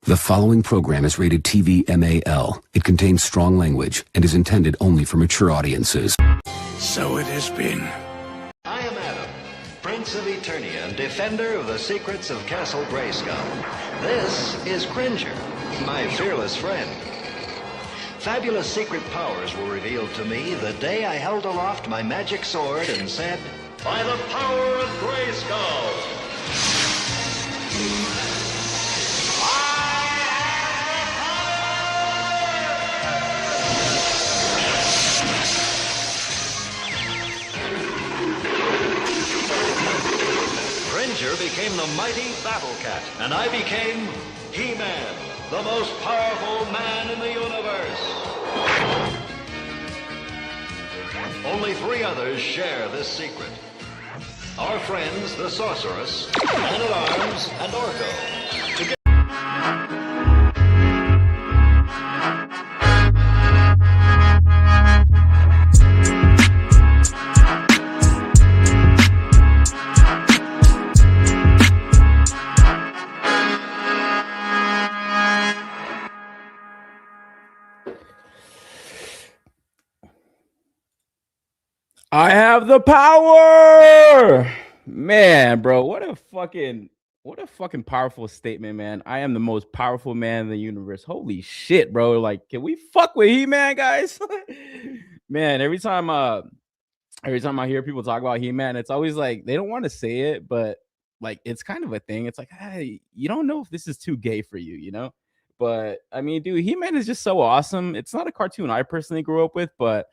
The following program is rated TV MAL. It contains strong language and is intended only for mature audiences. So it has been. I am Adam, Prince of Eternia and defender of the secrets of Castle Grayskull. This is Cringer, my fearless friend. Fabulous secret powers were revealed to me the day I held aloft my magic sword and said, "By the power of Grayskull!" Cringer became the mighty Battle Cat, and I became He-Man, the most powerful man in the universe. Only 3 others share this secret. Our friends, the Sorceress, Man-at-Arms, and Orko. Together I have the power, man, bro. What a fucking powerful statement, man. I am the most powerful man in the universe. Holy shit, bro. Like, can we fuck with He-Man, guys? Man, every time I hear people talk about He-Man, it's always like they don't want to say it, but like it's kind of a thing. It's like, hey, you don't know if this is too gay for you, you know? But I mean, dude, He-Man is just so awesome. It's not a cartoon I personally grew up with, but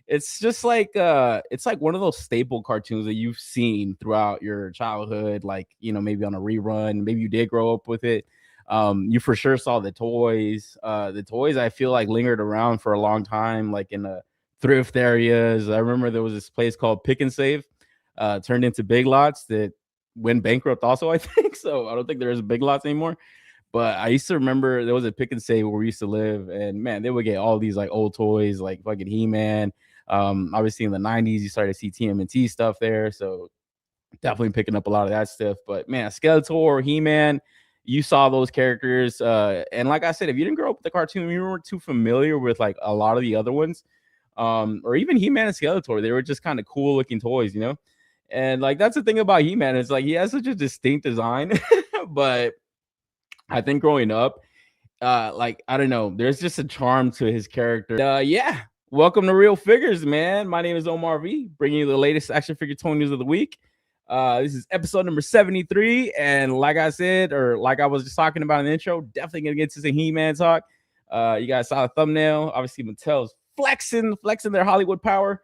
it's just like it's like one of those staple cartoons that you've seen throughout your childhood, like, you know, maybe on a rerun, maybe you did grow up with it. You for sure saw the toys. The toys I feel like lingered around for a long time, like in the thrift areas. I remember there was this place called Pick and Save, turned into Big Lots that went bankrupt also, I think. So I don't think there's Big Lots anymore. But I used to remember there was a Pick and Save where we used to live, and man, they would get all these like old toys, like fucking He-Man. Obviously in the 90s, you started to see TMNT stuff there, so definitely picking up a lot of that stuff. But man, Skeletor, He-Man, you saw those characters, and like I said, if you didn't grow up with the cartoon, you weren't too familiar with like a lot of the other ones, or even He-Man and Skeletor, they were just kind of cool looking toys, you know. And like that's the thing about He-Man, it's like he has such a distinct design. But I think growing up, like I don't know, there's just a charm to his character. Yeah. Welcome to Real Figures, man. My name is Omar V, bringing you the latest action figure toy news of the week. This is episode number 73, and like I said, or like I was just talking about in the intro, definitely gonna get to some He-Man talk. You guys saw the thumbnail. Obviously, Mattel's flexing their Hollywood power.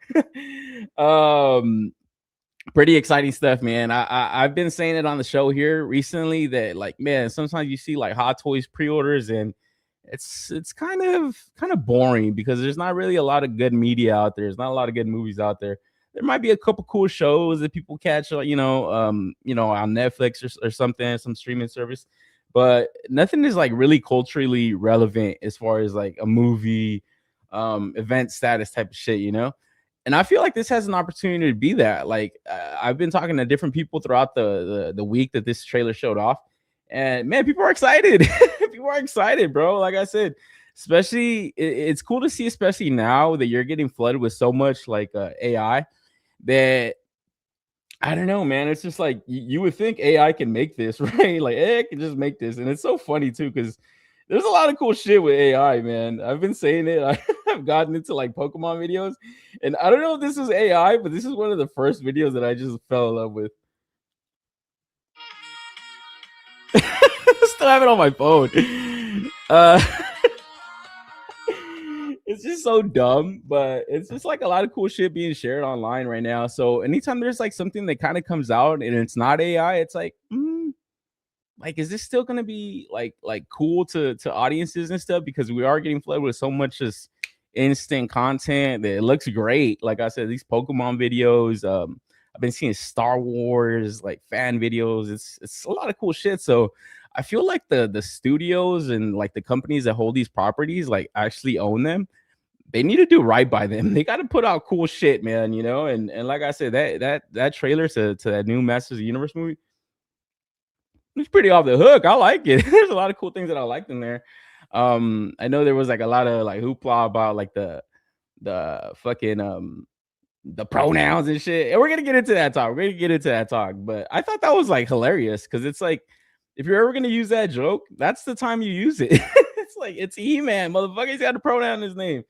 Pretty exciting stuff, man. I've been saying it on the show here recently that, like, man, sometimes you see like Hot Toys pre-orders and it's kind of boring because there's not really a lot of good media out there. There's not a lot of good movies out there. There might be a couple cool shows that people catch, you know, on Netflix or something, some streaming service, but nothing is like really culturally relevant as far as like a movie, event status type of shit, you know. And I feel like this has an opportunity to be that. Like I've been talking to different people throughout the week that this trailer showed off. And man, people are excited. People are excited, bro. Like I said, especially it's cool to see, especially now that you're getting flooded with so much like AI that I don't know, man. It's just like you would think AI can make this, right? Like AI can just make this. And it's so funny too, because there's a lot of cool shit with AI, man. I've been saying it. I've gotten into like Pokemon videos, and I don't know if this is AI, but this is one of the first videos that I just fell in love with. Still have it on my phone. It's just so dumb, but it's just like a lot of cool shit being shared online right now. So anytime there's like something that kind of comes out and it's not AI, it's like, like, is this still gonna be like cool to audiences and stuff? Because we are getting flooded with so much just instant content that it looks great. Like I said, these Pokemon videos, I've been seeing Star Wars like fan videos. It's a lot of cool shit. So I feel like the studios and like the companies that hold these properties like actually own them. They need to do right by them. They got to put out cool shit, man. You know, and like I said, that trailer to that new Masters of the Universe movie, it's pretty off the hook. I like it. There's a lot of cool things that I liked in there. I know there was like a lot of like hoopla about like the fucking the pronouns and shit. And we're gonna get into that talk. But I thought that was like hilarious because it's like if you're ever gonna use that joke, that's the time you use it. It's like it's He-Man, motherfucker. He's got a pronoun in his name.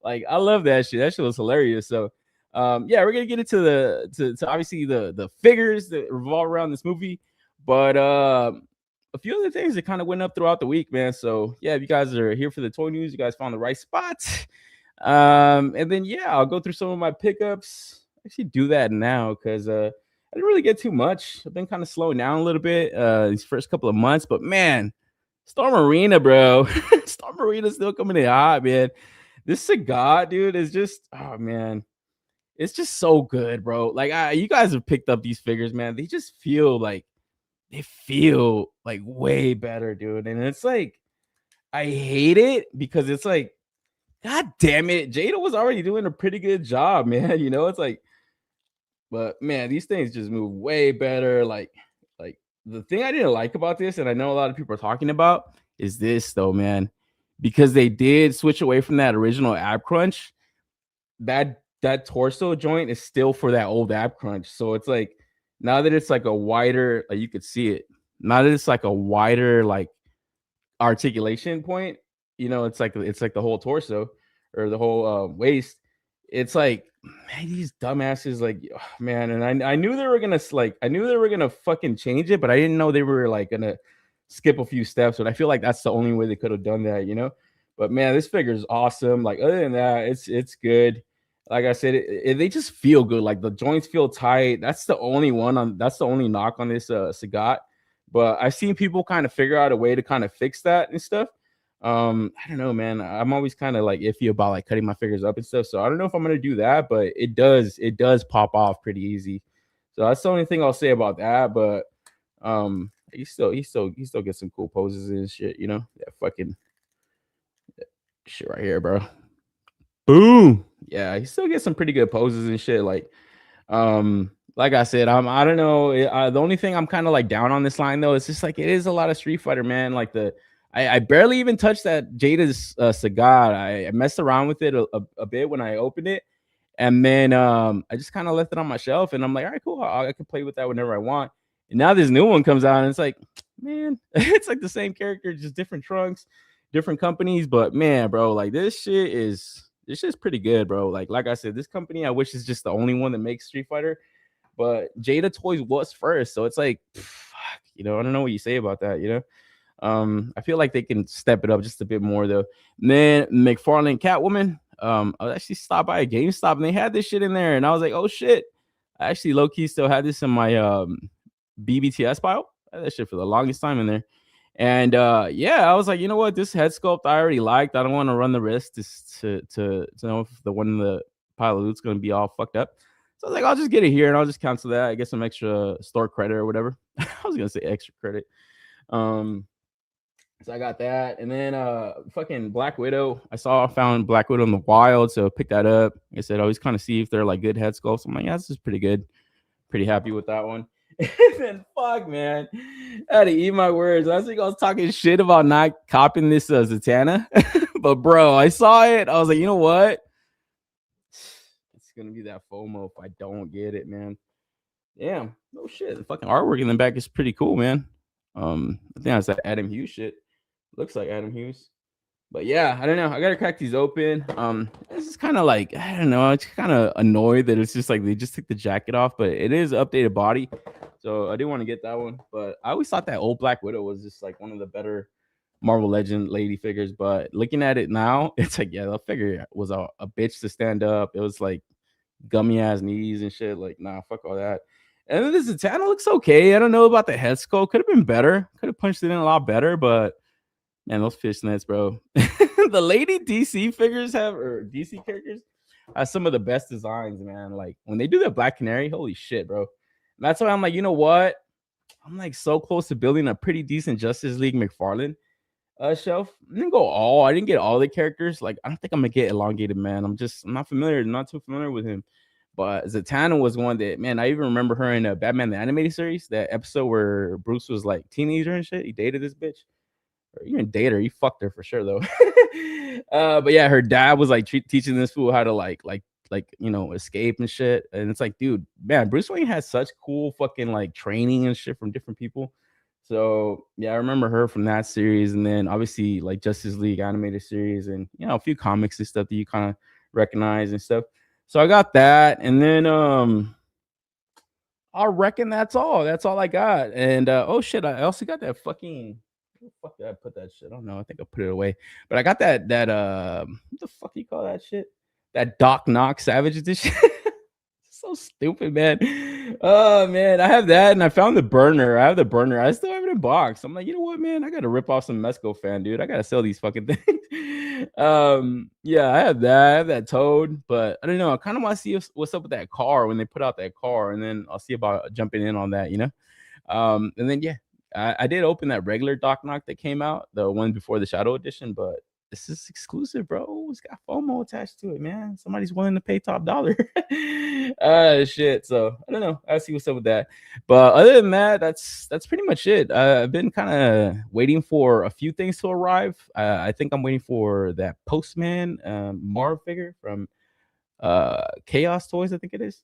Like I love that shit. That shit was hilarious. So yeah, we're gonna get into to obviously the figures that revolve around this movie, but a few other things that kind of went up throughout the week, man. So yeah, if you guys are here for the toy news, you guys found the right spot. And then yeah, I'll go through some of my pickups. Actually do that now because I didn't really get too much. I've been kind of slowing down a little bit these first couple of months, but man, Storm Arena, bro. Storm Arena still coming in hot, man. This cigar, dude, is just oh man, it's just so good, bro. Like you guys have picked up these figures, man. They just feel like way better, dude. And it's like I hate it because it's like, god damn it, Jada was already doing a pretty good job, man. You know, it's like, but man, these things just move way better. Like the thing I didn't like about this, and I know a lot of people are talking about, is this though, man, because they did switch away from that original ab crunch. That torso joint is still for that old ab crunch. So it's like now that it's like a wider, like you could see it. Now that it's like a wider like articulation point, you know, it's like the whole torso or the whole waist. It's like, man, these dumbasses, like, oh, man. And I knew they were gonna fucking change it, but I didn't know they were like gonna skip a few steps. And I feel like that's the only way they could have done that, you know. But man, this figure is awesome. Like other than that, it's good. Like I said, they just feel good. Like the joints feel tight. That's the only knock on this Sagat. But I've seen people kind of figure out a way to kind of fix that and stuff. I don't know, man. I'm always kind of like iffy about like cutting my figures up and stuff. So I don't know if I'm gonna do that, but it does pop off pretty easy. So that's the only thing I'll say about that. But he still gets some cool poses and shit, you know. That fucking shit right here, bro. Boom. Yeah, he still gets some pretty good poses and shit. Like I said, I don't know. The only thing I'm kind of like down on this line though, it's just like it is a lot of Street Fighter, man. Like I barely even touched that Jada's Sagat. I messed around with it a bit when I opened it, and then I just kind of left it on my shelf. And I'm like, all right, cool. I can play with that whenever I want. And now this new one comes out, and it's like, man, it's like the same character, just different trunks, different companies. But man, bro, like this shit's pretty good, bro. Like I said, this company, I wish is just the only one that makes Street Fighter. But Jada Toys was first, so it's like, fuck, you know, I don't know what you say about that, you know. I feel like they can step it up just a bit more though. And then McFarlane Catwoman. I was actually stopped by a GameStop and they had this shit in there, and I was like, oh shit. I actually low key still had this in my BBTS pile. I had that shit for the longest time in there. And yeah, I was like, you know what? This head sculpt I already liked. I don't want to run the risk to know if the one in the pile of loot's gonna be all fucked up. So I was like, I'll just get it here and I'll just cancel that. I get some extra store credit or whatever. I was gonna say extra credit. So I got that. And then fucking Black Widow. I found Black Widow in the wild, so pick that up. Like I said, I always kind of see if they're like good head sculpts. I'm like, yeah, this is pretty good. Pretty happy with that one. And then fuck, man, I had to eat my words. I think I was talking shit about not copying this Zatanna, but bro, I saw it. I was like, you know what? It's gonna be that FOMO if I don't get it, man. Damn, no shit. The fucking artwork in the back is pretty cool, man. I think that's that Adam Hughes shit. Looks like Adam Hughes. But yeah, I don't know. I gotta crack these open. This is kind of like, I don't know. It's kind of annoyed that it's just like they just took the jacket off, but it is updated body. So I didn't want to get that one. But I always thought that old Black Widow was just like one of the better Marvel Legend lady figures. But looking at it now, it's like, yeah, that figure was a bitch to stand up. It was like gummy ass knees and shit. Like, nah, fuck all that. And then this Zatanna looks okay. I don't know about the head sculpt. Could have been better. Could have punched it in a lot better, but man, those fishnets, bro. The lady DC figures or DC characters have some of the best designs, man. Like when they do that Black Canary, holy shit, bro. And that's why I'm like, you know what? I'm like so close to building a pretty decent Justice League McFarlane shelf. I didn't get all the characters. Like, I don't think I'm gonna get Elongated Man. I'm not too familiar with him. But Zatanna was one that, man, I even remember her in a Batman the Animated Series, that episode where Bruce was like teenager and shit. He dated this bitch. Or you didn't date her, you fucked her for sure though. But yeah, her dad was like teaching this fool how to like escape and shit. And it's like, dude, man, Bruce Wayne has such cool fucking like training and shit from different people. So yeah, I remember her from that series, and then obviously like Justice League animated series, and a few comics and stuff that you kind of recognize and stuff. So I got that, and then I reckon that's all. That's all I got. And oh shit, I also got that fucking. Where the fuck did I put that shit? I don't know. I think I put it away. But I got that what the fuck do you call that shit? That Doc Knock Savage Edition. So stupid, man. Oh man, I have that, and I found the burner. I have the burner. I still have it in box. I'm like, you know what, man? I gotta rip off some Mesco fan, dude. I gotta sell these fucking things. Yeah, I have that. I have that Toad, but I don't know. I kind of want to see what's up with that car when they put out that car, and then I'll see about jumping in on that, And then yeah, I did open that regular Doc Knock that came out, the one before the Shadow Edition, but this is exclusive, bro. It's got FOMO attached to it, man. Somebody's willing to pay top dollar. Shit. So I don't know. I'll see what's up with that. But other than that, that's pretty much it. I've been kind of waiting for a few things to arrive. I think I'm waiting for that Postman Marv figure from Chaos Toys, I think it is,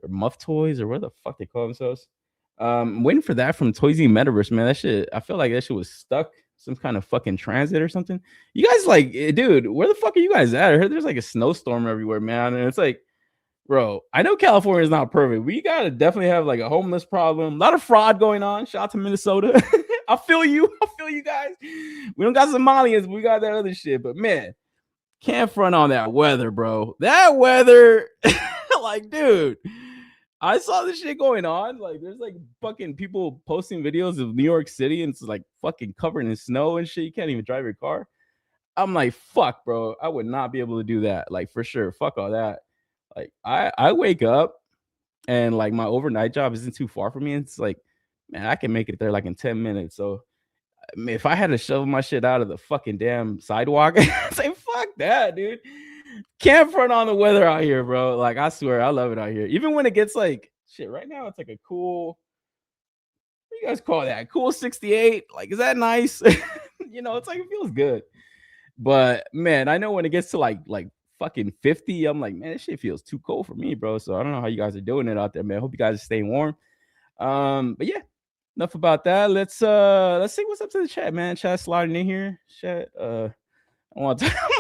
or Muff Toys, or where the fuck they call themselves. I'm waiting for that from Toysy Metaverse, man. That shit, I feel like that shit was stuck. Some kind of fucking transit or something. You guys like, dude, where the fuck are you guys at? I heard there's like a snowstorm everywhere, man. And it's like, bro, I know California is not perfect. We gotta definitely have like a homeless problem. A lot of fraud going on. Shout out to Minnesota. I feel you. I feel you guys. We don't got Somalians, but we got that other shit. But man, can't front on that weather, bro. That weather, like, dude. I saw this shit going on. Like, there's like fucking people posting videos of New York City, and it's like fucking covered in snow and shit. You can't even drive your car. I'm like, fuck, bro. I would not be able to do that. Like, for sure. Fuck all that. Like, I wake up and like my overnight job isn't too far from me. And it's like, man, I can make it there like in 10 minutes. So I mean, if I had to shovel my shit out of the fucking damn sidewalk, I'd say, fuck that, dude. Can't front on the weather out here, bro. Like, I swear, I love it out here. Even when it gets like shit right now, it's like a cool, what do you guys call that? Cool 68. Like, is that nice? It's like, it feels good. But man, I know when it gets to like fucking 50, I'm like, man, this shit feels too cold for me, bro. So I don't know how you guys are doing it out there, man. I hope you guys are staying warm. But yeah, enough about that. Let's see what's up to the chat, man. Chat sliding in here. Chat, I'm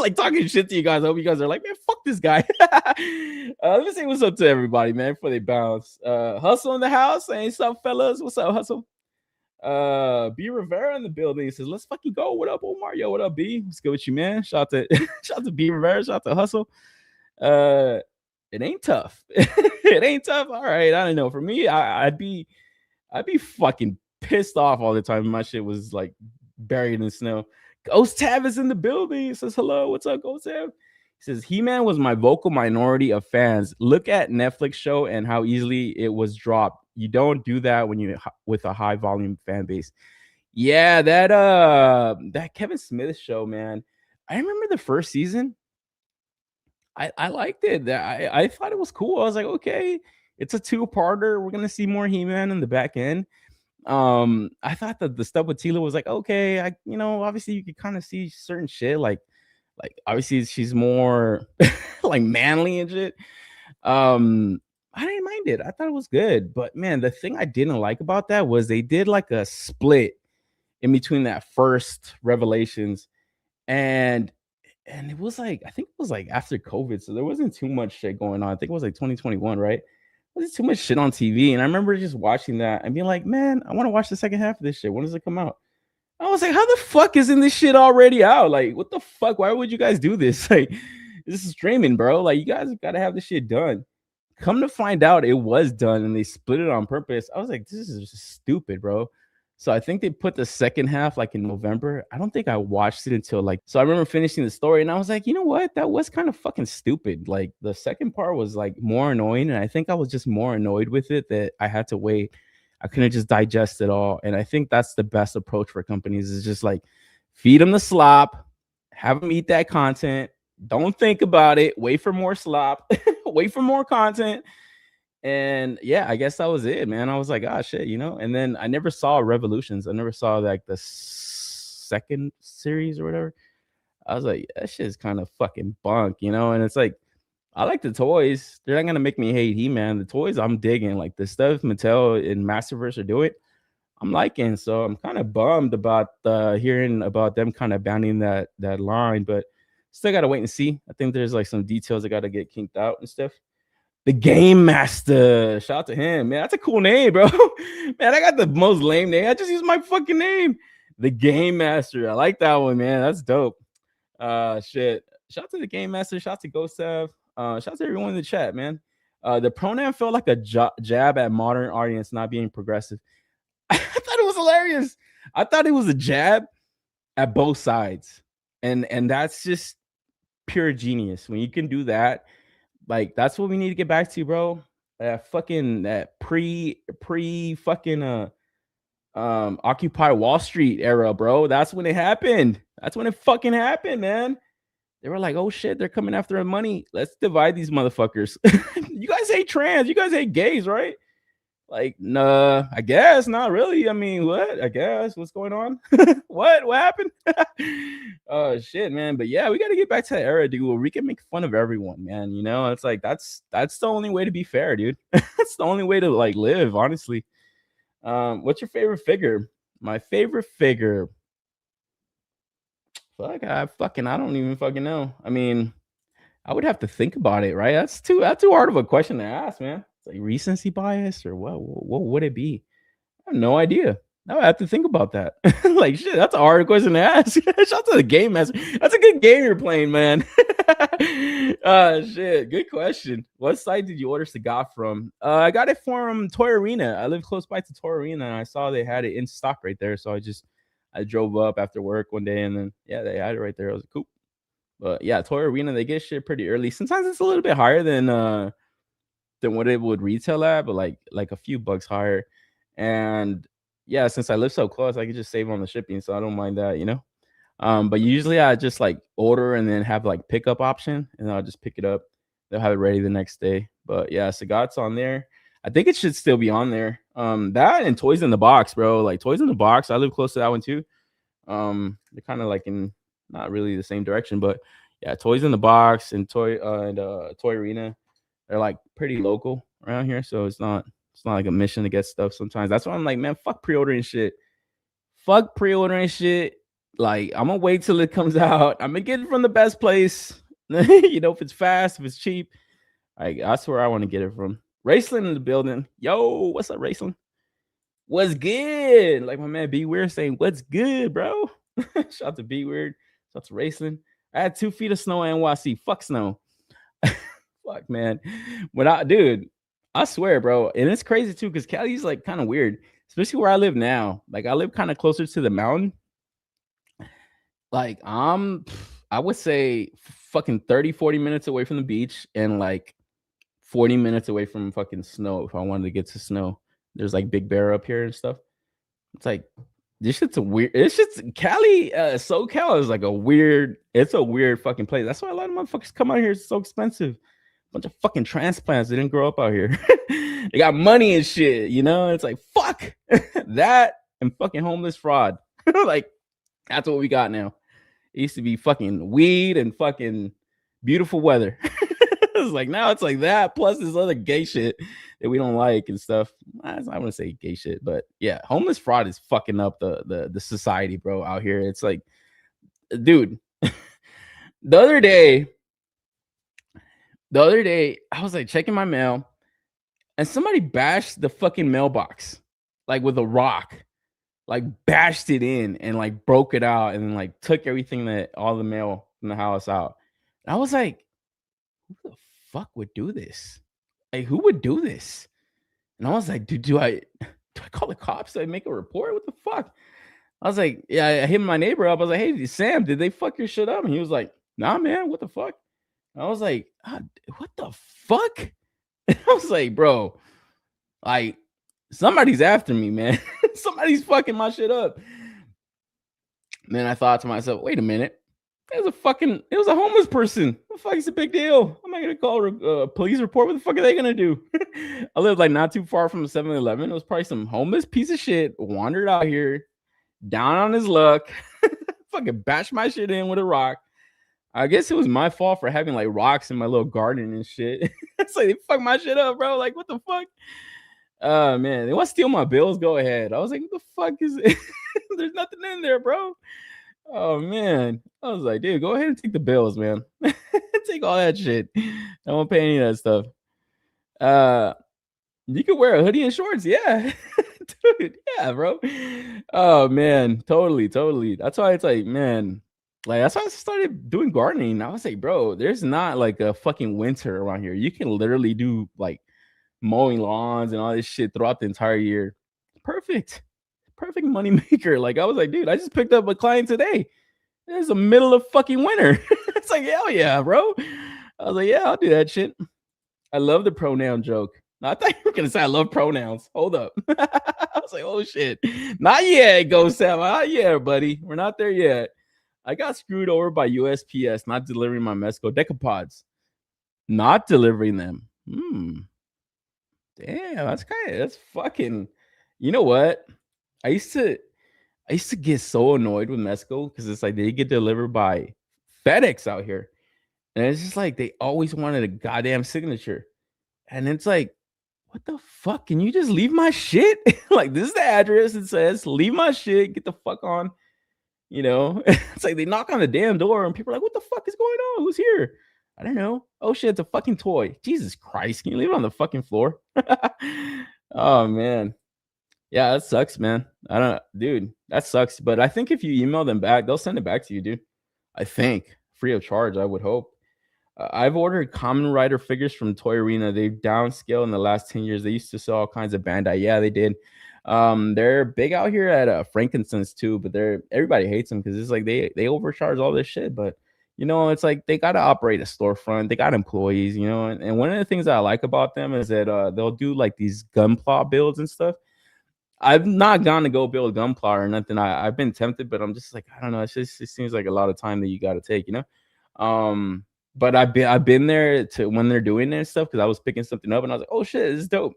like talking shit to you guys. I hope you guys are like, man, fuck this guy. Let me say what's up to everybody, man, before they bounce. Hustle in the house. Hey, what's up, fellas? What's up, Hustle? B Rivera in the building. He says, let's fucking go. What up, Omar? Yo, what up, B? What's good with you, man? Shout out to B Rivera. Shout out to Hustle. It ain't tough. It ain't tough. All right. I don't know. For me, I'd be fucking pissed off all the time. My shit was like buried in snow. Ghost Tab is in the building. He says, hello, what's up, Ghost Tab? He says, He-Man was my vocal minority of fans. Look at Netflix show and how easily it was dropped. You don't do that when you with a high volume fan base. Yeah, that Kevin Smith show, man. I remember the first season. I liked it. I thought it was cool. I was like, okay, it's a two-parter. We're gonna see more He-Man in the back end. I thought that the stuff with Tila was like, okay, obviously you could kind of see certain shit, like obviously she's more like manly and shit. I didn't mind it. I thought it was good, but man, the thing I didn't like about that was they did like a split in between that first Revelations and it was like, I think it was like after COVID, so there wasn't too much shit going on. I think it was like 2021, right? There's too much shit on TV. And I remember just watching that and being like, man, I want to watch the second half of this shit. When does it come out? I was like, how the fuck isn't this shit already out? Like, what the fuck? Why would you guys do this? Like, this is streaming, bro. Like, you guys got to have this shit done. Come to find out, it was done and they split it on purpose. I was like, this is just stupid, bro. So I think they put the second half like in November. I don't think I watched it until like, so I remember finishing the story and I was like, you know what? That was kind of fucking stupid. Like the second part was like more annoying. And I think I was just more annoyed with it that I had to wait. I couldn't just digest it all. And I think that's the best approach for companies is just like feed them the slop, have them eat that content, Don't think about it. Wait for more slop. Wait for more content. And yeah, I guess that was it, man. I was like, ah, shit, you know. And then I never saw Revolutions. I never saw like the second series or whatever. I was like, that shit's kind of fucking bunk, you know. And it's like, I like the toys. They're not gonna make me hate He-Man. The toys I'm digging, like the stuff Mattel and Masterverse are doing, I'm liking. So I'm kind of bummed about hearing about them kind of banning that line, but still gotta wait and see. I think there's like some details that gotta get kinked out and stuff. The Game Master, shout out to him, man. That's a cool name, bro. Man, I got the most lame name. I just use my fucking name. The Game Master. I like that one, man. That's dope. Shit. Shout out to the Game Master. Shout out to Gosev. Shout out to everyone in the chat, man. The pronoun felt like a jab at modern audience not being progressive. I thought it was hilarious. I thought it was a jab at both sides, and that's just pure genius. When you can do that, like that's what we need to get back to, bro. That pre fucking Occupy Wall Street era, bro. That's when it happened. That's when it fucking happened, man. They were like, oh shit, they're coming after our money. Let's divide these motherfuckers. You guys hate trans, you guys hate gays, right? Like, nah, I guess not really. I mean, what? I guess what's going on? What happened? Oh shit, man. But yeah, we got to get back to that era, dude, where we can make fun of everyone, man. You know, it's like that's the only way to be fair, dude. That's the only way to like live, honestly. What's your favorite figure? My favorite figure. Fuck, I don't even fucking know. I mean, I would have to think about it, right? That's too hard of a question to ask, man. It's like recency bias or what would it be? I have no idea. I would have to think about that. Like shit, that's a hard question to ask. Shout out to the Game Master. That's a good game you're playing, man. Shit, good question. What site did you order Sagat from? I got it from Toy Arena. I live close by to Toy Arena, and I saw they had it in stock right there. So I drove up after work one day, and then yeah, they had it right there. I was like, cool. But yeah, Toy Arena, they get shit pretty early. Sometimes it's a little bit higher than what it would retail at, but like a few bucks higher. And yeah, since I live so close, I could just save on the shipping, so I don't mind that, you know. But usually I just like order and then have like pickup option, and I'll just pick it up. They'll have it ready the next day. But yeah, Sagat's on there. I think it should still be on there. That and Toys in the Box, bro. Like Toys in the Box, I live close to that one too. They're kind of like in not really the same direction, but yeah, Toys in the Box and Toy Arena, they're like pretty local around here, so it's not like a mission to get stuff sometimes. That's why I'm like, man, fuck pre-ordering shit. Fuck pre-ordering shit. Like, I'm gonna wait till it comes out. I'm gonna get it from the best place. You know, if it's fast, if it's cheap. Like, that's where I want to get it from. Raceland in the building. Yo, what's up, Raceland? What's good? Like my man B Weird saying, what's good, bro? Shout out to B Weird. Shout out to Raceland. I had 2 feet of snow in NYC. Fuck snow. Fuck, man. Dude, I swear, bro. And it's crazy too, because Cali's like kind of weird, especially where I live now. Like, I live kind of closer to the mountain. Like, I would say fucking 30-40 minutes away from the beach, and like 40 minutes away from fucking snow if I wanted to get to snow. There's like Big Bear up here and stuff. It's like, this shit's a weird. It's just Cali, SoCal is like a weird fucking place. That's why a lot of motherfuckers come out here. It's so expensive. Bunch of fucking transplants. They didn't grow up out here. They got money and shit, you know? It's like, fuck that and fucking homeless fraud. Like, that's what we got now. It used to be fucking weed and fucking beautiful weather. It's like, now it's like that plus this other gay shit that we don't like and stuff. I wouldn't say gay shit, but yeah, homeless fraud is fucking up the society, bro, out here. It's like, dude, the other day, I was like checking my mail, and somebody bashed the fucking mailbox like with a rock, like bashed it in and like broke it out and then like took all the mail from the house out. And I was like, who the fuck would do this? Like, who would do this? And I was like, dude, do I call the cops? Do I make a report? What the fuck? I was like, yeah, I hit my neighbor up. I was like, hey, Sam, did they fuck your shit up? And he was like, nah, man, what the fuck? And I was like, what the fuck? And I was like, bro, like, somebody's after me, man. Somebody's fucking my shit up. And then I thought to myself, wait a minute. It was a homeless person. What the fuck is the big deal? I'm not gonna call a police report. What the fuck are they gonna do? I live like not too far from a 7-Eleven. It was probably some homeless piece of shit wandered out here, down on his luck, fucking bashed my shit in with a rock. I guess it was my fault for having like rocks in my little garden and shit. It's like they fucked my shit up, bro. Like, what the fuck? Oh man, they want to steal my bills. Go ahead. I was like, what the fuck is it? There's nothing in there, bro. Oh man. I was like, dude, go ahead and take the bills, man. Take all that shit. I won't pay any of that stuff. You could wear a hoodie and shorts, yeah. Dude, yeah, bro. Oh man, totally. That's why it's like, man, like that's why I started doing gardening. I was like, bro, there's not like a fucking winter around here. You can literally do like mowing lawns and all this shit throughout the entire year. Perfect money maker. Like I was like, dude, I just picked up a client today. It's the middle of fucking winter. It's like, hell yeah, bro. I was like, yeah, I'll do that shit. I love the pronoun joke. I thought you were gonna say I love pronouns. Hold up. I was like, oh shit. Not yet, Ghost Sam. Not yet, buddy. We're not there yet. I got screwed over by USPS not delivering my Mesco decapods. Not delivering them. Damn, that's fucking. You know what? I used to get so annoyed with Mesco because it's like they get delivered by FedEx out here. And it's just like they always wanted a goddamn signature. And it's like, what the fuck? Can you just leave my shit? Like, this is the address. It says, leave my shit. Get the fuck on. You know, it's like they knock on the damn door and people are like, what the fuck is going on? Who's here? I don't know. Oh shit, it's a fucking toy. Jesus Christ. Can you leave it on the fucking floor? Oh man. Yeah, that sucks, man. Dude, that sucks. But I think if you email them back, they'll send it back to you, dude. I think free of charge, I would hope. I've ordered Common Rider figures from Toy Arena. They've downscaled in the last 10 years. They used to sell all kinds of Bandai. Yeah, they did. They're big out here at Frankincense too, but everybody hates them because it's like they overcharge all this shit. But you know, it's like they gotta operate a storefront. They got employees, you know. And one of the things that I like about them is that they'll do like these gunpla builds and stuff. I've not gone to go build gunpla or nothing. I've been tempted, but I'm just like, I don't know. It seems like a lot of time that you got to take, you know. But I've been there to when they're doing their stuff because I was picking something up and I was like, oh shit, this is dope.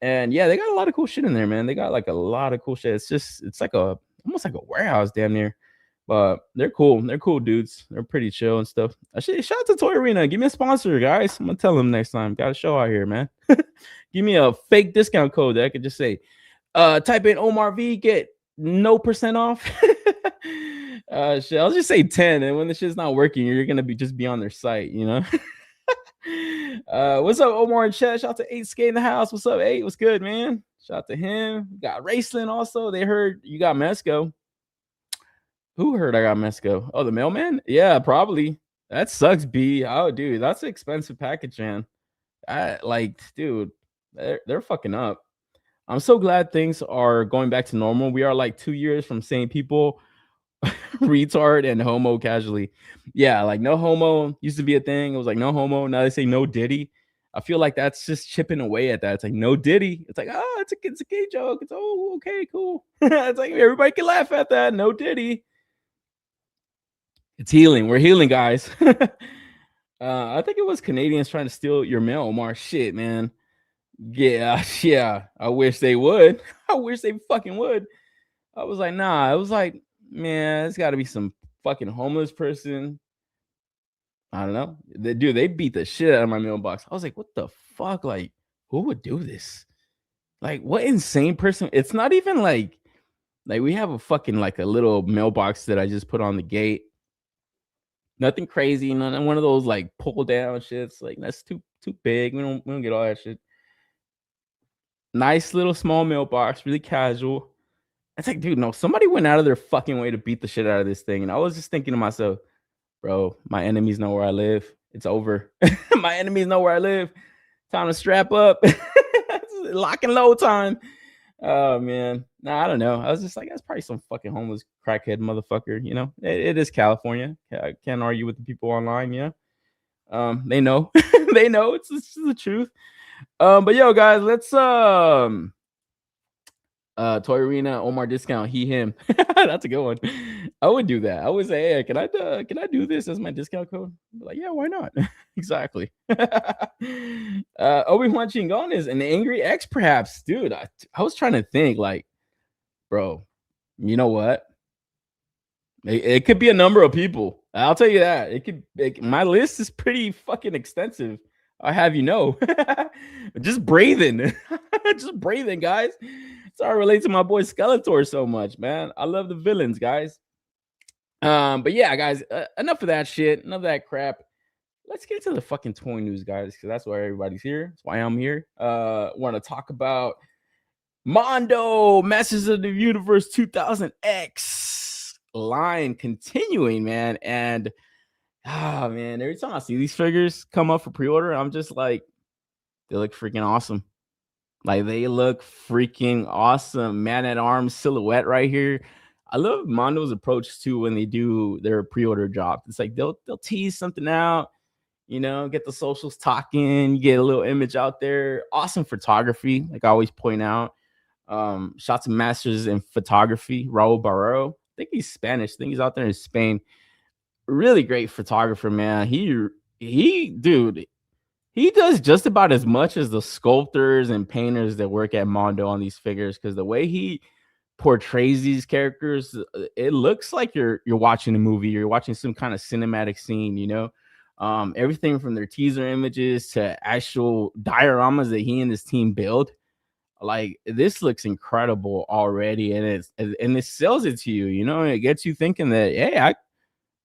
And yeah, they got a lot of cool shit in there, man. They got like a lot of cool shit. It's like almost like a warehouse damn near. But they're cool. They're cool dudes. They're pretty chill and stuff. Actually, shout out to Toy Arena. Give me a sponsor, guys. I'm gonna tell them next time. Got a show out here, man. Give me a fake discount code that I could just say, type in Omar V, get no % off. Shit, I'll just say 10, and when the shit's not working, you're gonna just be on their site, you know. What's up, Omar and chat? Shout out to 8K in the house. What's up, 8? What's good, man? Shout out to him. Got Raceland also. They heard you got Mesco. Who heard I got Mesco? Oh, the mailman? Yeah, probably. That sucks, B. Oh, dude, that's an expensive package, man. Dude, they're fucking up. I'm so glad things are going back to normal. We are like 2 years from saying people retard and homo casually. Yeah, like no homo used to be a thing. It was like no homo. Now they say no diddy. I feel like that's just chipping away at that. It's like no diddy. It's like, oh, it's a gay joke. It's okay, cool. It's like everybody can laugh at that. No diddy. It's healing. We're healing, guys. I think it was Canadians trying to steal your mail, Omar. Shit, man. Yeah. I wish they would. I wish they fucking would. I was like, nah. I was like, man, it's got to be some fucking homeless person. I don't know. They beat the shit out of my mailbox. I was like, what the fuck? Like, who would do this? Like, what insane person? It's not even like we have a fucking like a little mailbox that I just put on the gate. Nothing crazy. None one of those like pull down shits. Like that's too big. We don't get all that shit. Nice little small mailbox, really casual. It's like, dude, no, somebody went out of their fucking way to beat the shit out of this thing. And I was just thinking to myself, bro, my enemies know where I live. It's over. My enemies know where I live. Time to strap up. Lock and load time. Oh, man. Nah, I don't know. I was just like, that's probably some fucking homeless crackhead motherfucker, you know? It is California. I can't argue with the people online, you know? They know. They know. It's the truth. But yo, guys, let's Toy Arena, Omar discount, he, him. That's a good one. I would do that. I would say, hey, can I do this as my discount code? Like, yeah, why not? Exactly. Obi-Wan Chingon is an angry X, perhaps. Dude, I was trying to think, like, bro, you know what? It could be a number of people. I'll tell you that. My list is pretty fucking extensive. I have you know. Just breathing. Just breathing, guys. So I relate to my boy Skeletor so much, man. I love the villains, guys. But yeah, guys, enough of that shit, enough of that crap. Let's get into the fucking toy news, guys, because that's why everybody's here. That's why I'm here. Want to talk about Mondo Masters of the Universe 2000X line continuing, man. And man, every time I see these figures come up for pre-order, I'm just like, they look freaking awesome. Like, they look freaking awesome. Man at arms silhouette right here. I love Mondo's approach too when they do their pre-order drop. It's like they'll tease something out, you know, get the socials talking, you get a little image out there. Awesome photography, like I always point out. Shots of masters in photography, Raul Barrero. I think he's Spanish. I think he's out there in Spain. Really great photographer, man. Dude, he does just about as much as the sculptors and painters that work at Mondo on these figures, because the way he portrays these characters, it looks like you're watching a movie, you're watching some kind of cinematic scene, you know. Everything from their teaser images to actual dioramas that he and his team build. Like, this looks incredible already, and it sells it to you, you know. It gets you thinking that, hey,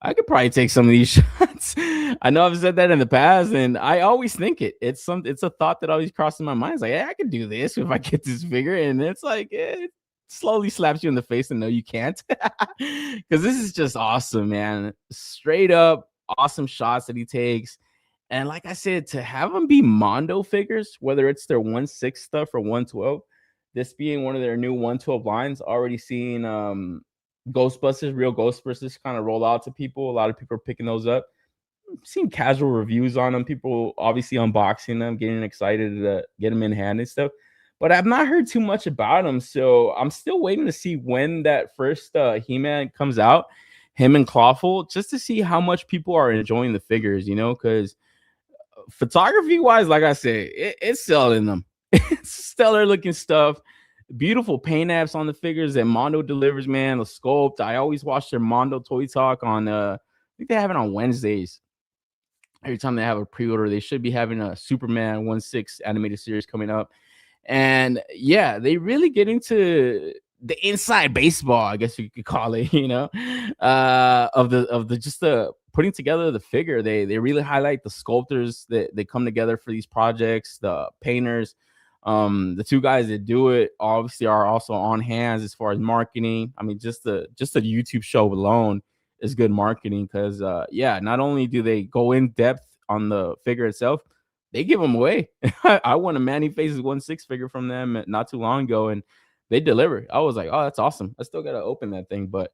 I could probably take some of these shots. I know I've said that in the past, and I always think it's a thought that always crosses my mind. It's like, hey, I could do this if I get this figure, and it's like it slowly slaps you in the face and no, you can't, because this is just awesome, man. Straight up awesome shots that he takes. And like I said, to have them be Mondo figures, whether it's their 1/6 stuff or 1/12, this being one of their new 1/12 lines, already seeing Ghostbusters, real Ghostbusters kind of roll out to people. A lot of people are picking those up. I've seen casual reviews on them. People obviously unboxing them, getting excited to get them in hand and stuff. But I've not heard too much about them. So I'm still waiting to see when that first He-Man comes out, him and Clawful, just to see how much people are enjoying the figures, you know, because photography wise, like I said, it's selling them. It's stellar looking stuff. Beautiful paint apps on the figures that Mondo delivers, man. The sculpt. I always watch their Mondo Toy Talk on I think they have it on Wednesdays. Every time they have a pre-order, they should be having a Superman 1/6 animated series coming up. And yeah, they really get into the inside baseball, I guess you could call it, you know, of the just the putting together the figure. They really highlight the sculptors that they come together for these projects, the painters. The two guys that do it obviously are also on hands as far as marketing. I mean, just the YouTube show alone is good marketing, because yeah, not only do they go in depth on the figure itself, they give them away. I won a Manny Faces 1/6 figure from them not too long ago, and they deliver. I was like, oh, that's awesome. I still gotta open that thing, but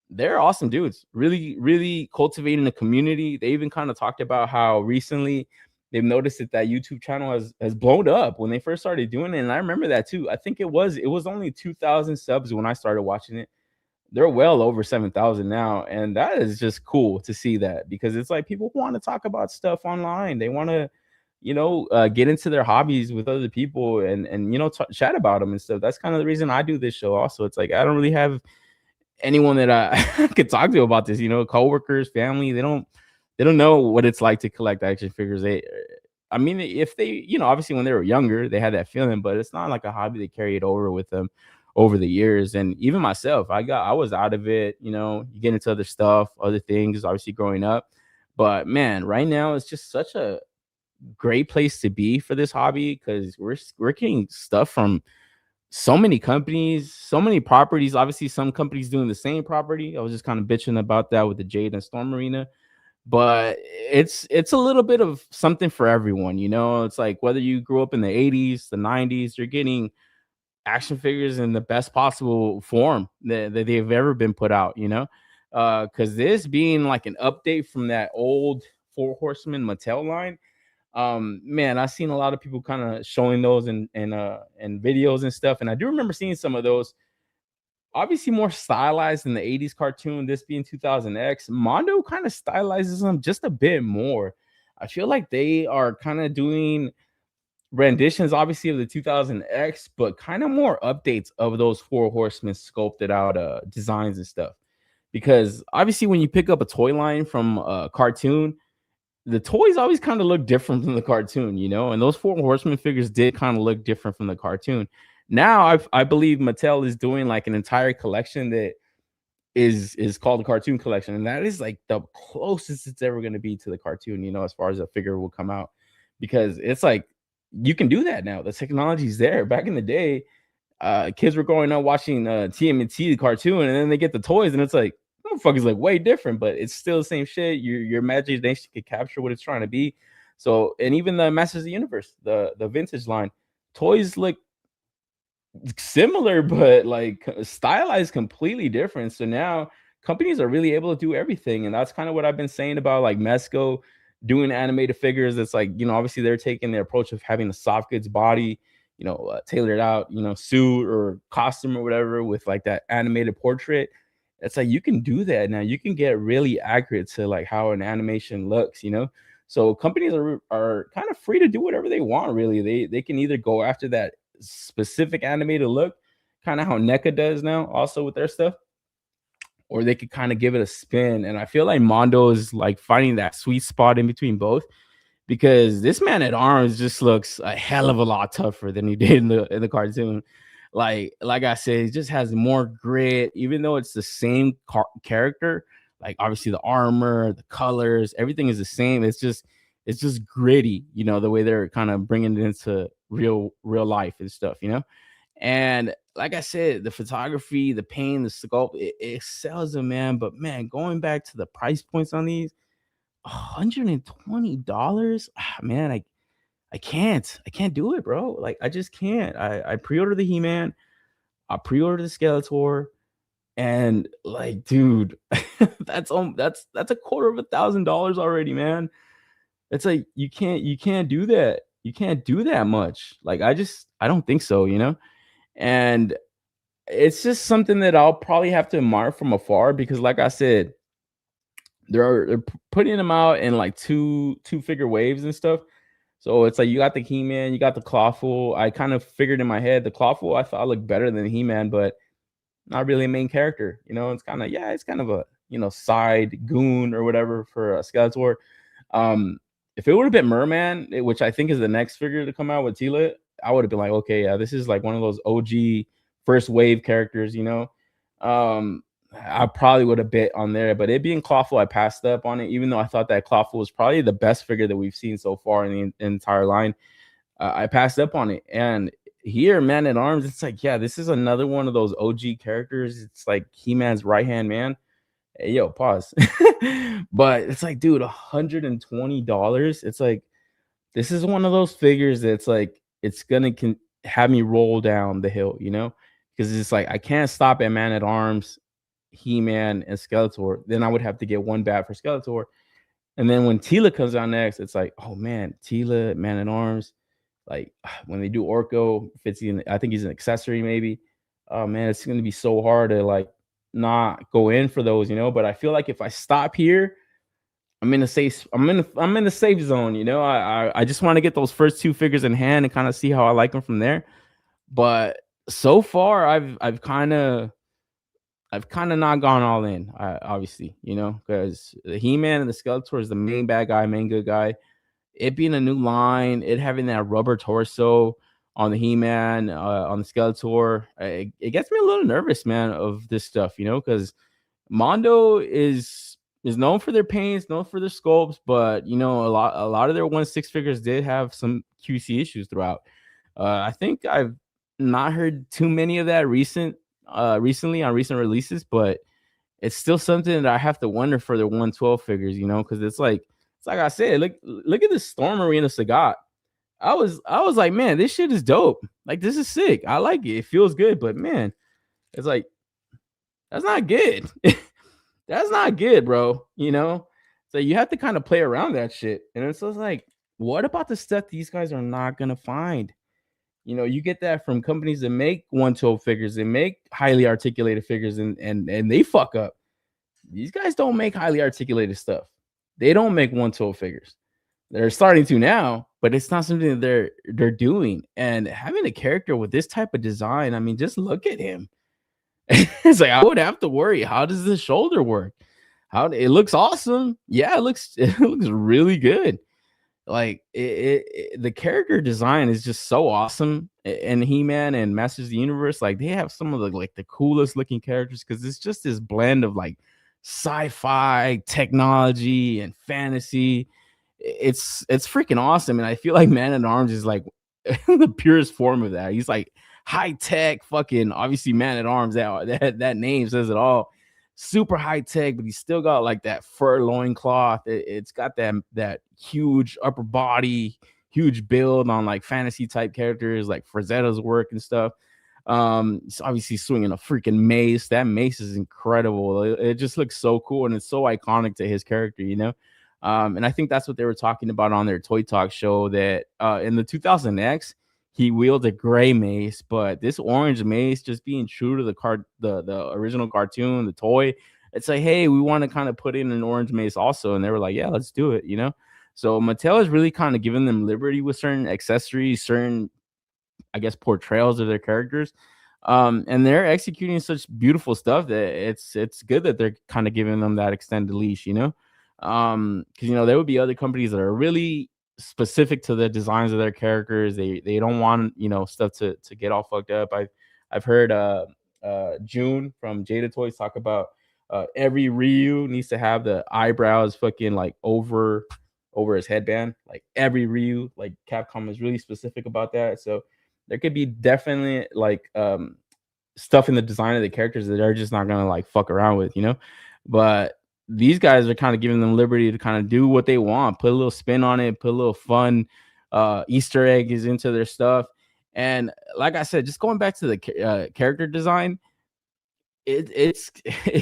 they're awesome dudes. Really, really cultivating the community. They even kind of talked about how recently they've noticed that YouTube channel has blown up when they first started doing it. And I remember that too. I think it was only 2,000 subs when I started watching it. They're well over 7,000 now. And that is just cool to see that, because it's like people want to talk about stuff online. They want to, you know, get into their hobbies with other people and you know, chat about them and stuff. That's kind of the reason I do this show also. It's like, I don't really have anyone that I could talk to about this, you know, coworkers, family. They don't know what it's like to collect action figures. I mean, if they, you know, obviously when they were younger, they had that feeling, but it's not like a hobby they carried over with them over the years. And even myself, I was out of it, you know. You get into other stuff, other things, obviously growing up. But man, right now it's just such a great place to be for this hobby, because we're getting stuff from so many companies, so many properties. Obviously, some companies doing the same property. I was just kind of bitching about that with the Jade and Storm Arena. But it's a little bit of something for everyone, you know. It's like whether you grew up in the 80s, the 90s, you're getting action figures in the best possible form that they've ever been put out, you know. Because this being like an update from that old Four Horsemen Mattel line, Man, I've seen a lot of people kind of showing those in videos and stuff, and I do remember seeing some of those. Obviously, more stylized than the '80s cartoon. This being 2000X, Mondo kind of stylizes them just a bit more. I feel like they are kind of doing renditions, obviously, of the 2000X, but kind of more updates of those Four Horsemen sculpted out designs and stuff. Because obviously, when you pick up a toy line from a cartoon, the toys always kind of look different from the cartoon, you know, and those Four Horsemen figures did kind of look different from the cartoon. Now, I believe Mattel is doing like an entire collection that is called the cartoon collection, and that is like the closest it's ever going to be to the cartoon, you know, as far as a figure will come out, because it's like you can do that now. The technology's there. Back in the day, kids were growing up watching TMNT, the cartoon, and then they get the toys, and it's like, motherfuckers like way different, but it's still the same shit. Your imagination can capture what it's trying to be. So, and even the Masters of the Universe, the vintage line, toys look similar, but like stylized completely different. So now companies are really able to do everything, and that's kind of what I've been saying about like Mesco doing animated figures. It's like, you know, obviously they're taking the approach of having the soft goods body, you know, tailored out, you know, suit or costume or whatever with like that animated portrait. It's like you can do that now. You can get really accurate to like how an animation looks, you know. So companies are kind of free to do whatever they want. Really, they can either go after that specific animated look, kind of how NECA does now, also with their stuff, or they could kind of give it a spin. And I feel like Mondo is like finding that sweet spot in between both, because this Man at Arms just looks a hell of a lot tougher than he did in the cartoon. Like I said, it just has more grit, even though it's the same character. Like obviously the armor, the colors, everything is the same. It's just gritty, you know, the way they're kind of bringing it into real life and stuff, you know. And like I said, the photography, the paint, the sculpt, it sells them, man. But man, going back to the price points on these, $120, man, I can't do it, bro. Like I just can't. I pre-ordered the He-Man, I pre-ordered the Skeletor, and like, dude, that's a quarter of $1,000 already, man. It's like you can't do that. You can't do that much. Like I don't think so, you know? And it's just something that I'll probably have to admire from afar, because like I said, they're putting them out in like two figure waves and stuff. So it's like you got the He-Man, you got the Clawful. I kind of figured in my head the Clawful I thought looked better than the He-Man, but not really a main character. You know, it's kind of a, you know, side goon or whatever for Skeletor. If it would have been Merman, which I think is the next figure to come out with Tila, I would have been like, okay, yeah, this is like one of those OG first wave characters, you know. I probably would have bet on there, but it being Clawful, I passed up on it, even though I thought that Clawful was probably the best figure that we've seen so far in the entire line. I passed up on it. And here, Man at Arms, it's like, yeah, this is another one of those OG characters. It's like He-Man's right-hand man. Hey, yo, pause. But it's like, dude, $120. It's like, this is one of those figures that's like, it's gonna have me roll down the hill, you know, because it's like I can't stop at Man at Arms, He-Man, and Skeletor. Then I would have to get one bat for Skeletor, and then when Tila comes out next, it's like, oh man, Tila, Man at Arms. Like when they do Orko, I think he's an accessory maybe. Oh man, it's gonna be so hard to like not go in for those, you know. But I feel like if I stop here, I'm in the safe zone, you know. I just want to get those first two figures in hand and kind of see how I like them from there. But so far, I've kind of not gone all in, obviously, you know, because the He-Man and the Skeletor is the main bad guy, main good guy. It being a new line, it having that rubber torso on the He-Man, on the Skeletor, it gets me a little nervous, man, of this stuff, you know, because Mondo is known for their paints, known for their sculpts, but you know, a lot of their 1/6 figures did have some QC issues throughout. I think I've not heard too many of that recently on recent releases, but it's still something that I have to wonder for their 112 figures, you know, because it's like I said, look at this Storm Marina Sagat. I was like, man, this shit is dope. Like, this is sick. I like it. It feels good, but man, it's like, that's not good. That's not good, bro. You know, so you have to kind of play around that shit. And it's just like, What about the stuff these guys are not gonna find? You know, you get that from companies that make 112 figures, they make highly articulated figures, and they fuck up. These guys don't make highly articulated stuff. They don't make 112 figures. They're starting to now, but it's not something that they're doing. And having a character with this type of design, I mean, just look at him. It's like I would have to worry. How does the shoulder work? How it looks awesome. Yeah, it looks really good. Like the character design is just so awesome. And He-Man and Masters of the Universe, like they have some of the like the coolest looking characters because it's just this blend of like sci-fi, technology, and fantasy. It's freaking awesome. And I feel like Man at Arms is like the purest form of that. He's like high tech, fucking obviously Man at Arms. That name says it all. Super high tech, but he's still got like that fur loincloth. It's got that huge upper body, huge build on like fantasy type characters like Frazetta's work and stuff. He's obviously swinging a freaking mace. That mace is incredible. It just looks so cool and it's so iconic to his character, you know. And I think that's what they were talking about on their Toy Talk show, that in the 2000X he wields a gray mace, but this orange mace, just being true to the original cartoon, the toy, it's like, hey, we want to kind of put in an orange mace also, and they were like, yeah, let's do it, you know. So Mattel is really kind of giving them liberty with certain accessories, certain, I guess, portrayals of their characters. And they're executing such beautiful stuff that it's good that they're kind of giving them that extended leash, you know. Because you know there would be other companies that are really specific to the designs of their characters. They don't want, you know, stuff to get all fucked up. I've heard June from Jada Toys talk about every Ryu needs to have the eyebrows fucking like over his headband. Like every Ryu, like Capcom is really specific about that. So there could be definitely like stuff in the design of the characters that they're just not gonna like fuck around with, you know. But these guys are kind of giving them liberty to kind of do what they want, put a little spin on it, put a little fun Easter eggs into their stuff. And like I said, just going back to the character design, it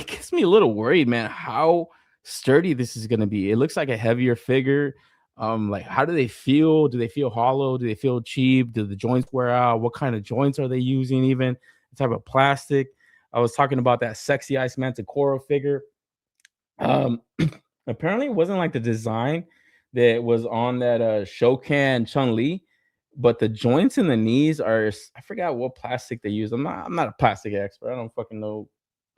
gets me a little worried, man, how sturdy this is going to be. It looks like a heavier figure. Like how do they feel? Do they feel hollow? Do they feel cheap? Do the joints wear out? What kind of joints are they using? Even the type of plastic. I was talking about that sexy Ice Manticora figure. Apparently it wasn't like the design that was on that Shokan Chun-Li, but the joints in the knees are, I forgot what plastic they use. I'm not a plastic expert. I don't fucking know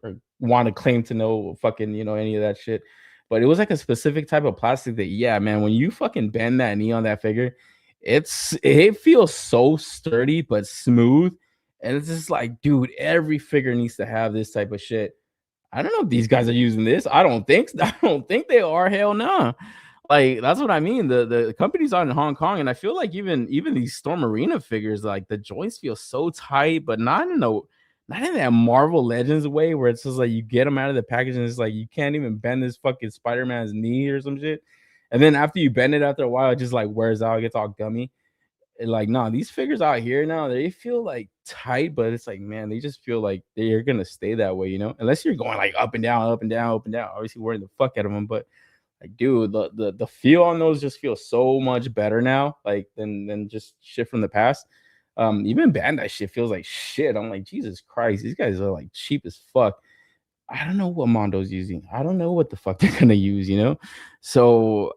or want to claim to know fucking, you know, any of that shit. But it was like a specific type of plastic that, yeah, man, when you fucking bend that knee on that figure, it feels so sturdy but smooth. And it's just like, dude, every figure needs to have this type of shit. I don't know if these guys are using this. I don't think they are. Hell no. Nah. Like that's what I mean. The company's out in Hong Kong, and I feel like even these Storm Arena figures, like the joints feel so tight, but not in that Marvel Legends way where it's just like you get them out of the package and it's like you can't even bend this fucking Spider-Man's knee or some shit. And then after you bend it after a while, it just like wears out, it gets all gummy. Like, no, these figures out here now, they feel like tight, but it's like, man, they just feel like they're gonna stay that way, you know, unless you're going like up and down, up and down, up and down, obviously wearing the fuck out of them. But like, dude, the feel on those just feels so much better now, like than just shit from the past. Even Bandai shit feels like shit. I'm like, Jesus Christ, these guys are like cheap as fuck. I don't know what Mondo's using. I don't know what the fuck they're gonna use, you know. So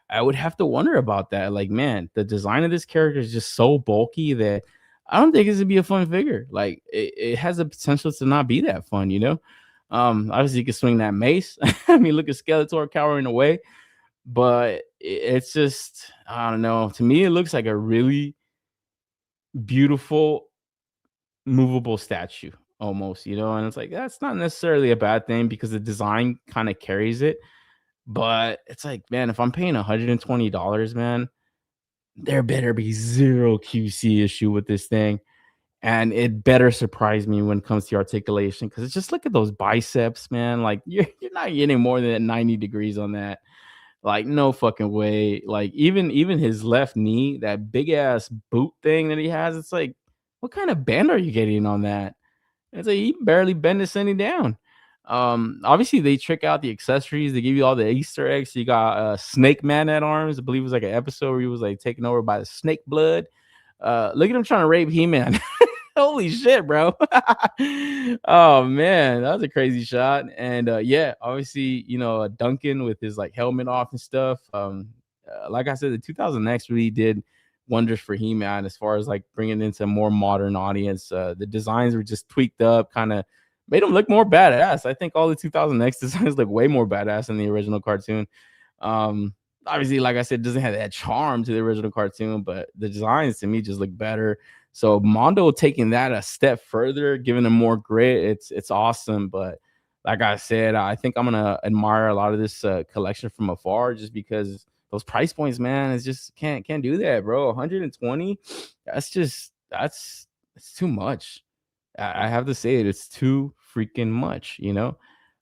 I would have to wonder about that. Like, man, the design of this character is just so bulky that I don't think it's gonna be a fun figure. Like, it has the potential to not be that fun, you know. Obviously, you can swing that mace. I mean, look at Skeletor cowering away, but it's just, I don't know. To me, it looks like a really beautiful movable statue almost, you know, and it's like that's not necessarily a bad thing because the design kind of carries it. But it's like, man, if I'm paying $120, man, there better be zero QC issue with this thing. And it better surprise me when it comes to articulation, because it's just look at those biceps, man. Like you're not getting more than 90 degrees on that. Like, no fucking way. Like, even his left knee, that big ass boot thing that he has, it's like, what kind of bend are you getting on that? It's like he barely bend this any down. Obviously they trick out the accessories. They give you all the Easter eggs. You got Snake Man at Arms. I believe it was like an episode where he was like taken over by the snake blood. Look at him trying to rape He-Man. Holy shit, bro. Oh man, that was a crazy shot. And yeah, obviously, you know, Duncan with his like helmet off and stuff. Like I said, the 2000X really did wonders for He-Man as far as like bringing into a more modern audience. The designs were just tweaked up, kind of made him look more badass. I think all the 2000X designs look way more badass than the original cartoon. Obviously, like I said, it doesn't have that charm to the original cartoon, but the designs to me just look better. So Mondo taking that a step further, giving them more grit, it's awesome. But like I said, I think I'm gonna admire a lot of this collection from afar, just because those price points, man, it's just can't do that, bro. 120, that's too much. I have to say it's too freaking much, you know.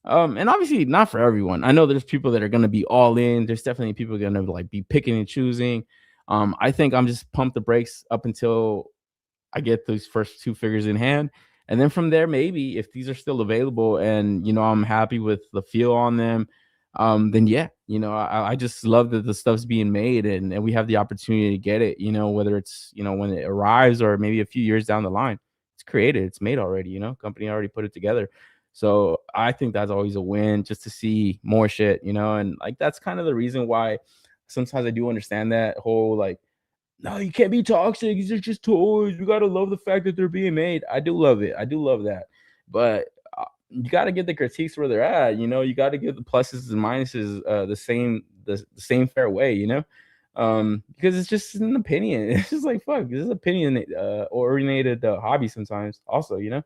And obviously not for everyone. I know there's people that are gonna be all in. There's definitely people gonna like be picking and choosing. I think I'm just pump the brakes up until I get those first two figures in hand. And then from there, maybe if these are still available and you know I'm happy with the feel on them, then yeah, you know, I just love that the stuff's being made and we have the opportunity to get it, you know, whether it's you know when it arrives or maybe a few years down the line. It's created, it's made already, you know, company already put it together. So I think that's always a win just to see more shit, you know, and like that's kind of the reason why sometimes I do understand that whole like no, you can't be toxic. These are just toys. You gotta love the fact that they're being made. I do love it. I do love that. But you gotta get the critiques where they're at. You know, you gotta give the pluses and minuses the same fair way. You know, because it's just an opinion. It's just like fuck. This is opinion oriented hobby sometimes. Also, you know,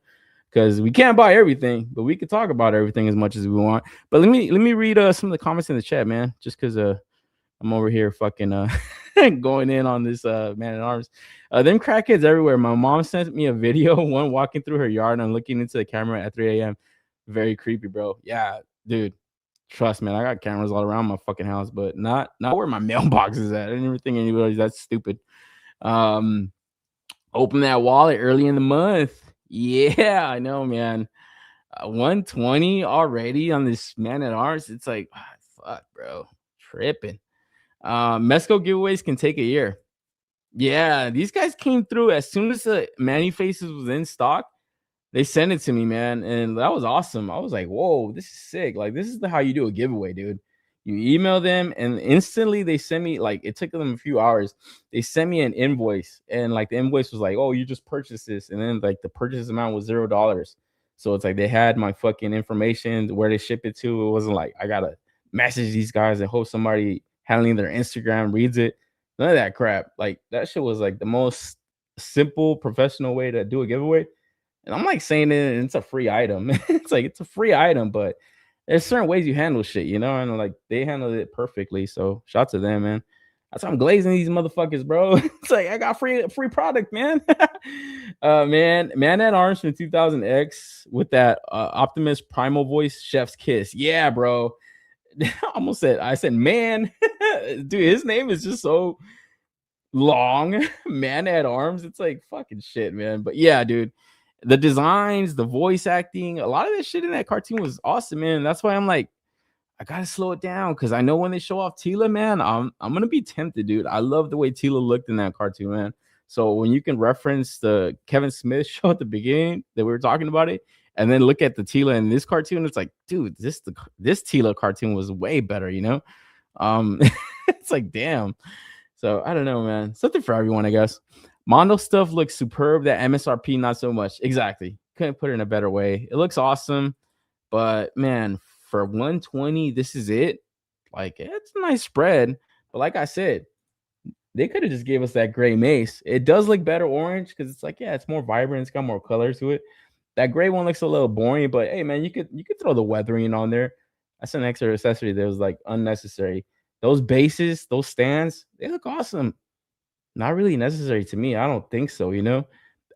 because we can't buy everything, but we can talk about everything as much as we want. But let me read some of the comments in the chat, man. Just because I'm over here fucking going in on this man at arms. Them crackheads everywhere. My mom sent me a video, one walking through her yard and looking into the camera at 3 a.m. Very creepy, bro. Yeah, dude. Trust me, I got cameras all around my fucking house, but not where my mailbox is at. I didn't even think anybody's that stupid. Open that wallet early in the month. Yeah, I know, man. 120 already on this man at arms. It's like, fuck, bro. Tripping. Mesco giveaways can take a year. Yeah, these guys came through as soon as the Manny Faces was in stock. They sent it to me, man, and that was awesome. I was like, "Whoa, this is sick! Like, this is how you do a giveaway, dude. You email them, and instantly they send me. Like, it took them a few hours. They sent me an invoice, and like the invoice was like, "Oh, you just purchased this," and then like the purchase amount was $0. So it's like they had my fucking information where they ship it to. It wasn't like I gotta message these guys and hope somebody handling their Instagram reads it. None of that crap. Like that shit was like the most simple, professional way to do a giveaway. And I'm like saying it's a free item. It's like it's a free item, but there's certain ways you handle shit, you know, and like they handled it perfectly. So shout to them, man. That's why I'm glazing these motherfuckers, bro. It's like I got free product, man. Man at arms from 2000X with that Optimus Primal voice, Chef's Kiss. Yeah, bro. I said man. Dude, his name is just so long. Man at arms. It's like fucking shit, man. But yeah, dude. The designs, the voice acting, a lot of that shit in that cartoon was awesome, man. That's why I'm like, I gotta slow it down because I know when they show off Tila, man, I'm gonna be tempted, dude. I love the way Tila looked in that cartoon, man. So when you can reference the Kevin Smith show at the beginning that we were talking about it, and then look at the Tila in this cartoon, it's like, dude, this Tila cartoon was way better, you know. It's like, damn. So I don't know, man. Something for everyone, I guess. Mondo stuff looks superb. That MSRP, not so much. Exactly. Couldn't put it in a better way. It looks awesome, but man, for 120, this is it. Like, it's a nice spread. But like I said, they could have just gave us that gray mace. It does look better orange because it's like, yeah, it's more vibrant. It's got more color to it. That gray one looks a little boring, but hey, man, you could throw the weathering on there. That's an extra accessory that was like unnecessary. Those bases, those stands, they look awesome. Not really necessary to me. I don't think so, you know.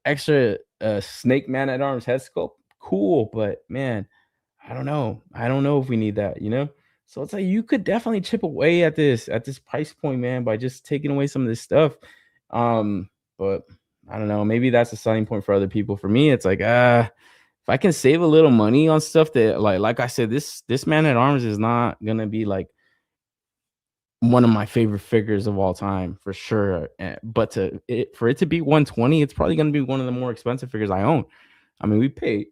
Extra snake man at arms head sculpt, cool, but man, I don't know. I don't know if we need that, you know. So it's like you could definitely chip away at this price point, man, by just taking away some of this stuff. But I don't know. Maybe that's a selling point for other people. For me, it's like if I can save a little money on stuff that like I said, this Man at Arms is not gonna be like one of my favorite figures of all time for sure. But for it to be 120, it's probably gonna be one of the more expensive figures I own. I mean, we pay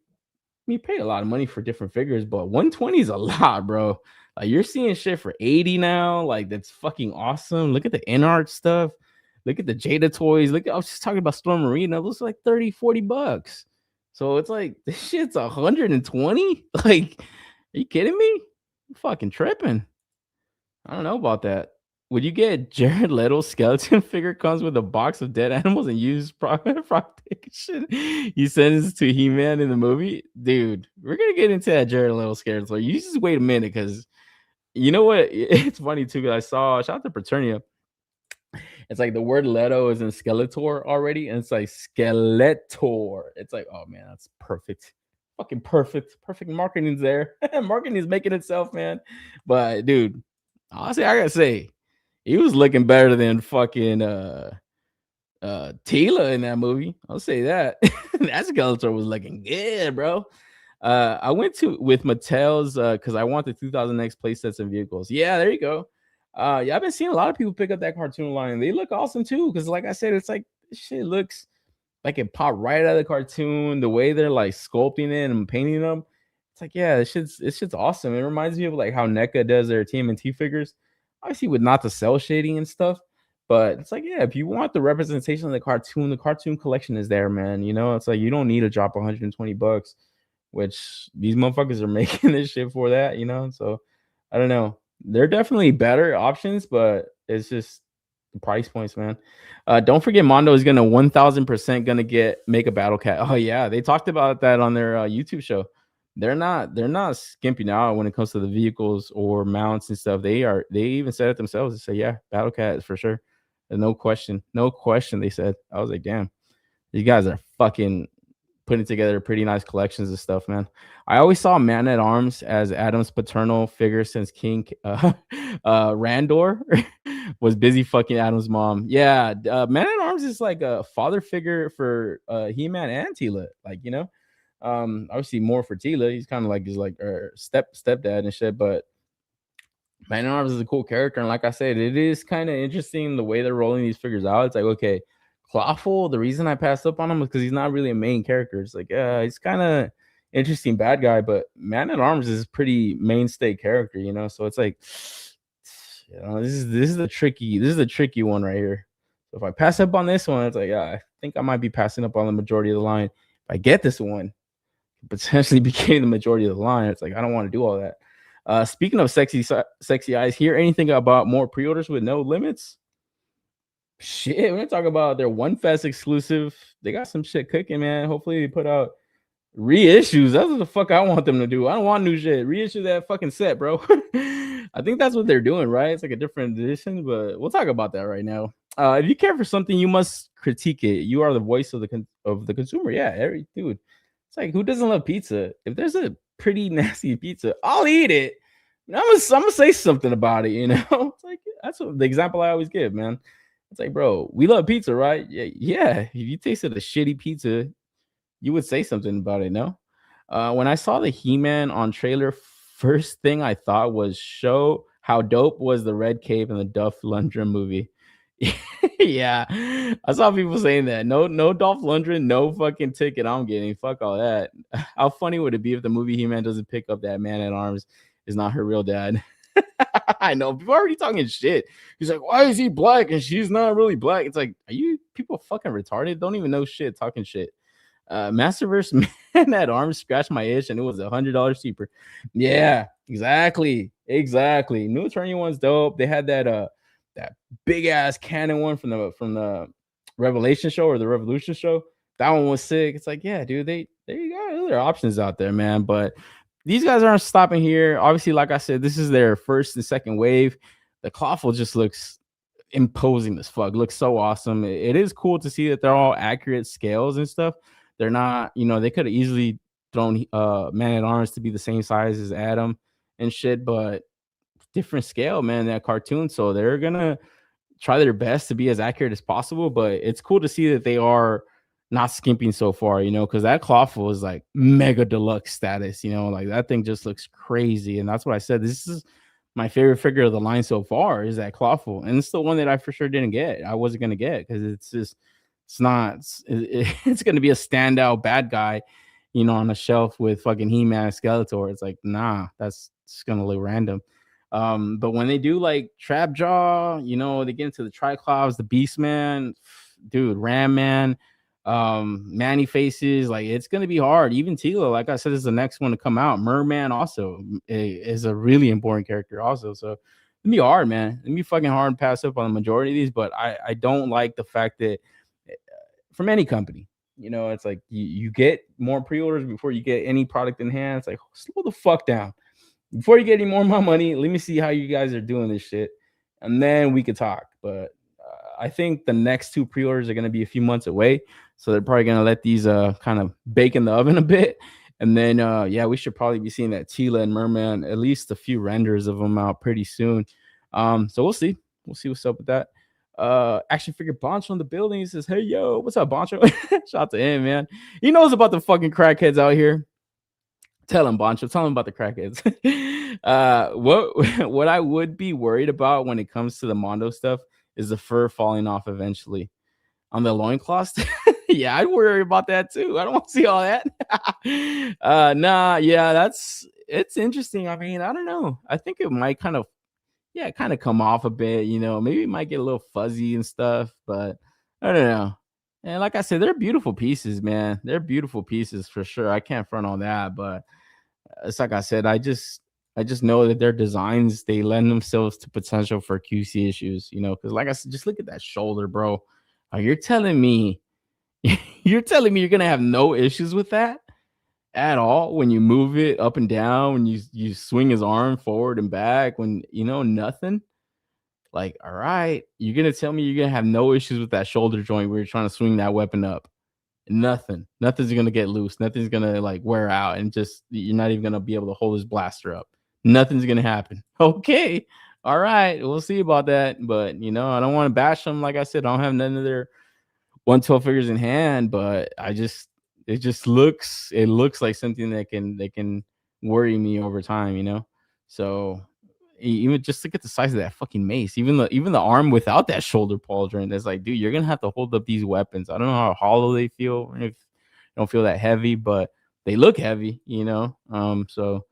a lot of money for different figures, but 120 is a lot, bro. Like you're seeing shit for 80 now. Like that's fucking awesome. Look at the InArt stuff. Look at the Jada toys. Look, I was just talking about Storm Marina. Those are like 30, $40. So it's like this shit's 120. Like, are you kidding me? I'm fucking tripping. I don't know about that. Would you get Jared Leto's skeleton figure comes with a box of dead animals and used prosthetic shit? You sentenced to He-Man in the movie? Dude, we're gonna get into that Jared Leto scare. So you just wait a minute, because you know what? It's funny too, because I saw, shout out to Paternia. It's like the word Leto is in Skeletor already, and it's like Skeletor. It's like, oh man, that's perfect. Fucking perfect. Perfect marketing's there. Marketing is making itself, man. But dude, honestly, I gotta say, he was looking better than fucking Tila in that movie. I'll say that. That Skeletor was looking good, bro. I went with Mattel's because I want the 2000X playsets and vehicles. Yeah, there you go. Yeah, I've been seeing a lot of people pick up that cartoon line. They look awesome too, because like I said, it's like this shit looks like it popped right out of the cartoon. The way they're like sculpting it and painting them, it's like, yeah, this shit's awesome. It reminds me of like how NECA does their TMNT figures, obviously with not the cell shading and stuff. But it's like, yeah, if you want the representation of the cartoon collection is there, man. You know, it's like you don't need to drop $120, which these motherfuckers are making this shit for that, you know. So I don't know. They're definitely better options, but it's just the price points, man. Don't forget, Mondo is gonna 1000% gonna make a battle cat. Oh yeah, they talked about that on their YouTube show. They're not skimping out when it comes to the vehicles or mounts and stuff. They even said it themselves. They say, yeah, battle cat is for sure. And no question. They said. I was like, damn, these guys are fucking putting together pretty nice collections of stuff, man. I always saw Man at Arms as Adam's paternal figure since King Randor was busy fucking Adam's mom. Yeah, Man at Arms is like a father figure for He-Man and Tila, like, you know. Obviously more for Tila. He's kind of like his like stepdad and shit, but Man at Arms is a cool character, and like I said, it is kind of interesting the way they're rolling these figures out. It's like, okay, Clawful, the reason I passed up on him was because he's not really a main character. It's like, he's kind of interesting bad guy, but Man at Arms is a pretty mainstay character, you know. So it's like, you know, this is the tricky one right here. So if I pass up on this one, it's like, yeah, I think I might be passing up on the majority of the line. If I get this one, potentially became the majority of the line. It's like, I don't want to do all that. Speaking of sexy eyes, hear anything about more pre-orders with no limits? Shit, we're gonna talk about their One Fest exclusive. They got some shit cooking, man. Hopefully they put out reissues. That's what the fuck I want them to do. I don't want new shit. Reissue that fucking set, bro. I think that's what they're doing, right? It's like a different edition, but we'll talk about that right now. If you care for something, you must critique it. You are the voice of the consumer. Yeah, dude. It's like, who doesn't love pizza? If there's a pretty nasty pizza, I'll eat it. I'm gonna say something about it, you know. It's like, that's the example I always give, man. It's like, bro, we love pizza, right? Yeah. If you tasted a shitty pizza, you would say something about it, no? When I saw the He-Man on trailer, first thing I thought was show how dope was the Red Cape in the Dolph Lundgren movie. Yeah, I saw people saying that. No Dolph Lundgren, no fucking ticket I'm getting. Fuck all that. How funny would it be if the movie He-Man doesn't pick up that Man at Arms is not her real dad? I know people are already talking shit. He's like, why is he black and she's not really black? It's like, are you people fucking retarded? Don't even know shit, talking shit. Masterverse Man at Arms scratched my itch and it was $100 cheaper. Yeah, exactly. New Attorney one's dope. They had that big ass cannon one from the Revelation show or the Revolution show. That one was sick. It's like, yeah, dude, they got other options out there, man. But these guys aren't stopping here. Obviously, like I said, this is their first and second wave. The Clawful just looks imposing as fuck. Looks so awesome. It is cool to see that they're all accurate scales and stuff. They're not, you know, they could have easily thrown Man at Arms to be the same size as Adam and shit, but different scale, man, that cartoon. So they're gonna try their best to be as accurate as possible. But it's cool to see that they are not skimping so far, you know, because that clawful is like mega deluxe status, you know, like that thing just looks crazy. And that's what I said. This is my favorite figure of the line so far is that clawful. And it's the one that I for sure didn't get. I wasn't going to get because it's just, it's not, it's going to be a standout bad guy, you know, on a shelf with fucking He-Man and Skeletor. It's like, nah, that's just going to look random. But when they do like Trap Jaw, you know, they get into the Triclops, the Beast Man, dude, Ram Man, Manny Faces, like it's gonna be hard. Even Tila, like I said, is the next one to come out. Merman also is a really important character, also. So it'd be hard, man. It'd be fucking hard to pass up on the majority of these, but I don't like the fact that from any company, you know, it's like you get more pre-orders before you get any product in hand. It's like slow the fuck down. Before you get any more of my money, let me see how you guys are doing this shit, and then we could talk. But I think the next two pre-orders are going to be a few months away, so they're probably going to let these kind of bake in the oven a bit, and then yeah, we should probably be seeing that Tila and Merman, at least a few renders of them out pretty soon. So we'll see what's up with that. Action figure Boncho in the building. He says, "Hey yo, what's up, Boncho?" Shout out to him, man. He knows about the fucking crackheads out here. Tell him, Boncho. Tell him about the crackheads. What I would be worried about when it comes to the Mondo stuff is the fur falling off eventually on the loincloths. Yeah, I'd worry about that too. I don't want to see all that. Nah, yeah, it's interesting. I mean, I don't know. I think it might kind of come off a bit, you know. Maybe it might get a little fuzzy and stuff, but I don't know. And like I said, they're beautiful pieces, man. They're beautiful pieces for sure. I can't front on that, but it's like I said, I just know that their designs, they lend themselves to potential for QC issues, you know, because like I said, just look at that shoulder, bro. You're telling me you're gonna have no issues with that at all when you move it up and down, when you swing his arm forward and back, when you know nothing. Like, all right, you're gonna tell me you're gonna have no issues with that shoulder joint where you're trying to swing that weapon up. Nothing's gonna get loose, nothing's gonna like wear out, and just you're not even gonna be able to hold his blaster up. Nothing's gonna happen. Okay, all right, we'll see about that. But you know, I don't want to bash them. Like I said, I don't have none of their 112 figures in hand, but it looks like something that can worry me over time, you know. So even just look at the size of that fucking mace, even the arm without that shoulder pauldron. It's like, dude, you're gonna have to hold up these weapons. I don't know how hollow they feel, if they don't feel that heavy, but they look heavy, you know. So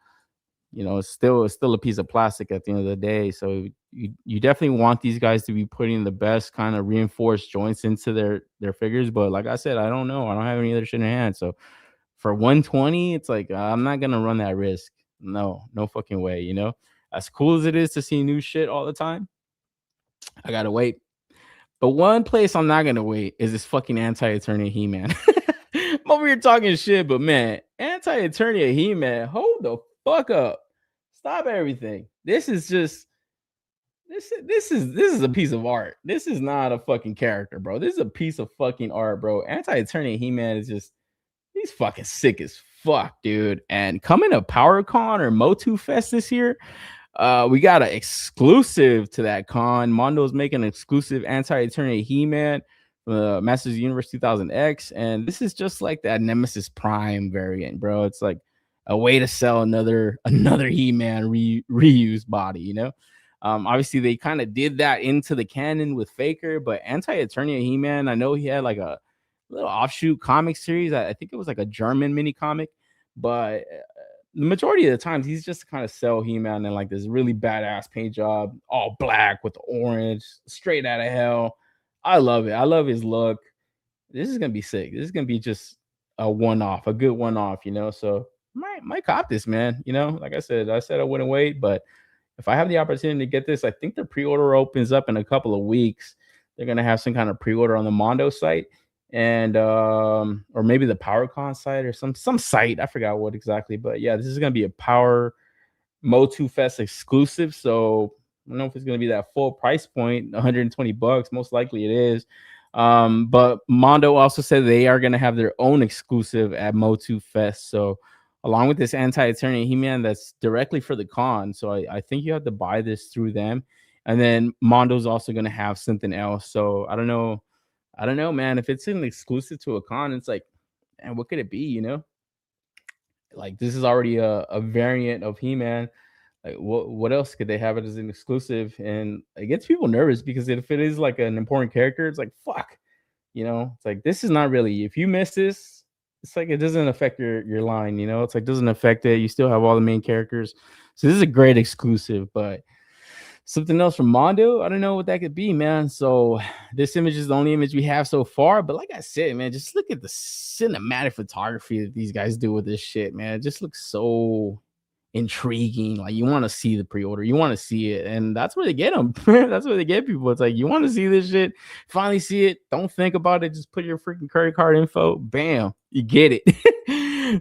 you know, it's still a piece of plastic at the end of the day. So you definitely want these guys to be putting the best kind of reinforced joints into their figures. But like I said, I don't know. I don't have any other shit in hand. So for 120, it's like I'm not gonna run that risk. No fucking way. You know, as cool as it is to see new shit all the time, I gotta wait. But one place I'm not gonna wait is this fucking Anti-Eternia He-Man. I'm over here talking shit, but man, Anti-Eternia He-Man, hold the fuck up. Stop everything. This is a piece of art. This is not a fucking character, bro. This is a piece of fucking art, bro. Anti-Eternia He-Man is just, he's fucking sick as fuck, dude. And coming to PowerCon or MOTU Fest this year, we got an exclusive to that con. Mondo's making an exclusive Anti-Eternia He-Man, Masters of the Universe 2000X, and this is just like that Nemesis Prime variant, bro. It's like a way to sell another He-Man reused body, you know. Obviously they kind of did that into the canon with Faker, but Anti-Eternia He-Man, I know he had like a little offshoot comic series. I think it was like a German mini comic, but the majority of the times he's just kind of sell He-Man in like this really badass paint job, all black with orange, straight out of hell. I love it. I love his look. This is gonna be sick. This is gonna be just a one-off, a good one-off, you know. So might cop this, man. You know, like I said I wouldn't wait, but if I have the opportunity to get this, I think the pre-order opens up in a couple of weeks. They're gonna have some kind of pre-order on the Mondo site, and or maybe the PowerCon site or some site. I forgot what exactly, but yeah, this is gonna be a Power MOTU Fest exclusive. So I don't know if it's gonna be that full price point, $120. Most likely it is. But Mondo also said they are gonna have their own exclusive at MOTU Fest. So along with this Anti-Eternia He-Man that's directly for the con. So I think you have to buy this through them. And then Mondo's also going to have something else. So I don't know I don't know, man. If it's an exclusive to a con, it's like, and what could it be? Like this is already a variant of He-Man. Like what else could they have it as an exclusive? And it gets people nervous because if it is like an important character, it's like fuck. It's like this is not really. If you miss this, it's like it doesn't affect your line. It's like doesn't affect it. You still have all the main characters. So this is a great exclusive, but something else from Mondo, I don't know what that could be, man. So this image is the only image we have so far. But like I said, man, just look at the cinematic photography that these guys do with this shit, man. It just looks so intriguing. Like you want to see the pre-order, you want to see it, and that's where they get them. That's where they get people. It's like you want to see this shit, finally see it. Don't think about it. Just put your freaking credit card info. Bam, you get it.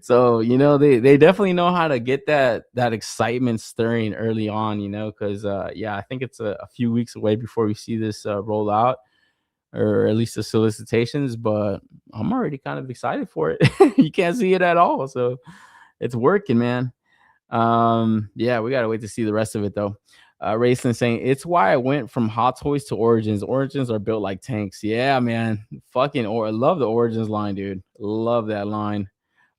So they definitely know how to get that excitement stirring early on. Because yeah, I think it's a few weeks away before we see this roll out, or at least the solicitations. But I'm already kind of excited for it. You can't see it at all, so it's working, man. Yeah, we gotta wait to see the rest of it though. Racing saying it's why I went from Hot Toys to Origins. Origins are built like tanks. Yeah, man. Fucking I love the Origins line, dude. Love that line.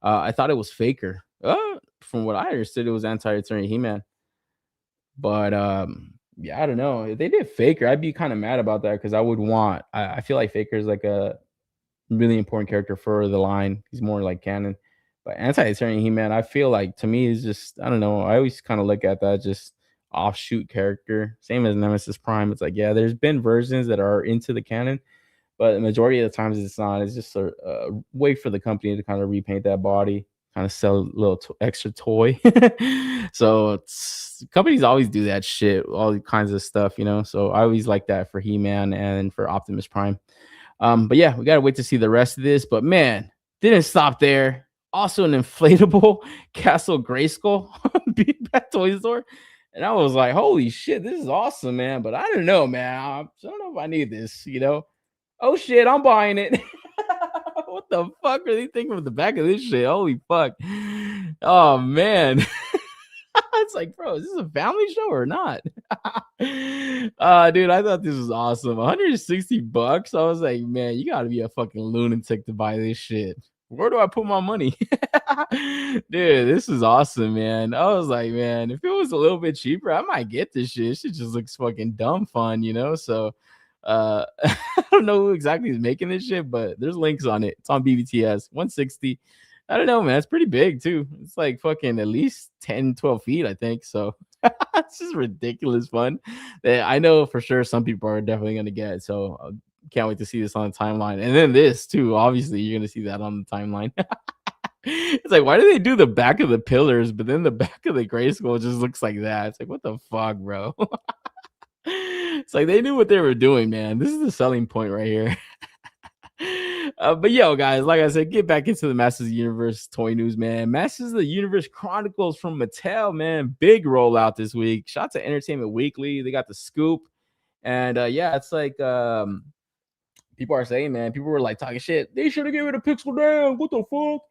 I thought it was Faker. From what I understood, it was Anti-Attorney He-Man. But yeah, I don't know. If they did Faker, I'd be kind of mad about that because I feel like Faker is like a really important character for the line. He's more like canon. But Anti-Attorney He-Man, I feel like to me is just, I don't know. I always kind of look at that just offshoot character. Same as Nemesis Prime. It's like, yeah, there's been versions that are into the canon, but the majority of the times it's not. It's just a way for the company to kind of repaint that body, kind of sell a little extra toy. So companies always do that shit, all kinds of stuff, So I always like that for He-Man and for Optimus Prime. But yeah, we gotta wait to see the rest of this. But man, didn't stop there. Also, an inflatable Castle Grayskull at Toy Store. And I was like, holy shit, this is awesome, man. But I don't know, man. I don't know if I need this, Oh shit, I'm buying it. What the fuck are they thinking with the back of this shit? Holy fuck. Oh man. It's like, bro, is this a family show or not? Dude, I thought this was awesome. $160. I was like, man, you gotta be a fucking lunatic to buy this shit. Where do I put my money? Dude, this is awesome, man. I was like, man, if it was a little bit cheaper, I might get this shit. Shit just looks fucking dumb fun, So I don't know who exactly is making this shit, but there's links on it. It's on BBTS. 160. I don't know, man. It's pretty big too. It's like fucking at least 10, 12 feet, I think. So it's just ridiculous fun that I know for sure some people are definitely going to get. So can't wait to see this on the timeline. And then this too, obviously you're going to see that on the timeline. It's like, why do they do the back of the pillars, but then the back of the Grayskull just looks like that? It's like, what the fuck, bro? It's like they knew what they were doing, man. This is the selling point right here. But yo, guys, like I said, get back into the Masters of the Universe toy news, man. Masters of the Universe Chronicles from Mattel, man. Big rollout this week. Shout out to Entertainment Weekly. They got the scoop. And yeah, it's like people are saying, man, people were like talking shit. They should have given it a Pixel Dan. What the fuck?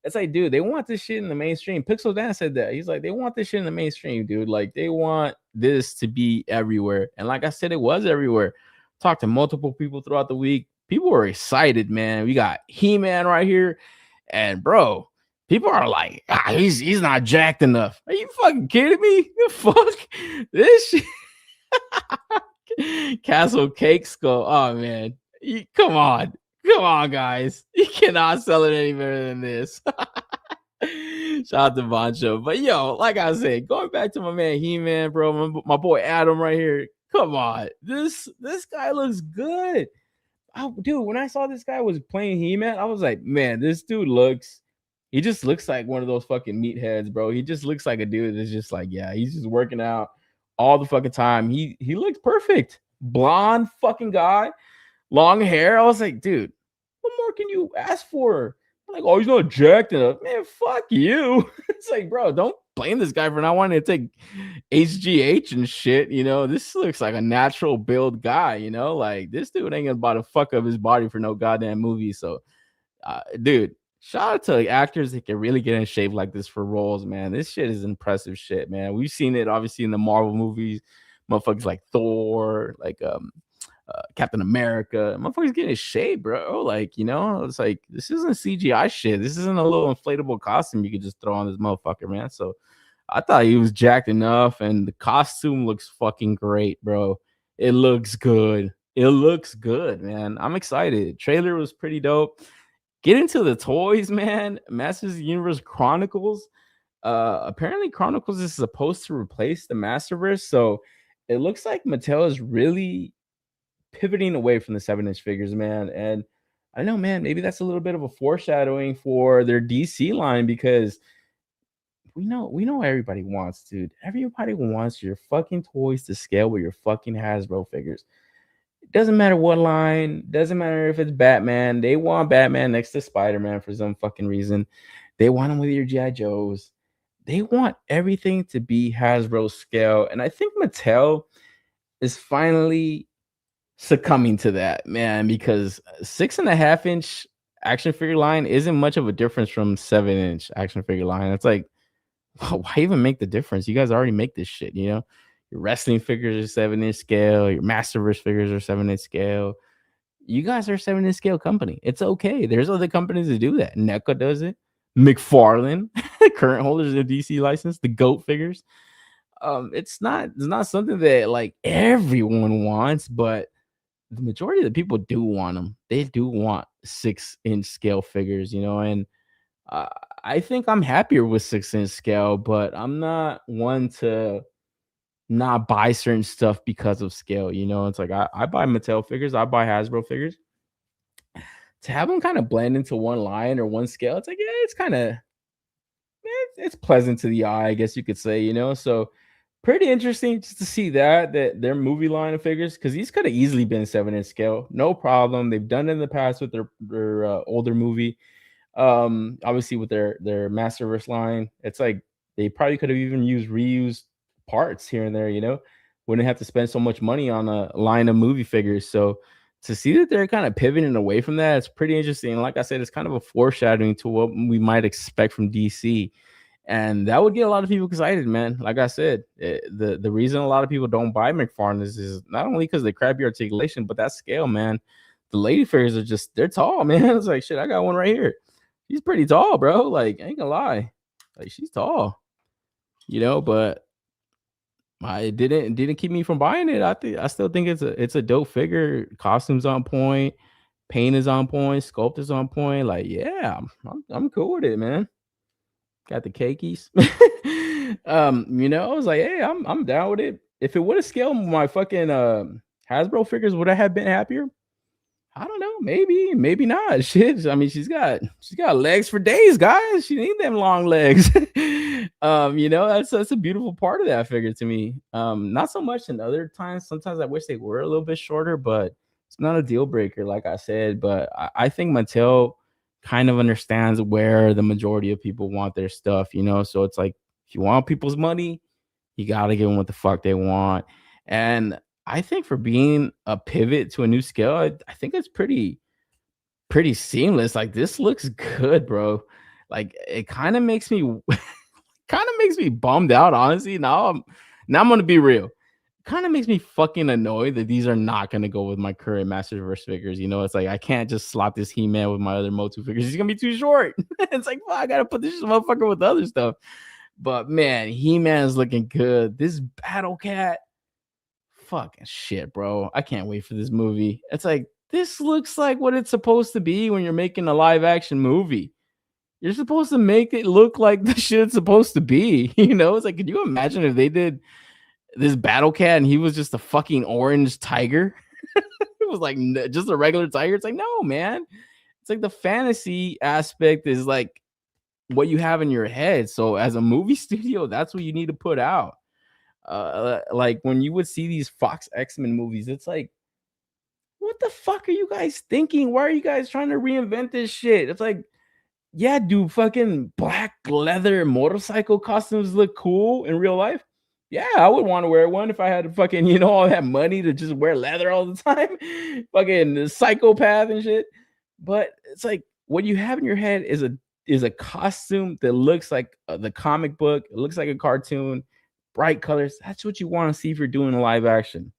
It's like, dude, they want this shit in the mainstream. Pixel Dan said that. He's like, they want this shit in the mainstream, dude. Like, they want this to be everywhere. And like I said, it was everywhere. Talked to multiple people throughout the week. People were excited, man. We got He-Man right here. And bro, people are like, he's not jacked enough. Are you fucking kidding me? The fuck? This shit. Castle Cake Skull. Oh man. Come on, guys. You cannot sell it any better than this. Shout out to Boncho. But yo, like I said, going back to my man He-Man, bro, my boy Adam right here. Come on, this guy looks good. Oh, dude, when I saw this guy was playing He-Man, I was like, man, this dude he just looks like one of those fucking meatheads, bro. He just looks like a dude that's just like, yeah, he's just working out all the fucking time. He looks perfect. Blonde fucking guy. Long hair. I was like, dude, what more can you ask for? I'm like, oh, he's not jacked enough. Man, fuck you. It's like, bro, don't blame this guy for not wanting to take HGH and shit. This looks like a natural build guy, like this dude ain't about to fuck up his body for no goddamn movie. So, dude, shout out to actors that can really get in shape like this for roles, man. This shit is impressive shit, man. We've seen it obviously in the Marvel movies, motherfuckers like Thor, like Captain America. Motherfucker's getting in shape, bro. Like, you know, it's like, this isn't CGI shit. This isn't a little inflatable costume you could just throw on this motherfucker, man. So I thought he was jacked enough, and the costume looks fucking great, bro. It looks good. It looks good, man. I'm excited. Trailer was pretty dope. Get into the toys, man. Masters of the Universe Chronicles. Apparently Chronicles is supposed to replace the Masterverse, so it looks like Mattel is really pivoting away from the 7-inch figures, man. And I don't know, man, maybe that's a little bit of a foreshadowing for their DC line, because we know everybody wants, dude. Everybody wants your fucking toys to scale with your fucking Hasbro figures. It doesn't matter what line, doesn't matter if it's Batman. They want Batman next to Spider-Man for some fucking reason. They want him with your G.I. Joes. They want everything to be Hasbro scale. And I think Mattel is finally succumbing to that, man, because 6.5-inch action figure line isn't much of a difference from 7-inch action figure line. It's like, why even make the difference? You guys already make this shit, you know? Your wrestling figures are 7-inch scale, your Masterverse figures are 7-inch scale. You guys are a 7-inch scale company. It's okay. There's other companies that do that. NECA does it. McFarlane, current holders of the DC license, the GOAT figures. It's not something that like everyone wants, but the majority of the people do want them. They do want 6-inch scale figures, you know, and I think I'm happier with 6-inch scale, but I'm not one to not buy certain stuff because of scale. You know, it's like I buy Mattel figures, I buy Hasbro figures. To have them kind of blend into one line or one scale, it's like, yeah, it's kind of it's pleasant to the eye, I guess you could say, you know. So pretty interesting just to see that their movie line of figures, because these could have easily been 7-inch scale, no problem. They've done it in the past with their older movie. Obviously with their Masterverse line, it's like they probably could have even used reused parts here and there, you know, wouldn't have to spend so much money on a line of movie figures. So to see that they're kind of pivoting away from that, it's pretty interesting. Like I said, it's kind of a foreshadowing to what we might expect from DC, and that would get a lot of people excited, man. Like I said, the reason a lot of people don't buy McFarlane is not only because they crappy articulation, but that scale, man. The lady figures are just, they're tall, man. It's like, shit, I got one right here. She's pretty tall, bro. Like, I ain't gonna lie, like she's tall, you know. But it didn't keep me from buying it. I still think it's a dope figure. Costumes on point, paint is on point, sculpt is on point. Like, yeah, I'm cool with it, man. Got the cakeys. You know, I was like, hey, I'm down with it. If it would have scaled my fucking Hasbro figures, would I have been happier? I don't know. Maybe not. Shit. I mean, she's got legs for days, guys. She need them long legs. You know, that's a beautiful part of that figure to me. Not so much in other times. Sometimes I wish they were a little bit shorter, but it's not a deal breaker, like I said. But I think Mattel kind of understands where the majority of people want their stuff, you know. So it's like, if you want people's money, you gotta give them what the fuck they want. And I think for being a pivot to a new scale, I think it's pretty seamless. Like, this looks good, bro. Like, it kind of makes me bummed out, honestly. Now I'm gonna be real. Kind of makes me fucking annoyed that these are not gonna go with my current Masterverse figures. You know, it's like I can't just slot this He-Man with my other MOTU figures. He's gonna be too short. It's like, well, I gotta put this motherfucker with the other stuff. But man, He-Man is looking good. This Battle Cat, fucking shit, bro. I can't wait for this movie. It's like, this looks like what it's supposed to be when you're making a live action movie. You're supposed to make it look like the shit it's supposed to be. You know, it's like, could you imagine if they did this Battle Cat and he was just a fucking orange tiger? It was like just a regular tiger. It's like, no, man. It's like the fantasy aspect is like what you have in your head. So as a movie studio, that's what you need to put out. Like when you would see these Fox X-Men movies, it's like, what the fuck are you guys thinking? Why are you guys trying to reinvent this shit? It's like, yeah, dude, fucking black leather motorcycle costumes look cool in real life. Yeah, I would want to wear one if I had fucking, you know, all that money to just wear leather all the time. Fucking psychopath and shit. But it's like, what you have in your head is a costume that looks like the comic book. It looks like a cartoon, bright colors. That's what you want to see if you're doing a live action.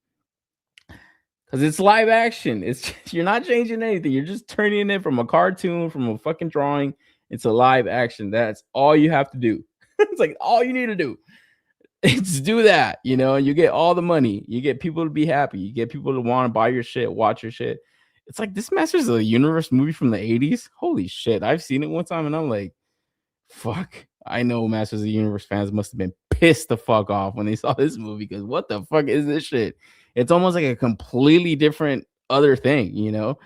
Because it's live action. It's just, you're not changing anything. You're just turning it from a cartoon, from a fucking drawing, into live action. That's all you have to do. It's like all you need to do. It's do that, you know, and you get all the money. You get people to be happy. You get people to want to buy your shit, watch your shit. It's like this Masters of the Universe movie from the 80s. Holy shit. I've seen it one time and I'm like, fuck. I know Masters of the Universe fans must have been pissed the fuck off when they saw this movie because what the fuck is this shit? It's almost like a completely different other thing, you know?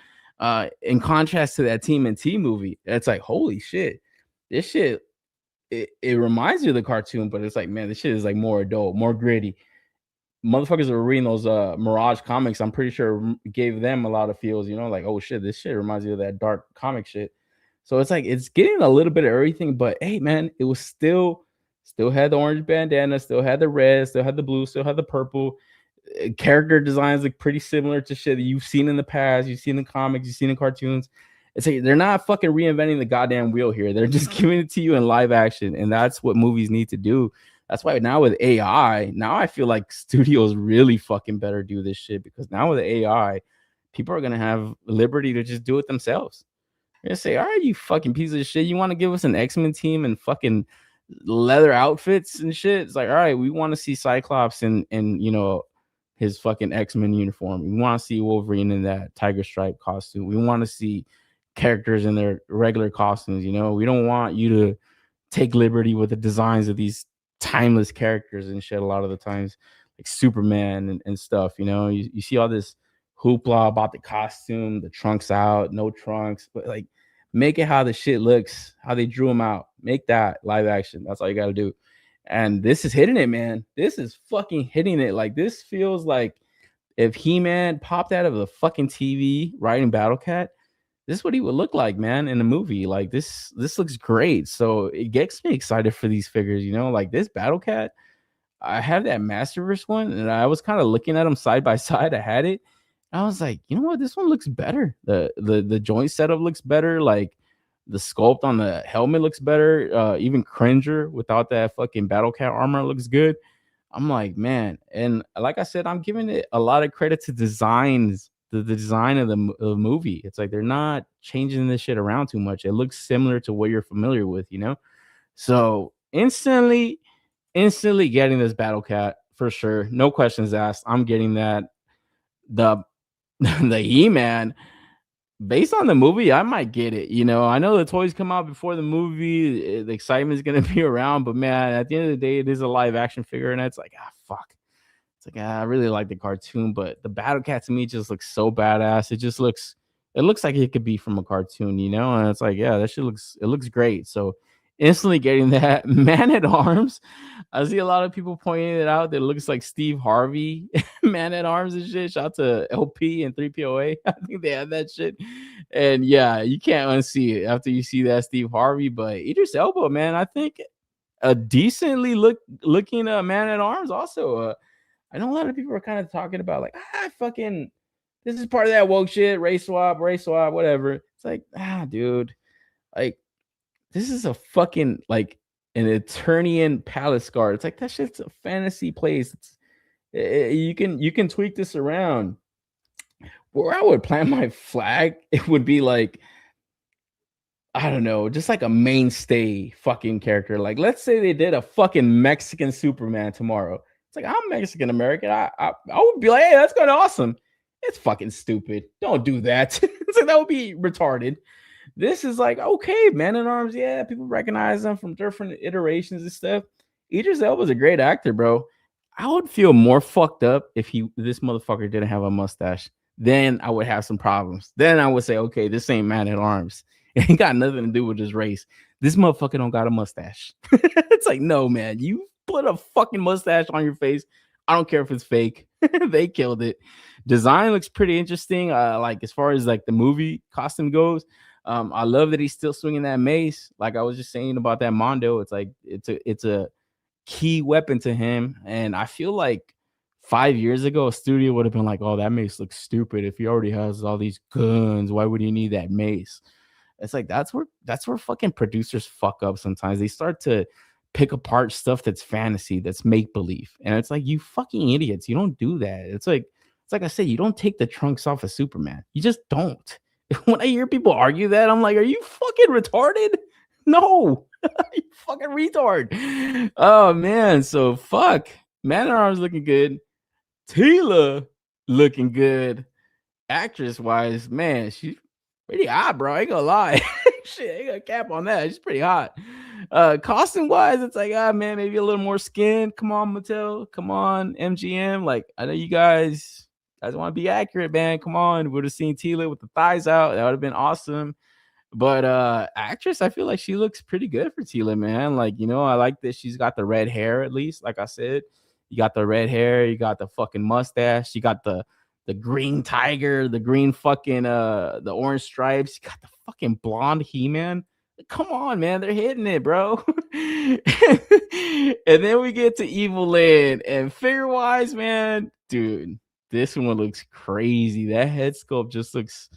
In contrast to that TMNT movie, it's like, holy shit. This shit, it reminds you of the cartoon, but it's like, man, this shit is like more adult, more gritty. Motherfuckers are reading those Mirage comics. I'm pretty sure gave them a lot of feels, you know, like, oh shit, this shit reminds you of that dark comic shit. So it's like it's getting a little bit of everything, but hey, man, it was still had the orange bandana, still had the red, still had the blue, still had the purple. Character designs look pretty similar to shit that you've seen in the past, you've seen in comics, you've seen in cartoons. It's like they're not fucking reinventing the goddamn wheel here. They're just giving it to you in live action, and that's what movies need to do. That's why now with AI, now I feel like studios really fucking better do this shit because now with AI, people are gonna have liberty to just do it themselves. You're gonna say, all right, you fucking piece of shit, you want to give us an X-Men team and fucking leather outfits and shit? It's like, all right, we want to see Cyclops and you know his fucking X-Men uniform. We want to see Wolverine in that tiger stripe costume. We want to see characters in their regular costumes. You know, we don't want you to take liberty with the designs of these timeless characters and shit a lot of the times, like Superman and stuff. You know, you see all this hoopla about the costume, the trunks out, no trunks, but like make it how the shit looks, how they drew them out. Make that live action. That's all you got to do. And this is hitting it, man. This is fucking hitting it. Like this feels like if He-Man popped out of the fucking TV riding Battle Cat, this is what he would look like, man, in the movie. Like this looks great. So it gets me excited for these figures, you know, like this Battle Cat. I have that Masterverse one, and I was kind of looking at them side by side. I had it. I was like, you know what? This one looks better. The joint setup looks better. Like the sculpt on the helmet looks better. Even Cringer without that fucking Battle Cat armor looks good. I'm like, man. And like I said, I'm giving it a lot of credit to designs, the design of the movie. It's like they're not changing this shit around too much. It looks similar to what you're familiar with, you know? So instantly getting this Battle Cat for sure. No questions asked. I'm getting that. The He-Man, based on the movie, I might get it. You know, I know the toys come out before the movie. The excitement is going to be around, but man, at the end of the day, it is a live action figure. And it's like, fuck. It's like, I really like the cartoon, but the Battle Cat to me just looks so badass. It looks like it could be from a cartoon, you know? And it's like, yeah, that shit looks great. So instantly getting that Man at Arms. I see a lot of people pointing it out that it looks like Steve Harvey Man at Arms and shit. Shout out to LP and 3POA. I think they had that shit. And yeah, you can't unsee it after you see that Steve Harvey. But Idris Elba, man, I think a decently looking Man at Arms also. I know a lot of people are kind of talking about like, fucking, this is part of that woke shit, race swap, whatever. It's like, dude, like, this is a fucking like an Eternian palace guard. It's like that shit's a fantasy place. You can tweak this around. Where I would plant my flag, it would be like, I don't know, just like a mainstay fucking character. Like, let's say they did a fucking Mexican Superman tomorrow. It's like, I'm Mexican American. I would be like, hey, that's kind of awesome. It's fucking stupid. Don't do that. It's like that would be retarded. This is like, okay, Man at Arms. Yeah, people recognize them from different iterations and stuff. Idris Elba's a great actor, bro. I would feel more fucked up if this motherfucker didn't have a mustache. Then I would have some problems. Then I would say, okay, this ain't Man at Arms. It ain't got nothing to do with his race. This motherfucker don't got a mustache. It's like, no, man, you put a fucking mustache on your face. I don't care if it's fake. They killed it. Design looks pretty interesting. Like as far as like the movie costume goes, I love that he's still swinging that mace. Like I was just saying about that Mondo. It's like it's a key weapon to him. And I feel like 5 years ago, a studio would have been like, oh, that mace looks stupid. If he already has all these guns, why would he need that mace? It's like that's where fucking producers fuck up sometimes. They start to pick apart stuff that's fantasy, that's make-believe. And it's like, you fucking idiots. You don't do that. It's like, It's like I said, you don't take the trunks off of Superman. You just don't. When I hear people argue that, I'm like, are you fucking retarded? No, you fucking retard. Oh man, so fuck. Man at Arms looking good. Tila looking good. Actress wise, man, she's pretty hot, bro. I ain't gonna lie. Shit, I ain't gonna cap on that. She's pretty hot. Costume wise, it's like, man, maybe a little more skin. Come on, Mattel. Come on, MGM. Like, I know you guys want to be accurate, man. Come on. Would have seen Tila with the thighs out. That would have been awesome. But actress, I feel like she looks pretty good for Tila, man. Like, you know, I like that she's got the red hair, at least. Like I said, you got the red hair, you got the fucking mustache, you got the green tiger, the green fucking the orange stripes, you got the fucking blonde He-Man. Come on, man, they're hitting it, bro. And then we get to Evil Lynn, and figure wise, man, dude, this one looks crazy. That head sculpt just looks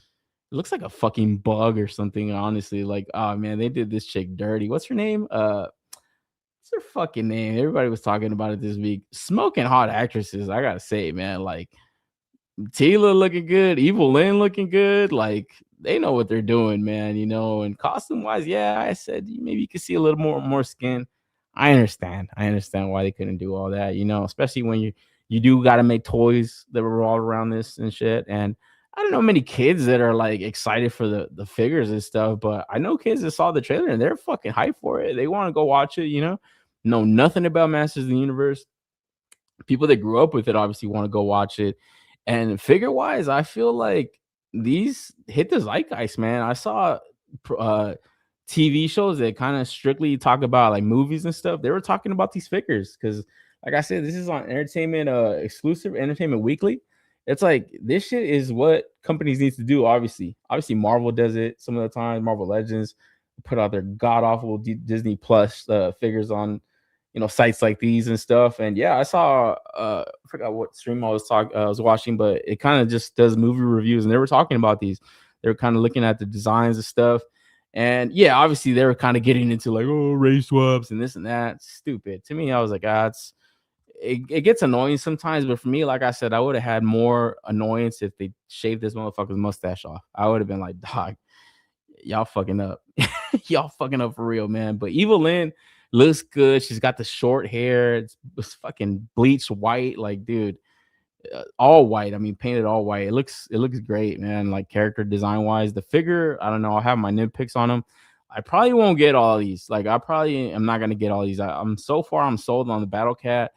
like a fucking bug or something, honestly. Like, oh man, they did this chick dirty. What's her name? What's her fucking name? Everybody was talking about it this week. Smoking hot actresses, I gotta say, man. Like, Tila looking good, Evil Lynn looking good. Like, they know what they're doing, man. You know, and costume wise, yeah, I said maybe you could see a little more skin. I understand why they couldn't do all that, you know, especially when you do got to make toys that revolve around this and shit. And I don't know many kids that are like excited for the figures and stuff, but I know kids that saw the trailer and they're fucking hyped for it. They want to go watch it, you know nothing about Masters of the Universe. People that grew up with it obviously want to go watch it. And figure wise, I feel like these hit the zeitgeist, man. I saw TV shows that kind of strictly talk about like movies and stuff. They were talking about these figures because, like I said, this is on Entertainment exclusive, Entertainment Weekly. It's like this shit is what companies need to do. Obviously, Marvel does it some of the time. Marvel Legends put out their god awful Disney Plus figures on sites like these and stuff. And yeah, I saw I forgot what stream I was watching, but it kind of just does movie reviews, and they were talking about these. They were kind of looking at the designs and stuff. And yeah, obviously they were kind of getting into like, oh, race swaps and this and that. Stupid. To me, I was like, it gets annoying sometimes, but for me, like I said, I would have had more annoyance if they shaved this motherfucker's mustache off. I would have been like, dog, y'all fucking up. Y'all fucking up for real, man. But Evil Lynn looks good. She's got the short hair. It's fucking bleached white. Like, dude, all white. I mean, painted all white. It looks great, man. Like, character design wise, the figure, I don't know. I'll have my nitpicks on them. I probably won't get all of these. Like, I probably am not gonna get all these. I'm sold on the Battle Cat.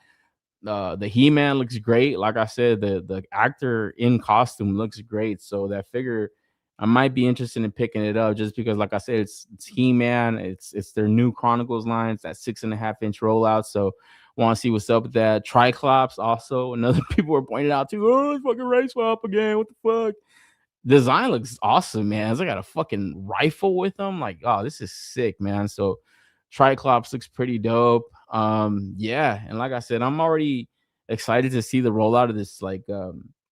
The He-Man looks great. Like I said, the actor in costume looks great. So that figure, I might be interested in picking it up just because, like I said, it's He-Man. It's their new Chronicles line. It's that 6.5-inch rollout. So want to see what's up with that. Triclops also, another people were pointing out too. Oh, it's fucking race swap again. What the fuck? Design looks awesome, man. It's like got a fucking rifle with them. Like, oh, this is sick, man. So Triclops looks pretty dope. Yeah, and like I said, I'm already excited to see the rollout of this like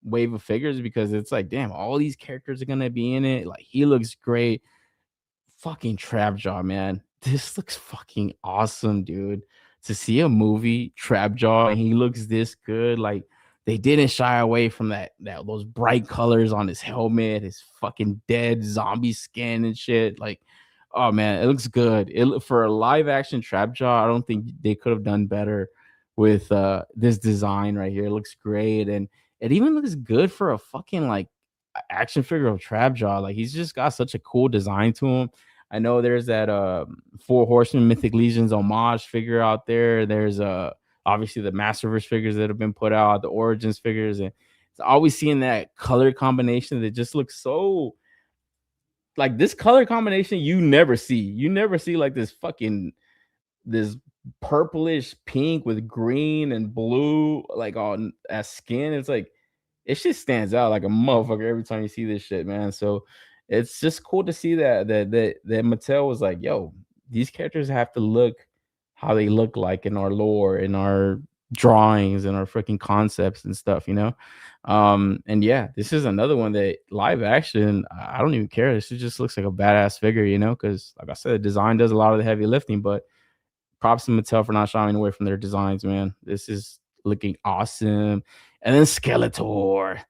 wave of figures because it's like, damn, all these characters are gonna be in it. Like, he looks great. Fucking Trapjaw, man. This looks fucking awesome, dude. To see a movie Trapjaw and he looks this good, like they didn't shy away from that those bright colors on his helmet, his fucking dead zombie skin and shit. Like, oh man, it looks good. For a live action Trapjaw, I don't think they could have done better with this design right here. It looks great, and it even looks good for a fucking like action figure of Trapjaw. Like, he's just got such a cool design to him. I know there's that Four Horsemen Mythic Legions homage figure out there. There's obviously the Masterverse figures that have been put out, the Origins figures, and it's always seeing that color combination that just looks so like this color combination you never see. You never see like this purplish pink with green and blue like on as skin. It's like it just stands out like a motherfucker every time you see this shit, man. So it's just cool to see that Mattel was like, yo, these characters have to look how they look like in our lore, in our drawings, and our freaking concepts and stuff, and yeah, this is another one that live action, I don't even care. This just looks like a badass figure, because like I said, the design does a lot of the heavy lifting, but props to Mattel for not shying away from their designs, man. This is looking awesome. And then Skeletor.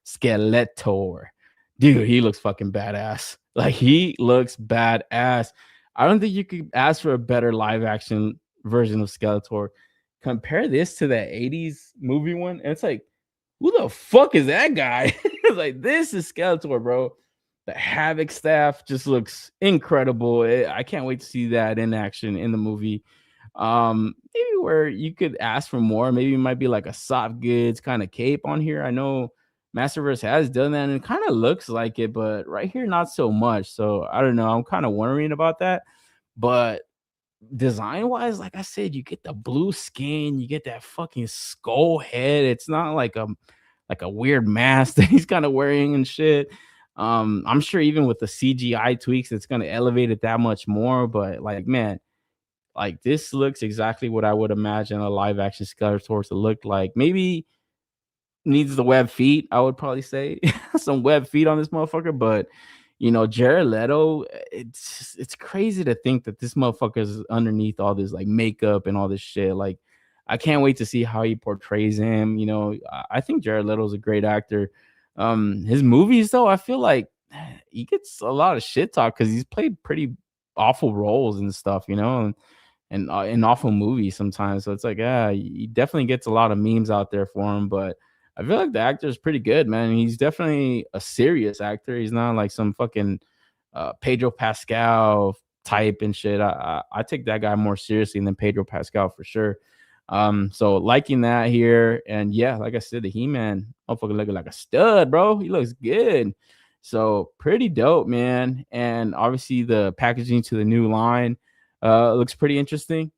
Dude, he looks fucking badass. Like, he looks badass. I don't think you could ask for a better live action version of Skeletor. Compare this to that 80s movie one, and it's like, who the fuck is that guy? It's like, this is Skeletor, bro. The Havoc staff just looks incredible. I can't wait to see that in action in the movie. Maybe where you could ask for more, maybe it might be like a soft goods kind of cape on here. I know Masterverse has done that and it kind of looks like it, but right here, not so much. So I don't know. I'm kind of worrying about that. But design wise, like I said, you get the blue skin, you get that fucking skull head. It's not like a weird mask that he's kind of wearing and shit. I'm sure even with the CGI tweaks, it's gonna elevate it that much more. But like, man, like this looks exactly what I would imagine a live action Skeletor to look like. Maybe needs the web feet, I would probably say. Some web feet on this motherfucker, but Jared Leto, it's crazy to think that this motherfucker is underneath all this like makeup and all this shit. Like, I can't wait to see how he portrays him. I think Jared Leto's a great actor. His movies though, I feel like he gets a lot of shit talk because he's played pretty awful roles and stuff, and in awful movies sometimes. So it's like, yeah, he definitely gets a lot of memes out there for him, but I feel like the actor is pretty good, man. He's definitely a serious actor. He's not like some fucking Pedro Pascal type and shit. I take that guy more seriously than Pedro Pascal for sure. So liking that here, and yeah, like I said, the He-Man motherfucker looking like a stud, bro. He looks good. So pretty dope, man. And obviously the packaging to the new line looks pretty interesting.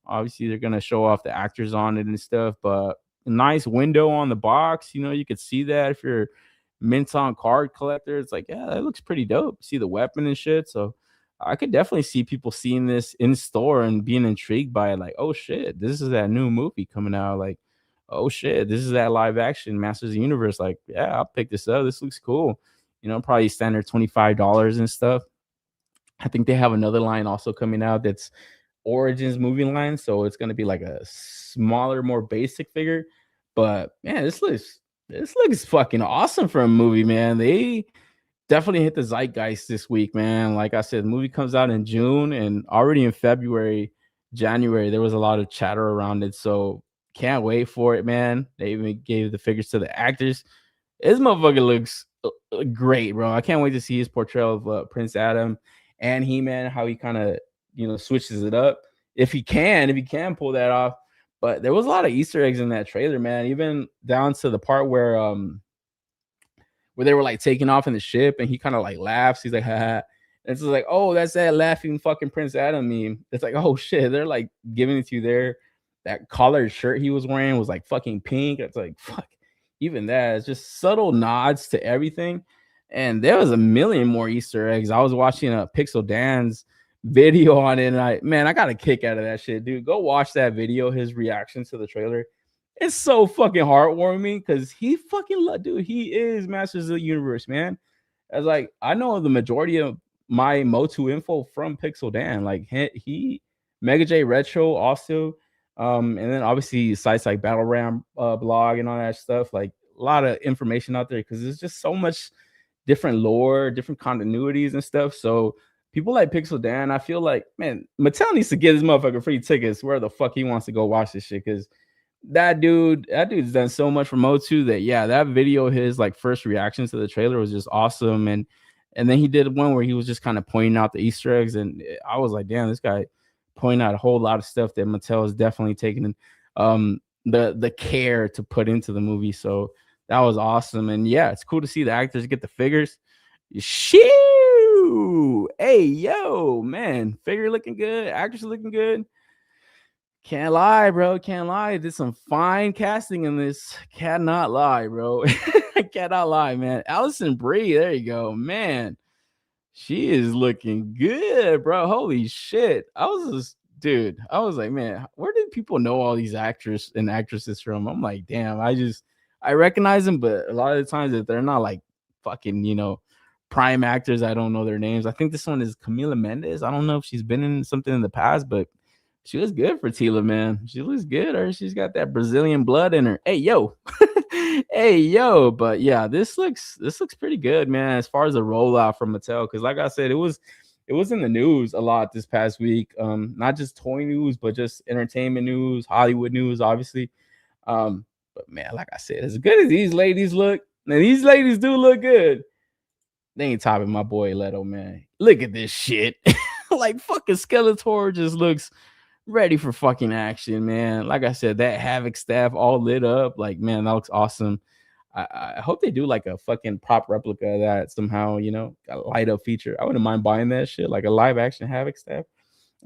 Obviously they're gonna show off the actors on it and stuff, but a nice window on the box. You could see that if you're mint on card collector. It's like, yeah, that looks pretty dope. See the weapon and shit. So I could definitely see people seeing this in store and being intrigued by it. Like, oh shit, this is that new movie coming out. Like, oh shit, this is that live action Masters of the Universe. Like, yeah, I'll pick this up. This looks cool. Probably standard $25 and stuff. I think they have another line also coming out that's Origins movie line, so it's gonna be like a smaller, more basic figure. But man, this looks fucking awesome for a movie, man. They definitely hit the zeitgeist this week, man. Like I said, the movie comes out in June, and already in February, January, there was a lot of chatter around it. So can't wait for it, man. They even gave the figures to the actors. This motherfucker looks great, bro. I can't wait to see his portrayal of Prince Adam and He-Man, how he kind of switches it up if he can pull that off. But there was a lot of Easter eggs in that trailer, man. Even down to the part where they were like taking off in the ship, and he kind of like laughs. He's like, ha. And it's like, oh, that's that laughing fucking Prince Adam meme. It's like, oh shit, they're like giving it to you there. That collared shirt he was wearing was like fucking pink. It's like, fuck, even that. It's just subtle nods to everything. And there was a million more Easter eggs. I was watching a Pixel Dan's video on it, and I got a kick out of that shit, dude. Go watch that video, his reaction to the trailer. It's so fucking heartwarming because he fucking dude, he is Masters of the Universe, man. As like, I know the majority of my MOTU info from Pixel Dan. Like he Mega J Retro also, and then obviously sites like Battle Ram blog and all that stuff. Like a lot of information out there because there's just so much different lore, different continuities and stuff. So people like Pixel Dan, I feel like, man, Mattel needs to give this motherfucker free tickets where the fuck he wants to go watch this shit, because that dude's done so much for MOTU that, yeah, that video, his like first reactions to the trailer was just awesome. And then he did one where he was just kind of pointing out the Easter eggs, and I was like, damn, this guy pointing out a whole lot of stuff that Mattel is definitely taking the care to put into the movie. So that was awesome. And yeah, it's cool to see the actors get the figures. Shoo! Hey, yo, man, figure looking good, actors looking good. Can't lie, bro. Can't lie. Did some fine casting in this. Cannot lie, bro. I cannot lie, man. Allison Brie, there you go, man. She is looking good, bro. Holy shit. I was like, man, where did people know all these actors and actresses from? I'm like, damn, I recognize them, but a lot of the times if they're not like fucking, prime actors, I don't know their names. I think this one is Camila Mendes. I don't know if she's been in something in the past, but she was good for Tila, man. She looks good, or she's got that Brazilian blood in her. Hey, yo. Hey, yo, but yeah, this looks pretty good, man, as far as the rollout from Mattel. Because like I said, it was in the news a lot this past week. Not just toy news, but just entertainment news, Hollywood news, obviously. But man, like I said, as good as these ladies look, now these ladies do look good. They ain't topping my boy Leto, man. Look at this shit. Like fucking Skeletor just looks ready for fucking action, man. Like I said, that Havoc staff all lit up. Like, man, that looks awesome. I hope they do like a fucking prop replica of that somehow, you know, a light up feature. I wouldn't mind buying that shit, like a live action Havoc staff.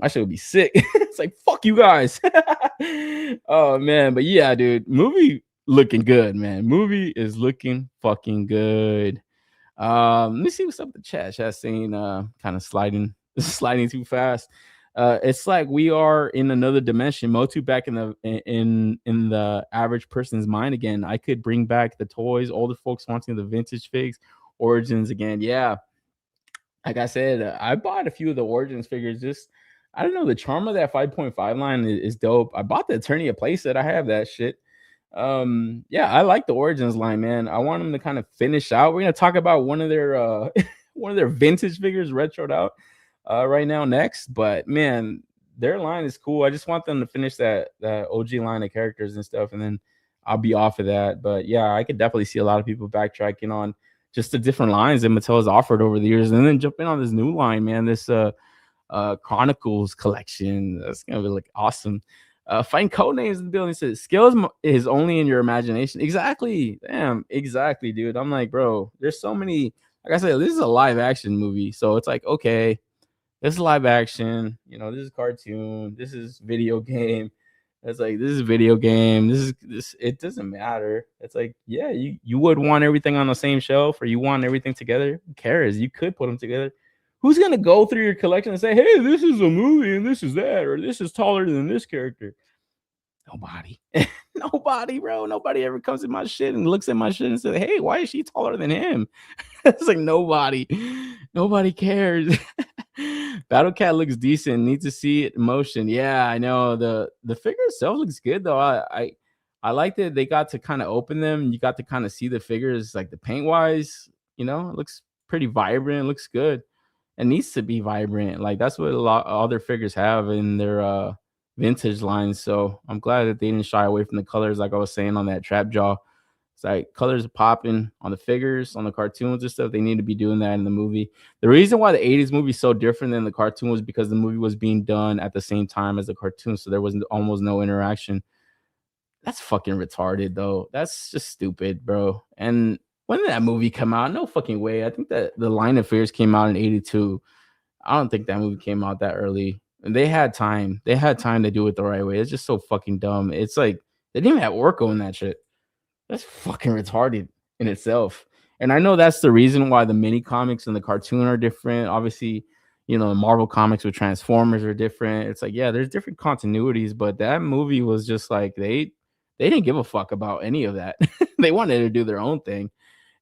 I should be sick. It's like, fuck you guys. Oh man, but yeah, dude, movie looking good, man. Movie is looking fucking good. Let me see what's up with the chat. Chat saying kind of sliding too fast. It's like we are in another dimension. Motu back in the average person's mind again. I could bring back the toys, older folks wanting the vintage figs, Origins again. Yeah, like I said, I bought a few of the Origins figures. Just I don't know, the charm of that 5.5 line is dope. I bought the Eternia playset. I have that shit. Yeah, I like the Origins line, man. I want them to kind of finish out. We're gonna talk about one of their one of their vintage figures retroed out right now next. But man, their line is cool. I just want them to finish that OG line of characters and stuff, and then I'll be off of that. But yeah, I could definitely see a lot of people backtracking on just the different lines that Mattel has offered over the years, and then jump in on this new line, man. This Chronicles collection. That's gonna be like awesome. Find code names in the building. Says skill is only in your imagination. Exactly. Damn, exactly, dude. I'm like, bro, there's so many. Like I said, this is a live action movie, so it's like, okay, this is live action. You know, this is cartoon. This is video game. It's like this is video game. This. It doesn't matter. It's like, yeah, you would want everything on the same shelf, or you want everything together. Who cares? You could put them together. Who's gonna go through your collection and say, hey, this is a movie and this is that, or this is taller than this character? Nobody. Nobody, bro. Nobody ever comes in my shit and looks at my shit and says, hey, why is she taller than him? It's like nobody cares. Battle Cat looks decent. Need to see it in motion. Yeah, I know. The figure itself looks good though. I like that they got to kind of open them. You got to kind of see the figures, like the paint wise, you know, it looks pretty vibrant. It looks good. It needs to be vibrant. Like that's what a lot of other figures have in their vintage lines. So I'm glad that they didn't shy away from the colors, like I was saying on that Trap Jaw. It's like colors are popping on the figures, on the cartoons and stuff. They need to be doing that in the movie. The reason why the 80s movie is so different than the cartoon was because the movie was being done at the same time as the cartoon, so there was almost no interaction. That's fucking retarded, though. That's just stupid, bro. And when did that movie come out? No fucking way. I think that the Line of Fears came out in 82. I don't think that movie came out that early. And they had time. They had time to do it the right way. It's just so fucking dumb. It's like they didn't even have Orko in that shit. That's fucking retarded in itself. And I know that's the reason why the mini comics and the cartoon are different. Obviously, you know, the Marvel comics with Transformers are different. It's like, yeah, there's different continuities, but that movie was just like they didn't give a fuck about any of that. They wanted to do their own thing.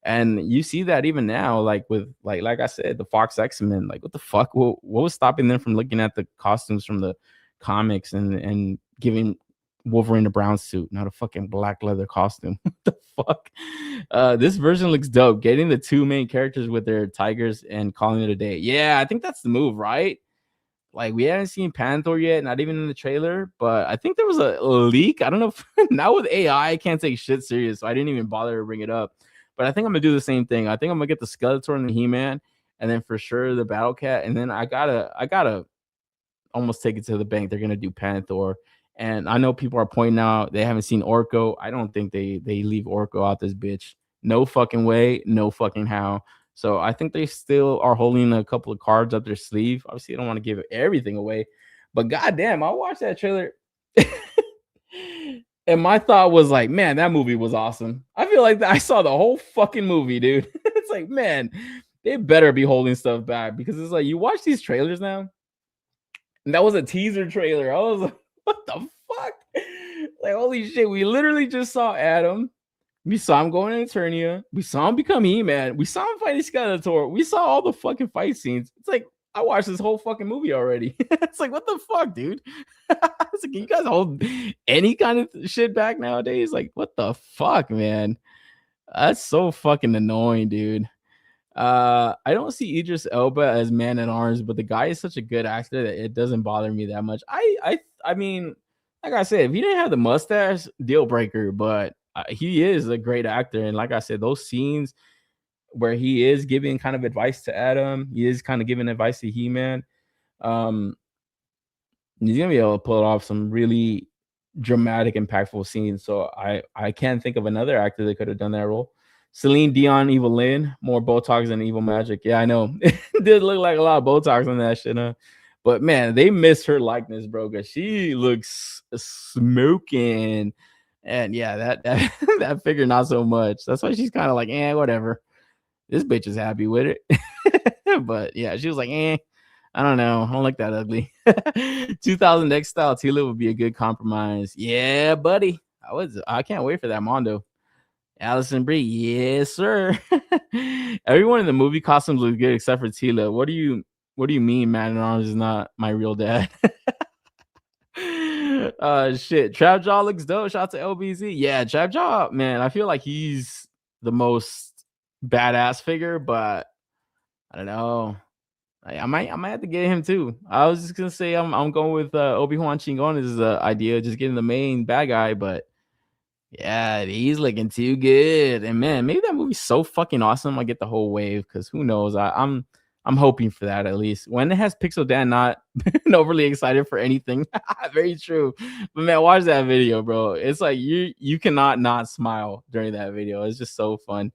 And you see that even now, like with like I said, the Fox X-Men, like what the fuck? What was stopping them from looking at the costumes from the comics and giving Wolverine a brown suit, not a fucking black leather costume? What the fuck? This version looks dope. Getting the two main characters with their tigers and calling it a day. Yeah, I think that's the move, right? Like we haven't seen Panther yet, not even in the trailer, but I think there was a leak. I don't know if now with AI, I can't take shit serious, so I didn't even bother to bring it up. But I think I'm gonna do the same thing. I think I'm gonna get the Skeletor and the He-Man, and then for sure the Battle Cat, and then I gotta almost take it to the bank. They're gonna do Panther, and I know people are pointing out they haven't seen Orko. I don't think they leave Orko out this bitch. No fucking way, no fucking how. So I think they still are holding a couple of cards up their sleeve. Obviously, I don't want to give everything away, but goddamn, I watched that trailer. And my thought was like, man, that movie was awesome. I feel like I saw the whole fucking movie, dude. It's like, man, they better be holding stuff back because it's like you watch these trailers now. And that was a teaser trailer. I was like, what the fuck? Like, holy shit. We literally just saw Adam. We saw him going to Eternia. We saw him become He-Man. We saw him fighting Skeletor. We saw all the fucking fight scenes. It's like, I watched this whole fucking movie already. It's like, what the fuck, dude? It's like, can you guys hold any kind of shit back nowadays? Like, what the fuck, man? That's so fucking annoying, dude. I don't see Idris Elba as Man at Arms, but the guy is such a good actor that it doesn't bother me that much. I mean, like I said, if he didn't have the mustache, deal breaker. But he is a great actor, and like I said, those scenes where he is giving kind of advice to Adam, he is kind of giving advice to He-Man. Um, he's gonna be able to pull off some really dramatic, impactful scenes. So I can't think of another actor that could have done that role. Celine Dion, Evil Lynn, more Botox than Evil Magic. Yeah, I know. It did look like a lot of Botox on that shit, huh? But man, they missed her likeness, bro, because she looks smoking. And yeah, that that figure, not so much. That's why she's kind of like, whatever. This bitch is happy with it. But yeah, she was like, I don't know. I don't like that ugly. 2000 X style Tila would be a good compromise. Yeah, buddy. I can't wait for that Mondo. Allison Brie, yes, sir. Everyone in the movie costumes look good except for Tila. What do you mean Man at Arms is not my real dad? Shit. Trap Jaw looks dope. Shout out to LBZ. Yeah, Trap Jaw, man. I feel like he's the most badass figure, but I don't know. I might have to get him too. I was just gonna say I'm going with Obi-Wan Chingon's idea, just getting the main bad guy, but yeah, he's looking too good. And man, maybe that movie's so fucking awesome. I get the whole wave because who knows? I'm hoping for that at least. When it has Pixel Dan, not overly excited for anything. Very true. But man, watch that video, bro. It's like you cannot not smile during that video. It's just so fun.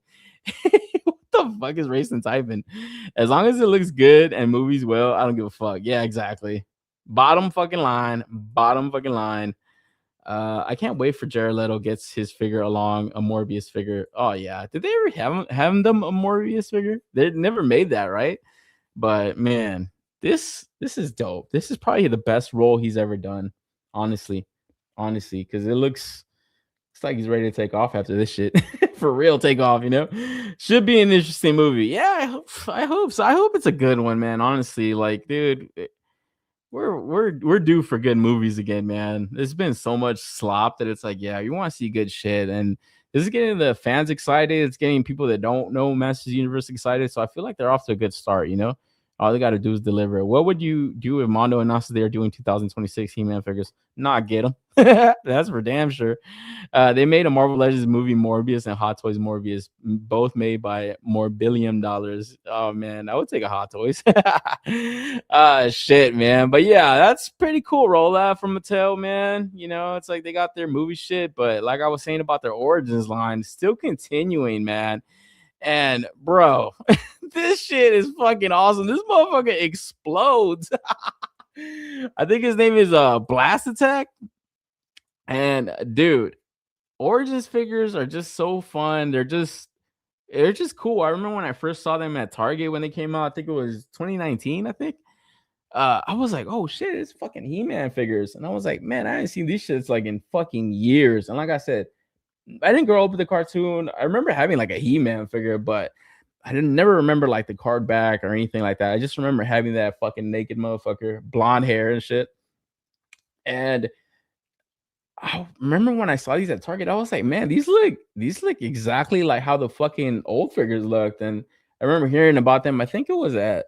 What the fuck is racing typing? As long as it looks good and movies well, I don't give a fuck. Yeah, exactly. Bottom fucking line. I can't wait for Jared Leto gets his figure along a Morbius figure. Oh yeah, did they ever have them a Morbius figure? They never made that, right? But man, this is dope. This is probably the best role he's ever done, honestly, because it looks it's like he's ready to take off after this shit. For real, take off, you know? Should be an interesting movie. Yeah, I hope so. I hope it's a good one, man. Honestly, like, dude, we're due for good movies again, man. There's been so much slop that it's like, yeah, you want to see good shit. And this is getting the fans excited. It's getting people that don't know Masters Universe excited. So I feel like they're off to a good start, you know? All they got to do is deliver. What would you do if Mondo announced they're doing 2026 He-Man figures? Not get them. That's for damn sure. They made a Marvel Legends movie, Morbius, and Hot Toys Morbius, both made by more $1 billion. Oh man, I would take a Hot Toys. Shit, man. But yeah, that's pretty cool rollout from Mattel, man. You know, it's like they got their movie shit, but like I was saying about their Origins line, still continuing, man. And bro, this shit is fucking awesome. This motherfucker explodes. I think his name is Blast Attack. And dude, Origins figures are just so fun. They're just cool. I remember when I first saw them at Target when they came out. I think it was 2019. I think. I was like, oh shit, it's fucking He-Man figures. And I was like, man, I haven't seen these shits like in fucking years. And like I said, I didn't grow up with the cartoon. I remember having like a He-Man figure, but I didn't never remember like the card back or anything like that. I just remember having that fucking naked motherfucker, blonde hair and shit. And I remember when I saw these at Target, I was like, man, these look exactly like how the fucking old figures looked. And I remember hearing about them. I think it was at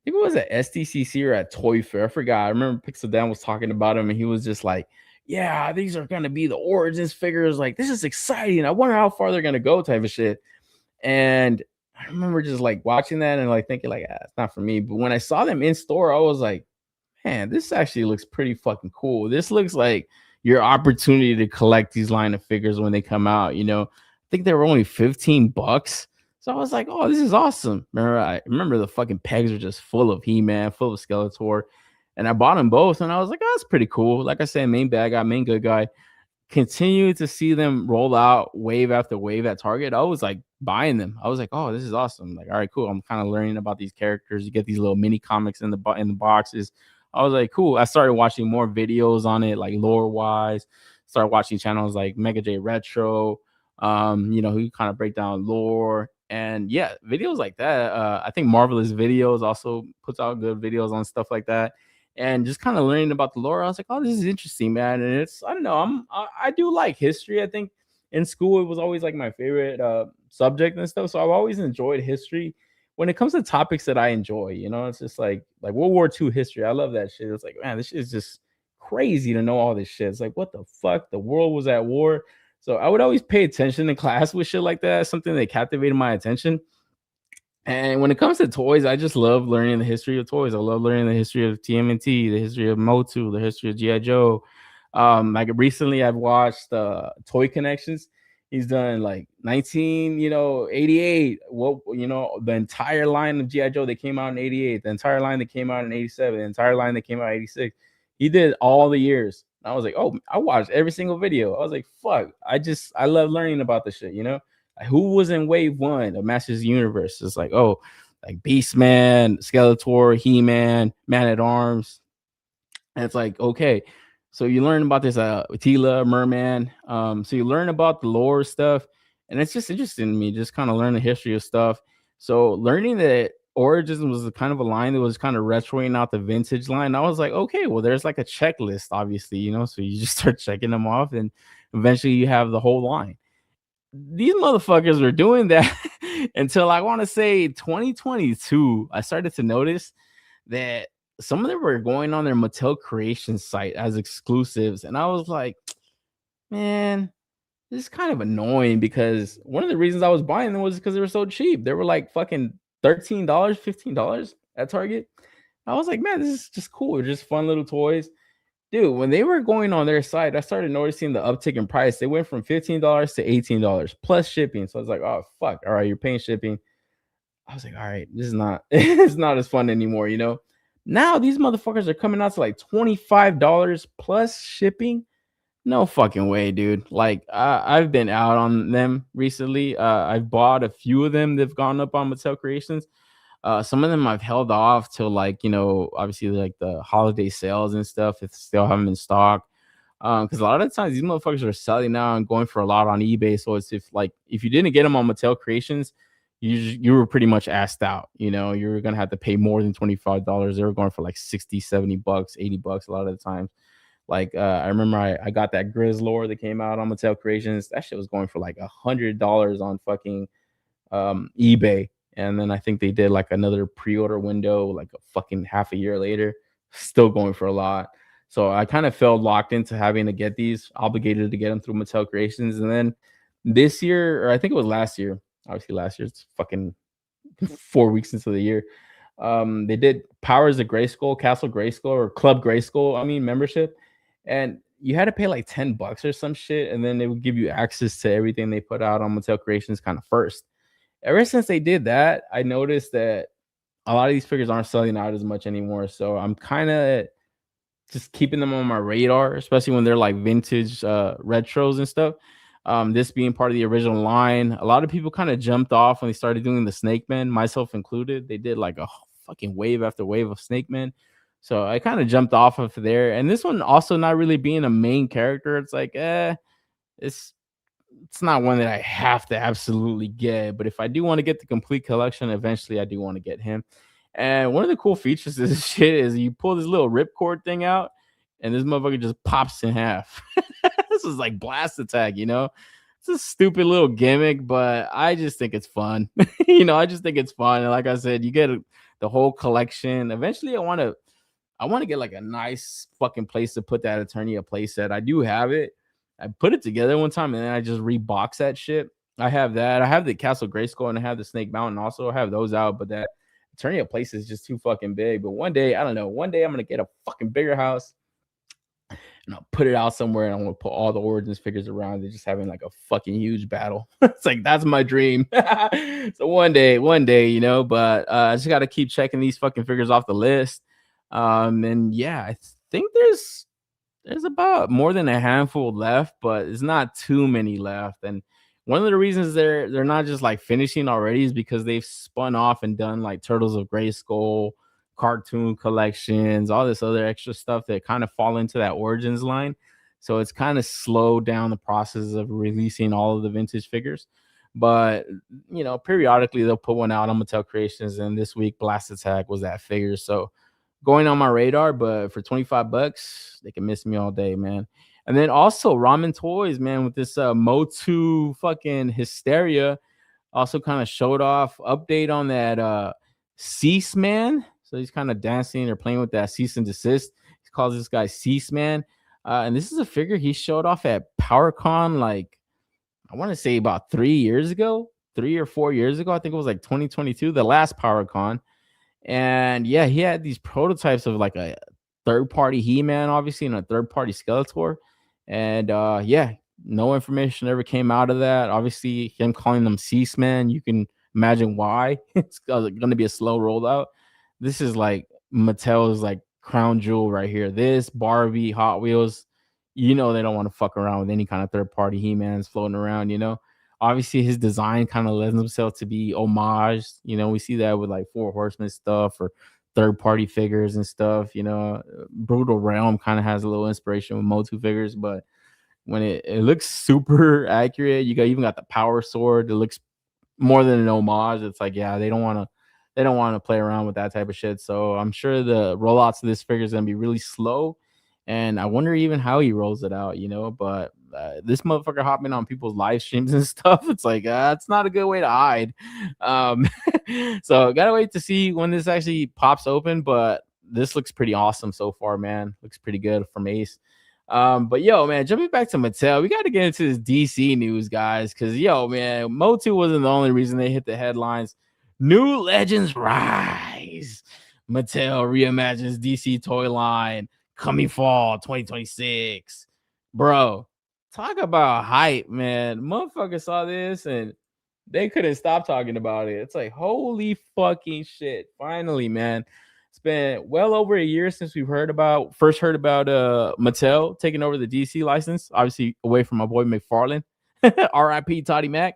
SDCC or at Toy Fair. I forgot. I remember Pixel Dan was talking about him, and he was just like, yeah, these are gonna be the Origins figures. Like, this is exciting. I wonder how far they're gonna go, type of shit. And I remember just like watching that and like thinking, like, it's not for me. But when I saw them in store, I was like, man, this actually looks pretty fucking cool. This looks like your opportunity to collect these line of figures when they come out. You know, I think they were only $15. So I was like, oh, this is awesome. I remember the fucking pegs were just full of He-Man, full of Skeletor. And I bought them both. And I was like, oh, that's pretty cool. Like I said, main bad guy, main good guy. Continue to see them roll out wave after wave at Target. I was like buying them. I was like, oh, this is awesome. Like, all right, cool. I'm kind of learning about these characters. You get these little mini comics in the boxes. I was like, cool. I started watching more videos on it, like lore wise. Started watching channels like Mega J Retro, you know, who kind of break down lore. And yeah, videos like that. I think Marvelous Videos also puts out good videos on stuff like that. And just kind of learning about the lore, I was like, oh, this is interesting, man. And it's, I don't know, I do like history. I think in school, it was always like my favorite subject and stuff. So I've always enjoyed history. When it comes to topics that I enjoy, it's just like World War II history. I love that shit. It's like, man, this shit is just crazy to know all this shit. It's like, what the fuck? The world was at war. So I would always pay attention in class with shit like that. Something that captivated my attention. And when it comes to toys, I just love learning the history of toys. I love learning the history of TMNT, the history of MOTU, the history of GI Joe. Like recently, I've watched Toy Connections. He's done like 1988. What the entire line of GI Joe that came out in 88, the entire line that came out in 87, the entire line that came out in 86. He did all the years. I was like, oh, I watched every single video. I was like, fuck, I love learning about the shit. Who was in wave 1 of Masters of the Universe? It's like, oh, like Beastman, Skeletor, He-Man, Man-at-Arms. And it's like, okay, so you learn about this Tila, Merman. So you learn about the lore stuff, and it's just interesting to me, just kind of learn the history of stuff. So learning that Origins was kind of a line that was kind of retroing out the vintage line. I was like, okay, well, there's like a checklist, obviously, so you just start checking them off, and eventually you have the whole line. These motherfuckers were doing that until I want to say 2022. I started to notice that some of them were going on their Mattel Creations site as exclusives. And I was like, man, this is kind of annoying, because one of the reasons I was buying them was because they were so cheap. They were like fucking $13, $15 at Target. I was like, man, this is just cool. They're just fun little toys. Dude, when they were going on their site, I started noticing the uptick in price. They went from $15 to $18 plus shipping. So I was like, oh, fuck. All right, you're paying shipping. I was like, all right, this is not, it's not as fun anymore, Now these motherfuckers are coming out to like $25 plus shipping. No fucking way, dude. Like, I've been out on them recently. I've bought a few of them. They've gone up on Mattel Creations. Some of them I've held off till obviously like the holiday sales and stuff. If still have them in stock. Because a lot of the times these motherfuckers are selling now and going for a lot on eBay. So it's if you didn't get them on Mattel Creations, you were pretty much asked out. You were gonna have to pay more than $25. They were going for like 60, 70 bucks, 80 bucks a lot of the time. Like I remember I got that Grizzlord that came out on Mattel Creations. That shit was going for like $100 on fucking eBay. And then I think they did like another pre-order window like a fucking half a year later, still going for a lot. So I kind of felt locked into having to get these, obligated to get them through Mattel Creations. And then this year, or I think it was last year, obviously last year, it's fucking 4 weeks into the year. They did Powers of Grayskull, Castle Grayskull, or Club Grayskull, membership. And you had to pay like $10 or some shit. And then they would give you access to everything they put out on Mattel Creations kind of first. Ever since they did that, I noticed that a lot of these figures aren't selling out as much anymore. So I'm kind of just keeping them on my radar, especially when they're like vintage retros and stuff. This being part of the original line, a lot of people kind of jumped off when they started doing the Snake Men, myself included. They did like a fucking wave after wave of Snake Men. So I kind of jumped off of there. And this one also not really being a main character. It's like, it's not one that I have to absolutely get, but if I do want to get the complete collection, eventually I do want to get him. And one of the cool features of this shit is you pull this little ripcord thing out, and this motherfucker just pops in half. This is like Blast Attack, It's a stupid little gimmick, but I just think it's fun. I just think it's fun. And like I said, you get the whole collection. Eventually, I want to get like a nice fucking place to put that Eternia playset. I do have it. I put it together one time and then I just rebox that shit. I have that. I have the Castle Grayskull and I have the Snake Mountain also. I have those out, but that Eternia place is just too fucking big. But one day, I don't know, one day I'm going to get a fucking bigger house and I'll put it out somewhere and I'm going to put all the Origins figures around it, just having like a fucking huge battle. It's like, that's my dream. So one day, but I just got to keep checking these fucking figures off the list. And yeah, I think there's about more than a handful left, but it's not too many left. And one of the reasons they're not just like finishing already is because they've spun off and done like Turtles of Grayskull, cartoon collections, all this other extra stuff that kind of fall into that Origins line. So it's kind of slowed down the process of releasing all of the vintage figures. But, periodically they'll put one out on Mattel Creations. And this week, Blast Attack was that figure. So going on my radar, but for $25, they can miss me all day, man. And then also Ramen Toys, man, with this MOTU fucking hysteria, also kind of showed off update on that Cease Man. So he's kind of dancing or playing with that cease and desist. He calls this guy Cease Man. And this is a figure he showed off at PowerCon, like I want to say about 3 years ago, 3 or 4 years ago. I think it was like 2022, the last PowerCon. And yeah, he had these prototypes of like a third-party He-Man, obviously, and a third-party Skeletor. And yeah, no information ever came out of that. Obviously, him calling them Cease Man, you can imagine why. It's going to be a slow rollout. This is like Mattel's like crown jewel right here. This Barbie Hot Wheels, you know, they don't want to fuck around with any kind of third-party He-Mans floating around, you know. Obviously, his design kind of lends himself to be homaged. You know, we see that with like Four Horsemen stuff or third-party figures and stuff. You know, Brutal Realm kind of has a little inspiration with MOTU figures, but when it looks super accurate, you even got the Power Sword. It looks more than an homage. It's like, yeah, they don't want to play around with that type of shit. So I'm sure the rollouts of this figure is gonna be really slow, and I wonder even how he rolls it out. You know, but this motherfucker hopping on people's live streams and stuff. It's like it's not a good way to hide. So gotta wait to see when this actually pops open. But this looks pretty awesome so far, man. Looks pretty good from Ace. But yo, man, jumping back to Mattel, we got to get into this DC news, guys, because yo, man, MOTU wasn't the only reason they hit the headlines. New legends rise. Mattel reimagines DC toy line coming fall 2026. Bro, talk about hype, man. Motherfucker saw this and they couldn't stop talking about it. It's like, holy fucking shit. Finally, man. It's been well over a year since we've first heard about Mattel taking over the DC license, obviously away from my boy McFarlane. R.I.P. Toddy Mac.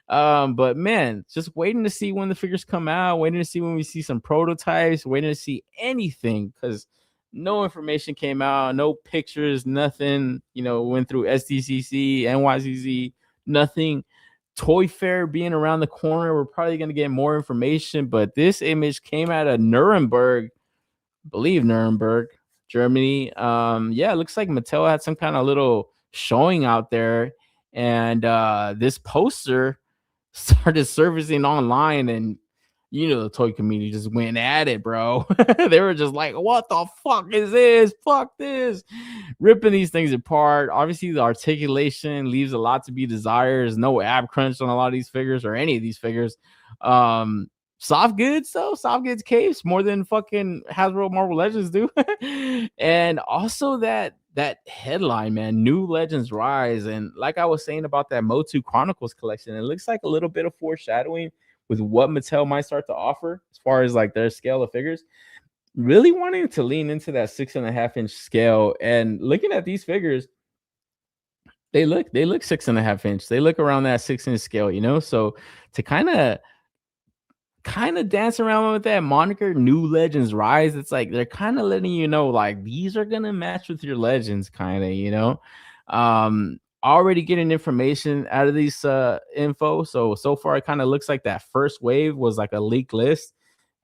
But man, just waiting to see when the figures come out, waiting to see when we see some prototypes, waiting to see anything, because no information came out, no pictures, nothing, you know, went through SDCC, NYCC, nothing. Toy Fair being around the corner, we're probably going to get more information, but this image came out of Nuremberg, I believe Nuremberg, Germany. Yeah, it looks like Mattel had some kind of little showing out there, and this poster started surfacing online, and you know, the toy community just went at it, bro. They were just like, what the fuck is this? Fuck this. Ripping these things apart. Obviously, the articulation leaves a lot to be desired. There's no ab crunch on a lot of these figures or any of these figures. Soft goods, though. Soft goods capes more than fucking Hasbro Marvel Legends do. And also that headline, man, New Legends Rise. And like I was saying about that MOTU Chronicles collection, it looks like a little bit of foreshadowing with what Mattel might start to offer as far as like their scale of figures. Really wanting to lean into that 6.5-inch scale, and looking at these figures, they look 6.5-inch. They look around that 6-inch scale, you know. So to kind of dance around with that moniker, New Legends Rise, it's like they're kind of letting you know, like, these are gonna match with your legends, kind of, you know. Already getting information out of these info. So far, it kind of looks like that first wave was like a leaked list.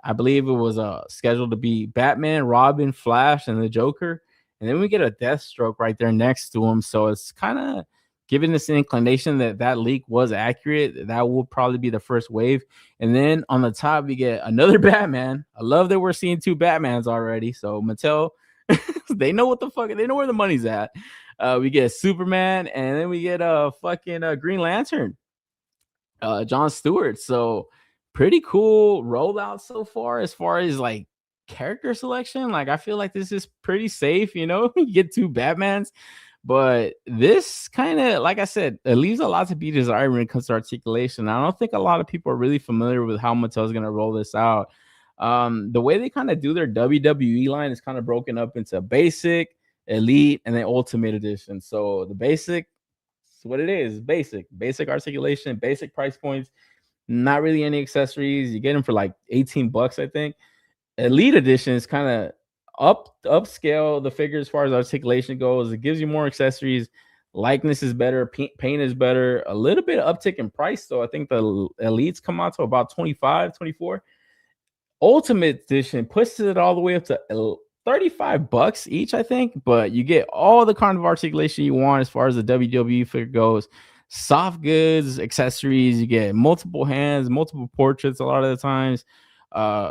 I believe it was scheduled to be Batman, Robin, Flash, and the Joker. And then we get a Deathstroke right there next to him. So it's kind of giving us an inclination that leak was accurate. That will probably be the first wave. And then on the top, we get another Batman. I love that we're seeing 2 Batmans already. So Mattel, they know what the fuck, they know where the money's at. We get Superman, and then we get a fucking Green Lantern, John Stewart. So pretty cool rollout so far as like character selection. Like, I feel like this is pretty safe, you know. You get 2 Batmans, but this kind of, like I said, it leaves a lot to be desired when it comes to articulation. I don't think a lot of people are really familiar with how Mattel's gonna roll this out. The way they kind of do their WWE line is kind of broken up into basic, elite, and then ultimate edition. So the basic, it's what it is, basic articulation, basic price points, not really any accessories. You get them for like $18, I think. Elite edition is kind of upscale the figure as far as articulation goes. It gives you more accessories, likeness is better, paint is better, a little bit of uptick in price. So I think the elites come out to about 25, 24. Ultimate edition pushes it all the way up to $35 each, I think, but you get all the kind of articulation you want as far as the WWE figure goes. Soft goods, accessories, you get multiple hands, multiple portraits a lot of the times.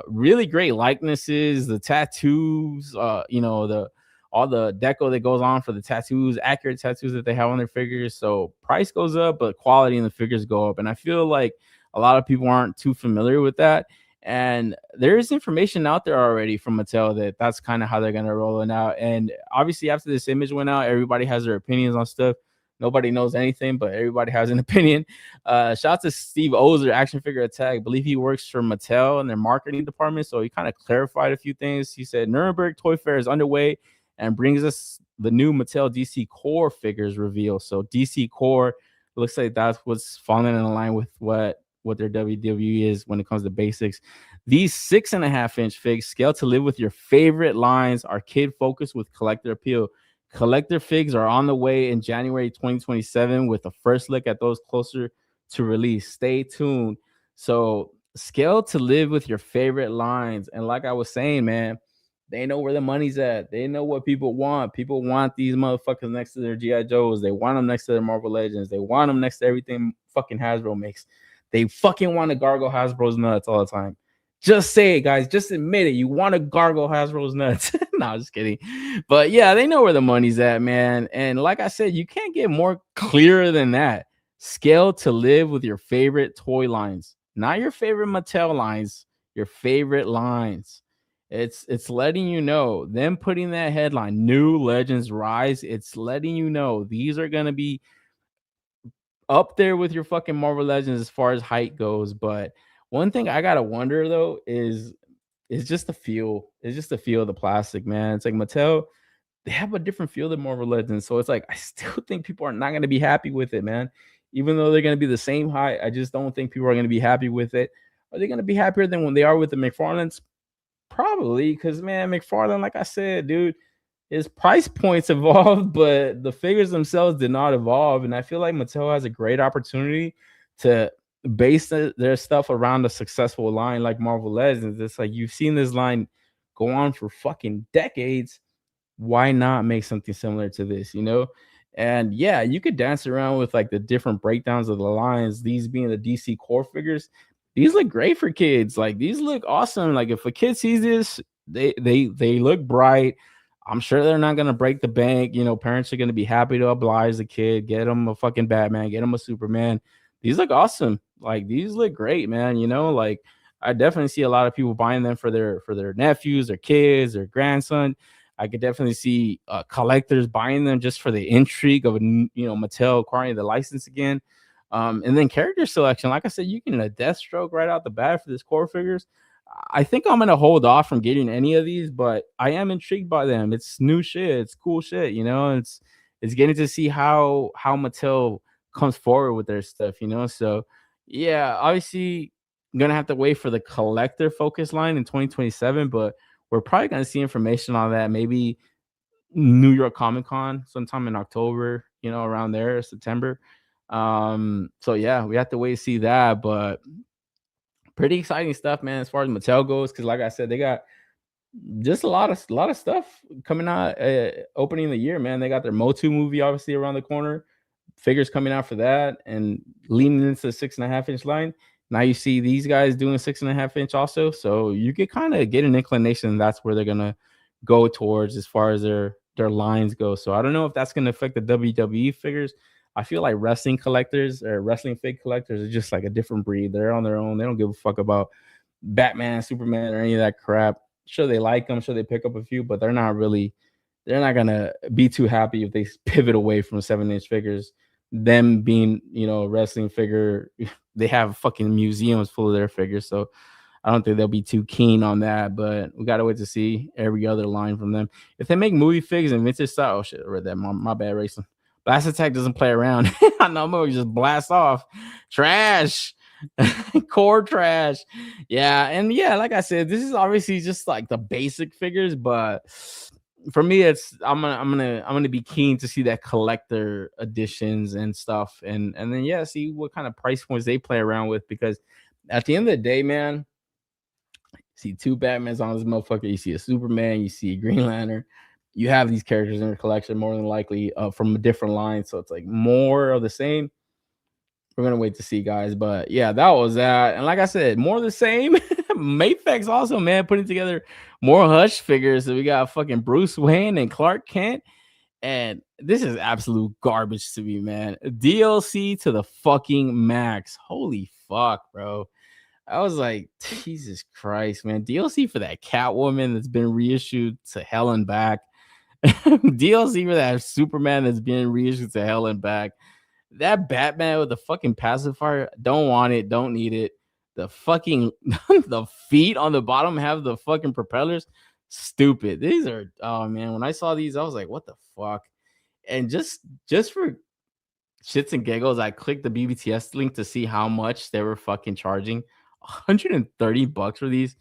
Really great likenesses, the tattoos, the all the deco that goes on for the tattoos, accurate tattoos that they have on their figures. So price goes up, but quality in the figures go up. And I feel like a lot of people aren't too familiar with that. And there's information out there already from Mattel that that's kind of how they're gonna roll it out. And obviously, after this image went out, everybody has their opinions on stuff. Nobody knows anything, but everybody has an opinion. Shout out to Steve Ozer, Action Figure Attack. I believe he works for Mattel in their marketing department, so he kind of clarified a few things. He said Nuremberg Toy Fair is underway and brings us the new Mattel DC Core figures reveal. So DC Core looks like that's what's falling in line with what their WWE is when it comes to basics. These 6.5-inch figs scale to live with your favorite lines are kid focused with collector appeal. Collector figs are on the way in January 2027 with a first look at those closer to release. Stay tuned. So scale to live with your favorite lines. And like I was saying, man, they know where the money's at. They know what people want. People want these motherfuckers next to their G.I. Joes. They want them next to their Marvel Legends. They want them next to everything fucking Hasbro makes. They fucking want to gargle Hasbro's nuts all the time. Just say it, guys. Just admit it. You want to gargle Hasbro's nuts. No, just kidding. But yeah, they know where the money's at, man. And like I said, you can't get more clearer than that. Scale to live with your favorite toy lines, not your favorite Mattel lines, your favorite lines. It's letting you know, them putting that headline, New Legends Rise, it's letting you know these are going to be up there with your fucking Marvel Legends as far as height goes. But one thing I gotta wonder though is just the feel. It's just the feel of the plastic, man. It's like Mattel, they have a different feel than Marvel Legends. So it's like I still think people are not gonna be happy with it, man. Even though they're gonna be the same height, I just don't think people are gonna be happy with it. Are they gonna be happier than when they are with the McFarlanes? Probably, because man, McFarlane, like I said, dude, his price points evolved, but the figures themselves did not evolve. And I feel like Mattel has a great opportunity to base their stuff around a successful line like Marvel Legends. It's like you've seen this line go on for fucking decades. Why not make something similar to this, you know? And yeah, you could dance around with like the different breakdowns of the lines, these being the DC core figures. These look great for kids. Like these look awesome. Like if a kid sees this, they look bright. I'm sure they're not gonna break the bank. You know, parents are gonna be happy to oblige the kid, get them a fucking Batman, get them a Superman. These look awesome. Like these look great, man. You know, like I definitely see a lot of people buying them for their nephews, their kids, their grandson. I could definitely see collectors buying them just for the intrigue of Mattel acquiring the license again. And then character selection, like I said, you can a Deathstroke right out the bat for this core figures. I think I'm gonna hold off from getting any of these, but I am intrigued by them. It's new shit, it's cool shit, you know. It's getting to see how Mattel comes forward with their stuff, you know. So yeah, obviously I'm gonna have to wait for the collector focus line in 2027, but we're probably gonna see information on that maybe New York Comic Con sometime in October, you know, around there, September. So yeah, we have to wait to see that, but pretty exciting stuff, man, as far as Mattel goes, because like I said, they got just a lot of stuff coming out opening the year, man. They got their MOTU movie obviously around the corner, figures coming out for that, and leaning into the 6.5-inch line. Now you see these guys doing 6.5-inch also, so you could kind of get an inclination that's where they're gonna go towards as far as their lines go. So I don't know if that's gonna affect the WWE figures. I feel like wrestling collectors or wrestling fig collectors are just like a different breed. They're on their own. They don't give a fuck about Batman, Superman, or any of that crap. Sure, they like them. Sure, they pick up a few, but they're not gonna be too happy if they pivot away from 7-inch figures. Them being, you know, a wrestling figure, they have fucking museums full of their figures. So I don't think they'll be too keen on that, but we gotta wait to see every other line from them. If they make movie figs and vintage style, oh shit, I read that. My bad, racing. Blast Attack doesn't play around. I know, movie just blast off. Trash. Core trash. Yeah, and yeah, like I said, this is obviously just like the basic figures, but for me, it's I'm gonna be keen to see that collector editions and stuff, and then yeah, see what kind of price points they play around with, because at the end of the day, man, see 2 Batmans on this motherfucker. You see a Superman. You see a Green Lantern. You have these characters in your collection more than likely from a different line. So it's like more of the same. We're gonna wait to see, guys. But yeah, that was that. And like I said, more of the same. Mayfex also, man, putting together more Hush figures. So we got fucking Bruce Wayne and Clark Kent. And this is absolute garbage to me, man. DLC to the fucking max. Holy fuck, bro. I was like, Jesus Christ, man. DLC for that Catwoman that's been reissued to hell and back. DLC for that Superman that's been reissued to hell and back. That Batman with the fucking pacifier, don't want it, don't need it. The fucking the feet on the bottom have the fucking propellers. Stupid. These are, oh man, when I saw these, I was like, what the fuck? And just for shits and giggles, I clicked the BBTS link to see how much they were fucking charging. $130 for these.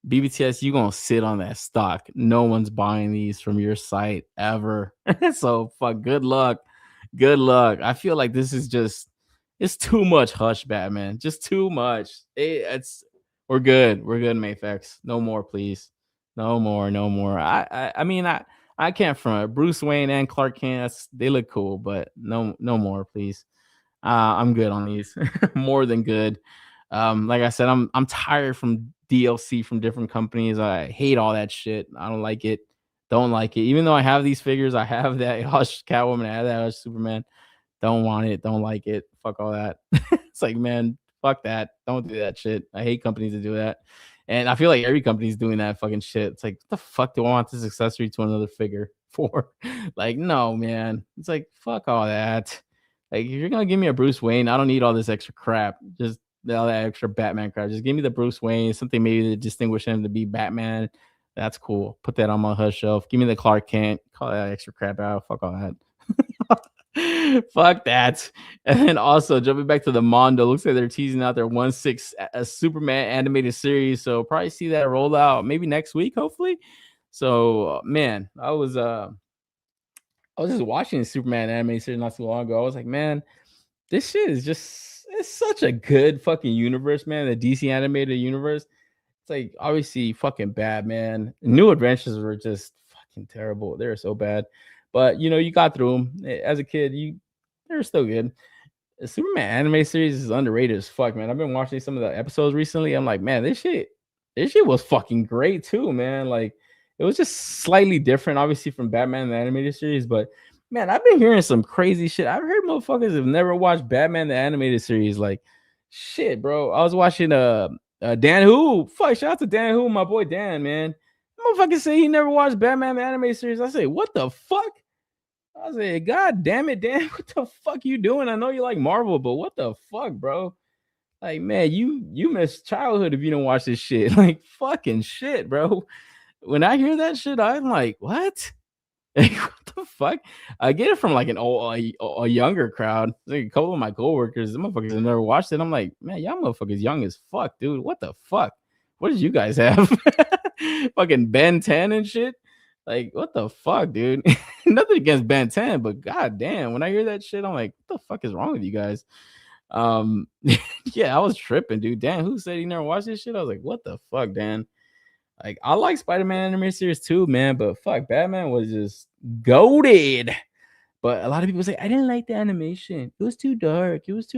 BBTS, you gonna sit on that stock. No one's buying these from your site ever. So fuck, good luck. Good luck. I feel like this is just, it's too much Hush Batman. Just too much. We're good. We're good, Mayfex. No more, please. No more. No more. I mean, I can't front. Bruce Wayne and Clark Kent, they look cool, but no more, please. I'm good on these. More than good. Like I said, I'm tired from DLC from different companies. I hate all that shit. I don't like it. Don't like it. Even though I have these figures, I have that Hush Catwoman, I have that Hush Superman. Don't want it. Don't like it. Fuck all that. It's like, man, fuck that. Don't do that shit. I hate companies that do that. And I feel like every company's doing that fucking shit. It's like, what the fuck do I want this accessory to another figure for? Like, no, man. It's like, fuck all that. Like, if you're gonna give me a Bruce Wayne, I don't need all this extra crap. Just all that extra Batman crap. Just give me the Bruce Wayne, something maybe to distinguish him to be Batman. That's cool. Put that on my Hush shelf. Give me the Clark Kent. Call that extra crap out. Fuck all that. Fuck that. And then also jumping back to the Mondo, looks like they're teasing out their 1/6 Superman animated series. So probably see that roll out maybe next week, hopefully. So man, I was just watching the Superman animated series not too long ago. I was like, man, this shit is just, it's such a good fucking universe, man. The DC animated universe. It's like obviously fucking bad, man. New Adventures were just fucking terrible. They were so bad. But you know, you got through them as a kid. They're still good. The Superman anime series is underrated as fuck, man. I've been watching some of the episodes recently. I'm like, man, this shit was fucking great too, man. Like, it was just slightly different, obviously, from Batman the animated series. But man, I've been hearing some crazy shit. I've heard motherfuckers have never watched Batman the animated series. Like, shit, bro. I was watching Dan Who. Fuck, shout out to Dan Who, my boy Dan, man. Motherfucker say he never watched Batman the animated series. I say, what the fuck? I say, God damn it, Dan. What the fuck you doing? I know you like Marvel, but what the fuck, bro? Like, man, you missed childhood if you don't watch this shit. Like, fucking shit, bro. When I hear that shit, I'm like, what? Like, what the fuck? I get it from like a younger crowd. Like a couple of my coworkers, the motherfuckers have never watched it. I'm like, man, y'all motherfuckers young as fuck, dude. What the fuck? What did you guys have? Fucking Ben 10 and shit. Like, what the fuck, dude? Nothing against Ben 10, but god damn, when I hear that shit, I'm like, what the fuck is wrong with you guys? Yeah, I was tripping, dude. Dan, who said he never watched this shit? I was like, what the fuck, Dan? Like, I like Spider-Man animated series too, man, but fuck, Batman was just goated. But a lot of people say, I didn't like the animation. It was too dark. It was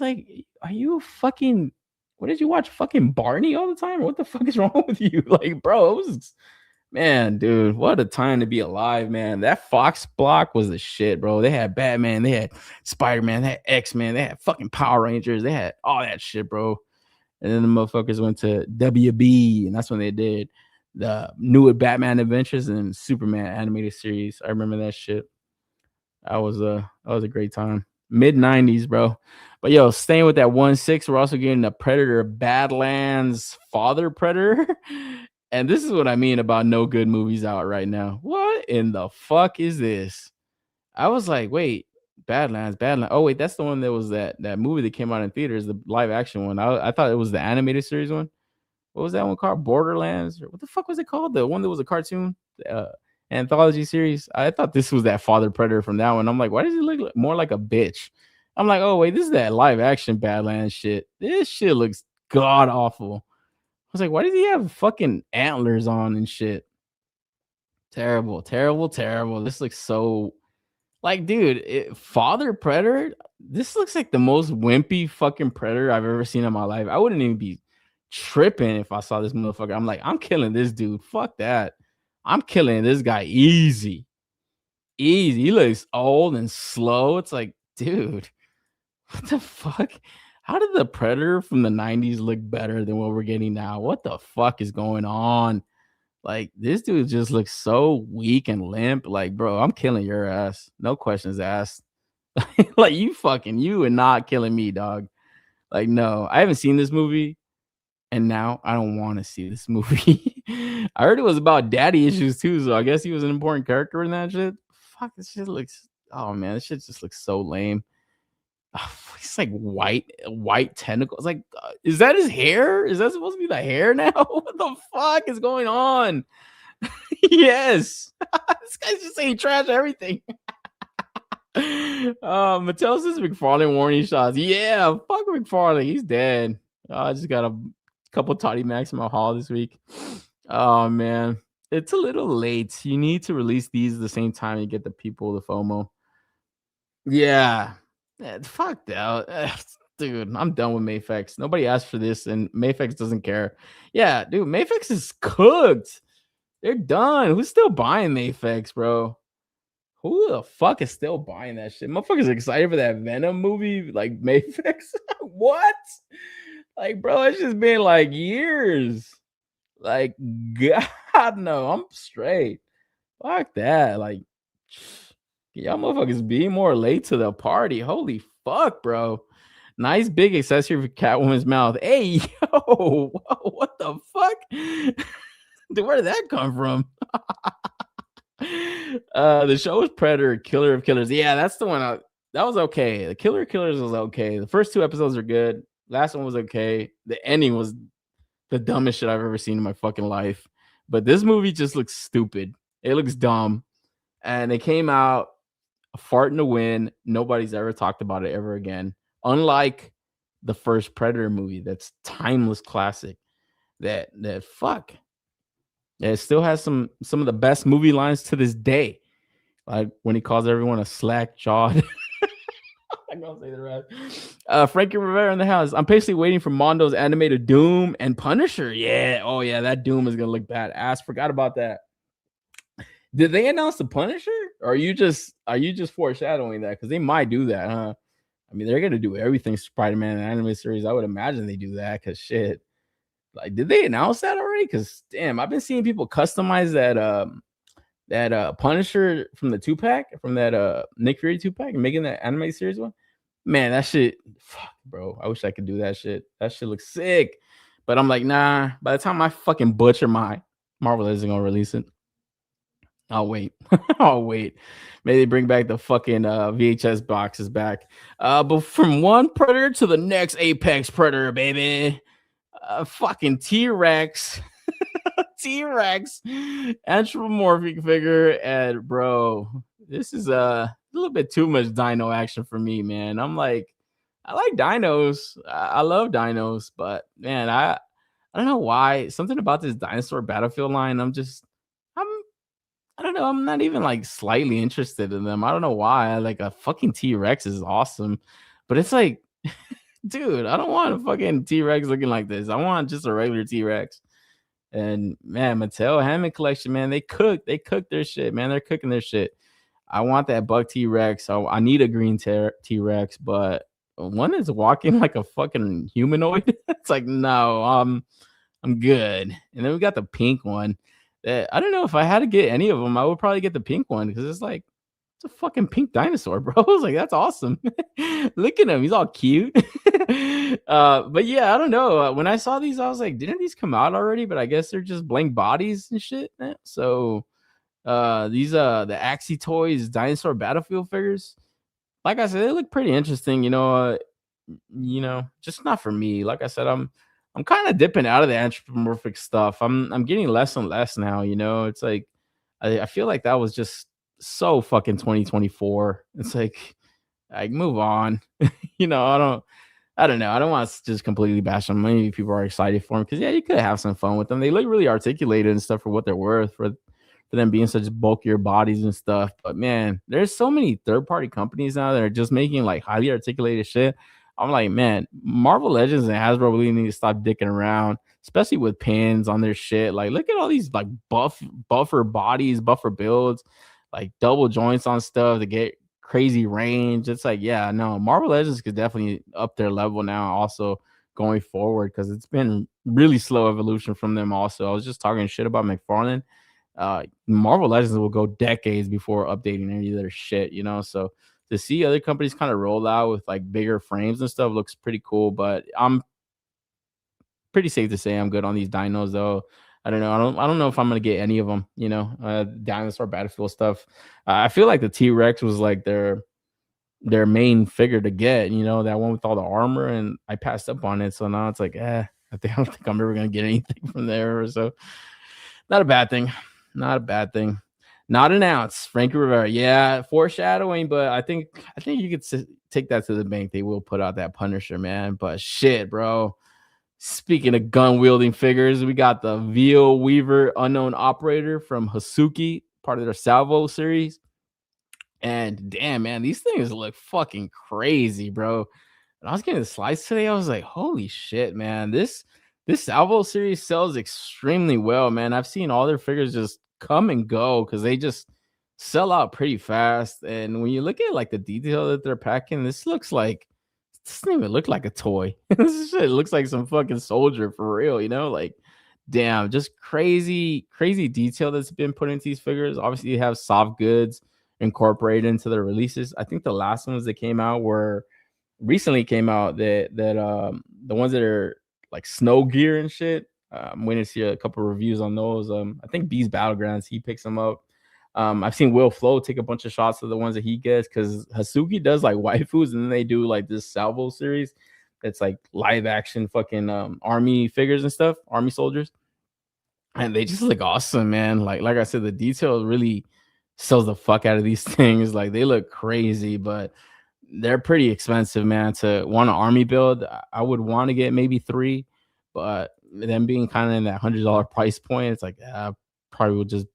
like, are you fucking, what did you watch? Fucking Barney all the time? What the fuck is wrong with you? Like, bro, it was, man, dude, what a time to be alive, man. That Fox block was the shit, bro. They had Batman, they had Spider-Man, they had X-Men, they had fucking Power Rangers, they had all that shit, bro. And then the motherfuckers went to WB, and that's when they did the new Batman Adventures and Superman animated series. I remember that shit. That was a great time. Mid-90s, bro. But yo, staying with that 1/6, we're also getting the Predator Badlands Father Predator. And this is what I mean about no good movies out right now. What in the fuck is this? I was like, wait, Badlands. Oh, wait, that's the one that was that movie that came out in theaters, the live action one. I thought it was the animated series one. What was that one called? Borderlands? Or what the fuck was it called? The one that was a cartoon anthology series. I thought this was that Father Predator from that one. I'm like, why does he look more like a bitch? I'm like, oh, wait, this is that live action Badlands shit. This shit looks god awful. was like, why does he have fucking antlers on and shit? Terrible, terrible, terrible. This looks so like, dude, Father Predator. This looks like the most wimpy fucking Predator I've ever seen in my life. I wouldn't even be tripping if I saw this motherfucker. I'm like, I'm killing this dude. Fuck that. I'm killing this guy easy. Easy. He looks old and slow. It's like, dude, what the fuck? How did the Predator from the 90s look better than what we're getting now? What the fuck is going on? Like, this dude just looks so weak and limp. Like, bro, I'm killing your ass. No questions asked. Like, you and not killing me, dog. Like, no, I haven't seen this movie. And now I don't want to see this movie. I heard it was about daddy issues too, so I guess he was an important character in that shit. Fuck, this shit looks. Oh man, this shit just looks so lame. It's like white tentacles. Like, is that his hair? Is that supposed to be the hair now? What the fuck is going on? Yes, this guy's just saying trash everything. Mattel says McFarlane warning shots. Yeah, fuck McFarlane. He's dead. I just got a couple Toddy Max in my haul this week. Oh man, it's a little late. You need to release these at the same time you get the people the FOMO. Yeah, fuck that. Dude, I'm done with Mayfex. Nobody asked for this, and Mayfex doesn't care. Yeah, dude, Mayfex is cooked. They're done. Who's still buying Mayfex, bro? Who the fuck is still buying that shit? Motherfuckers excited for that Venom movie, like Mayfex. What? Like, bro, it's just been like years. Like, God, no, I'm straight. Fuck that. Like, y'all motherfuckers be more late to the party. Holy fuck, bro. Nice big accessory for Catwoman's mouth. Hey, yo, what the fuck? Dude, where did that come from? The show was Predator, Killer of Killers. Yeah, that's the one. That was okay. The Killer of Killers was okay. The first 2 episodes are good. Last one was okay. The ending was the dumbest shit I've ever seen in my fucking life. But this movie just looks stupid. It looks dumb. And it came out a fart in the wind. Nobody's ever talked about it ever again. Unlike the first Predator movie, that's timeless classic. That fuck. It still has some of the best movie lines to this day. Like when he calls everyone a slack jawed. I'm gonna say the rest. Frankie Rivera in the house. I'm patiently waiting for Mondo's animated Doom and Punisher. Yeah, oh yeah, that Doom is gonna look badass. Forgot about that. Did they announce the Punisher? Or are you just foreshadowing that? Because they might do that, huh? I mean, they're gonna do everything Spider-Man and anime series. I would imagine they do that. Cause shit, like, did they announce that already? Cause damn, I've been seeing people customize that Punisher from the 2-pack, from that Nick Fury 2-pack, and making that anime series one. Man, that shit, fuck, bro. I wish I could do that shit. That shit looks sick. But I'm like, nah. By the time I fucking butcher my Marvel isn't gonna release it, I'll wait. I'll wait. Maybe they bring back the fucking VHS boxes back. But from one Predator to the next Apex Predator, baby. Fucking T-Rex. T-Rex anthropomorphic figure, and bro, this is a little bit too much dino action for me, man. I'm like, I like dinos. I love dinos, but man, I don't know why. Something about this dinosaur Battlefield line, I don't know. I'm not even like slightly interested in them. I don't know why. Like a fucking T-Rex is awesome, but it's like, dude, I don't want a fucking T-Rex looking like this. I want just a regular T-Rex. And man, Mattel Hammond collection, man, they cook their shit, man. They're cooking their shit. I want that buck T-Rex. So I need a green T-Rex, but one is walking like a fucking humanoid. It's like, no, I'm good. And then we got the pink one. That I don't know if I had to get any of them. I would probably get the pink one because it's like, it's a fucking pink dinosaur, bro. I was like, that's awesome. Look at him. He's all cute. But yeah, I don't know. When I saw these, I was like, didn't these come out already? But I guess they're just blank bodies and shit. So these the Axie Toys dinosaur Battlefield figures, like I said, they look pretty interesting. Just not for me. Like I said, I'm kind of dipping out of the anthropomorphic stuff. I'm getting less and less now. It's like I feel like that was just so fucking 2024. It's like move on. I I don't know. I don't want to just completely bash them. Maybe people are excited for them because yeah, you could have some fun with them. They look really articulated and stuff for what they're worth for them being such bulkier bodies and stuff. But man, there's so many third party companies now that are just making like highly articulated shit. I'm like, man, Marvel Legends and Hasbro really need to stop dicking around, especially with pins on their shit. Like, look at all these like buffer bodies, buffer builds, like double joints on stuff to get crazy range. It's like, yeah, no, Marvel Legends could definitely up their level now, also going forward, because it's been really slow evolution from them. Also, I was just talking shit about McFarlane. Marvel Legends will go decades before updating any of their shit, you know. So to see other companies kind of roll out with like bigger frames and stuff looks pretty cool. But I'm pretty safe to say I'm good on these dinos, though. I don't know. I don't know if I'm gonna get any of them. You know, dinosaur Battlefield stuff. I feel like the T-Rex was like their main figure to get. You know, that one with all the armor, and I passed up on it. So now it's like, I don't think I'm ever gonna get anything from there. So not a bad thing. Not a bad thing. Not an ounce. Frankie Rivera. Yeah, foreshadowing, but I think you could take that to the bank. They will put out that Punisher, man. But shit, bro. Speaking of gun wielding figures, we got the Veal Weaver Unknown Operator from Hasuki, part of their Salvo series. And damn, man, these things look fucking crazy, bro. And I was getting the slides today. I was like, holy shit, man. This Salvo series sells extremely well, man. I've seen all their figures just come and go because they just sell out pretty fast. And when you look at like the detail that they're packing, this doesn't even look like a toy. This shit looks like some fucking soldier for real, you know? Like, damn, just crazy detail that's been put into these figures. Obviously, you have soft goods incorporated into their releases. I think the last ones that came out recently came out that the ones that are like snow gear and shit. I'm waiting to see a couple of reviews on those. I think B's Battlegrounds, he picks them up. I've seen Will Flo take a bunch of shots of the ones that he gets because Hasuki does like waifus, and then they do like this Salvo series that's like live action fucking army figures and stuff, army soldiers, and they just look awesome, man. Like I said, the detail really sells the fuck out of these things. Like they look crazy, but they're pretty expensive, man. To want an army build, I would want to get maybe 3, but them being kind of in that $100 price point, it's like I probably would just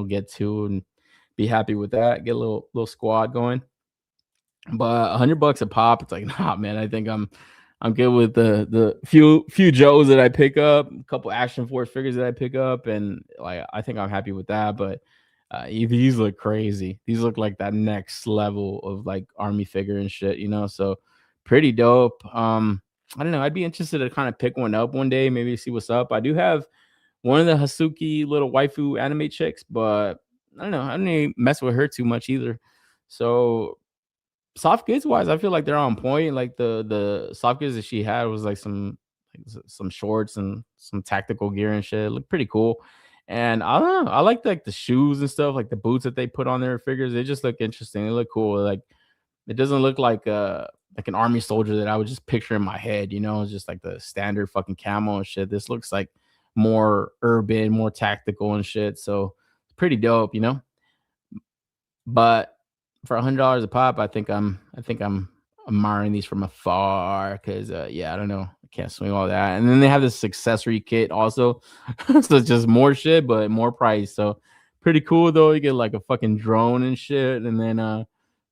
get 2 and be happy with that. Get a little squad going. But $100 a pop, it's like, nah, man. I think I'm good with the few Joes that I pick up, a couple Action Force figures that I pick up, and like I think I'm happy with that. But these look crazy. These look like that next level of like army figure and shit, so pretty dope. I don't know. I'd be interested to kind of pick one up one day, maybe see what's up. I do have one of the Hasuki little waifu anime chicks, but I don't know. I don't even mess with her too much either. So soft goods wise, I feel like they're on point. Like the soft goods that she had was like some shorts and some tactical gear and shit. It looked pretty cool. And I don't know. I like the shoes and stuff, like the boots that they put on their figures. They just look interesting. They look cool. Like it doesn't look like an army soldier that I would just picture in my head. It's just like the standard fucking camo and shit. This looks like more urban, more tactical and shit. So it's pretty dope, But for $100 a pop, I think I'm admiring these from afar because I don't know, I can't swing all that. And then they have this accessory kit also, so it's just more shit but more price. So pretty cool though. You get like a fucking drone and shit, and then a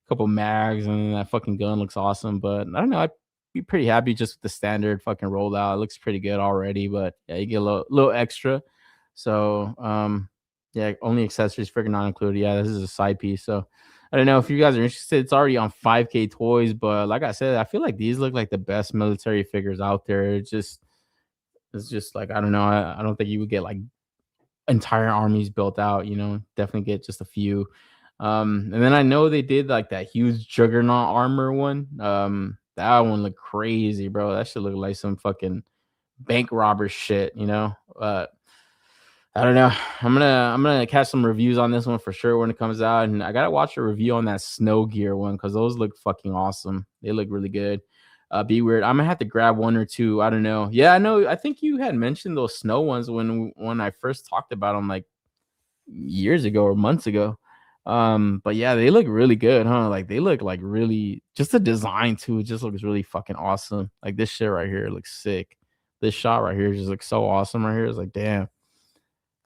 couple mags, and then that fucking gun looks awesome. But I don't know, I'd be pretty happy just with the standard fucking rollout. It looks pretty good already, but yeah, you get a little extra. So only accessories freaking not included. Yeah, this is a side piece. So I don't know if you guys are interested. It's already on 5K Toys, but like I said, I feel like these look like the best military figures out there. It's just like, I don't know. I don't think you would get like entire armies built out, definitely get just a few. And then I know they did like that huge Juggernaut armor one. That one looked crazy, bro. That should look like some fucking bank robber shit, I don't know. I'm gonna catch some reviews on this one for sure when it comes out, and I gotta watch a review on that snow gear one because those look fucking awesome. They look really good. Be weird. I'm gonna have to grab 1 or 2. I don't know. Yeah, I know. I think you had mentioned those snow ones when I first talked about them like years ago or months ago. But yeah, they look really good, huh? Like they look like really, just the design too, it just looks really fucking awesome. Like this shit right here looks sick. This shot right here just looks so awesome right here. It's like, damn.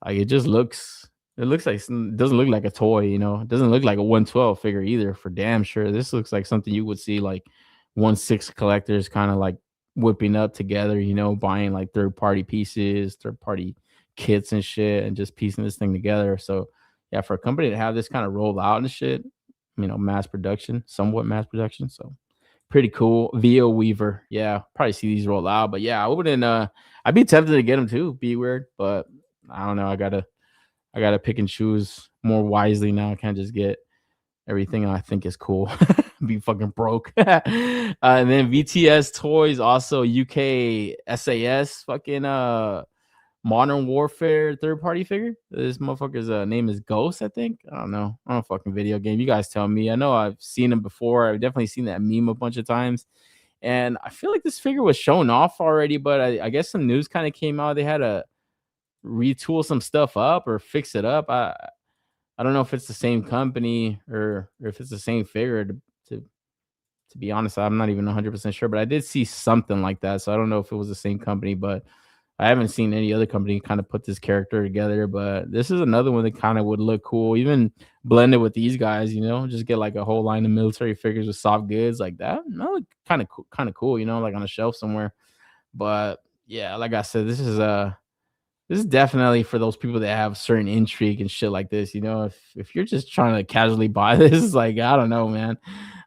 Like it looks like it doesn't look like a toy, you know. It doesn't look like a 112 figure either, for damn sure. This looks like something you would see like 1/6 collectors kind of like whipping up together, you know, buying like third-party pieces, third-party kits and shit, and just piecing this thing together. So yeah, for a company to have this kind of rolled out and shit, you know, mass production, somewhat mass production. So pretty cool. VO Weaver. Yeah, probably see these roll out. But yeah, I wouldn't I'd be tempted to get them too, be weird, but I don't know. I gotta pick and choose more wisely now. I can't just get everything I think is cool. Be fucking broke. And then VTS Toys, also UK SAS, fucking Modern Warfare third party figure. This motherfucker's name is Ghost, I think. I don't know. I don't fucking video game. You guys tell me. I know I've seen him before. I've definitely seen that meme a bunch of times. And I feel like this figure was shown off already, but I guess some news kind of came out. They had to retool some stuff up or fix it up. I don't know if it's the same company or if it's the same figure. To to be honest, I'm not even 100% sure, but I did see something like that. So I don't know if it was the same company, but I haven't seen any other company kind of put this character together. But this is another one that kind of would look cool, even blended with these guys, you know, just get like a whole line of military figures with soft goods like that. That look kind of cool, you know, like on a shelf somewhere. But yeah, like I said, this is definitely for those people that have certain intrigue and shit like this. You know, if you're just trying to casually buy this, like I don't know, man.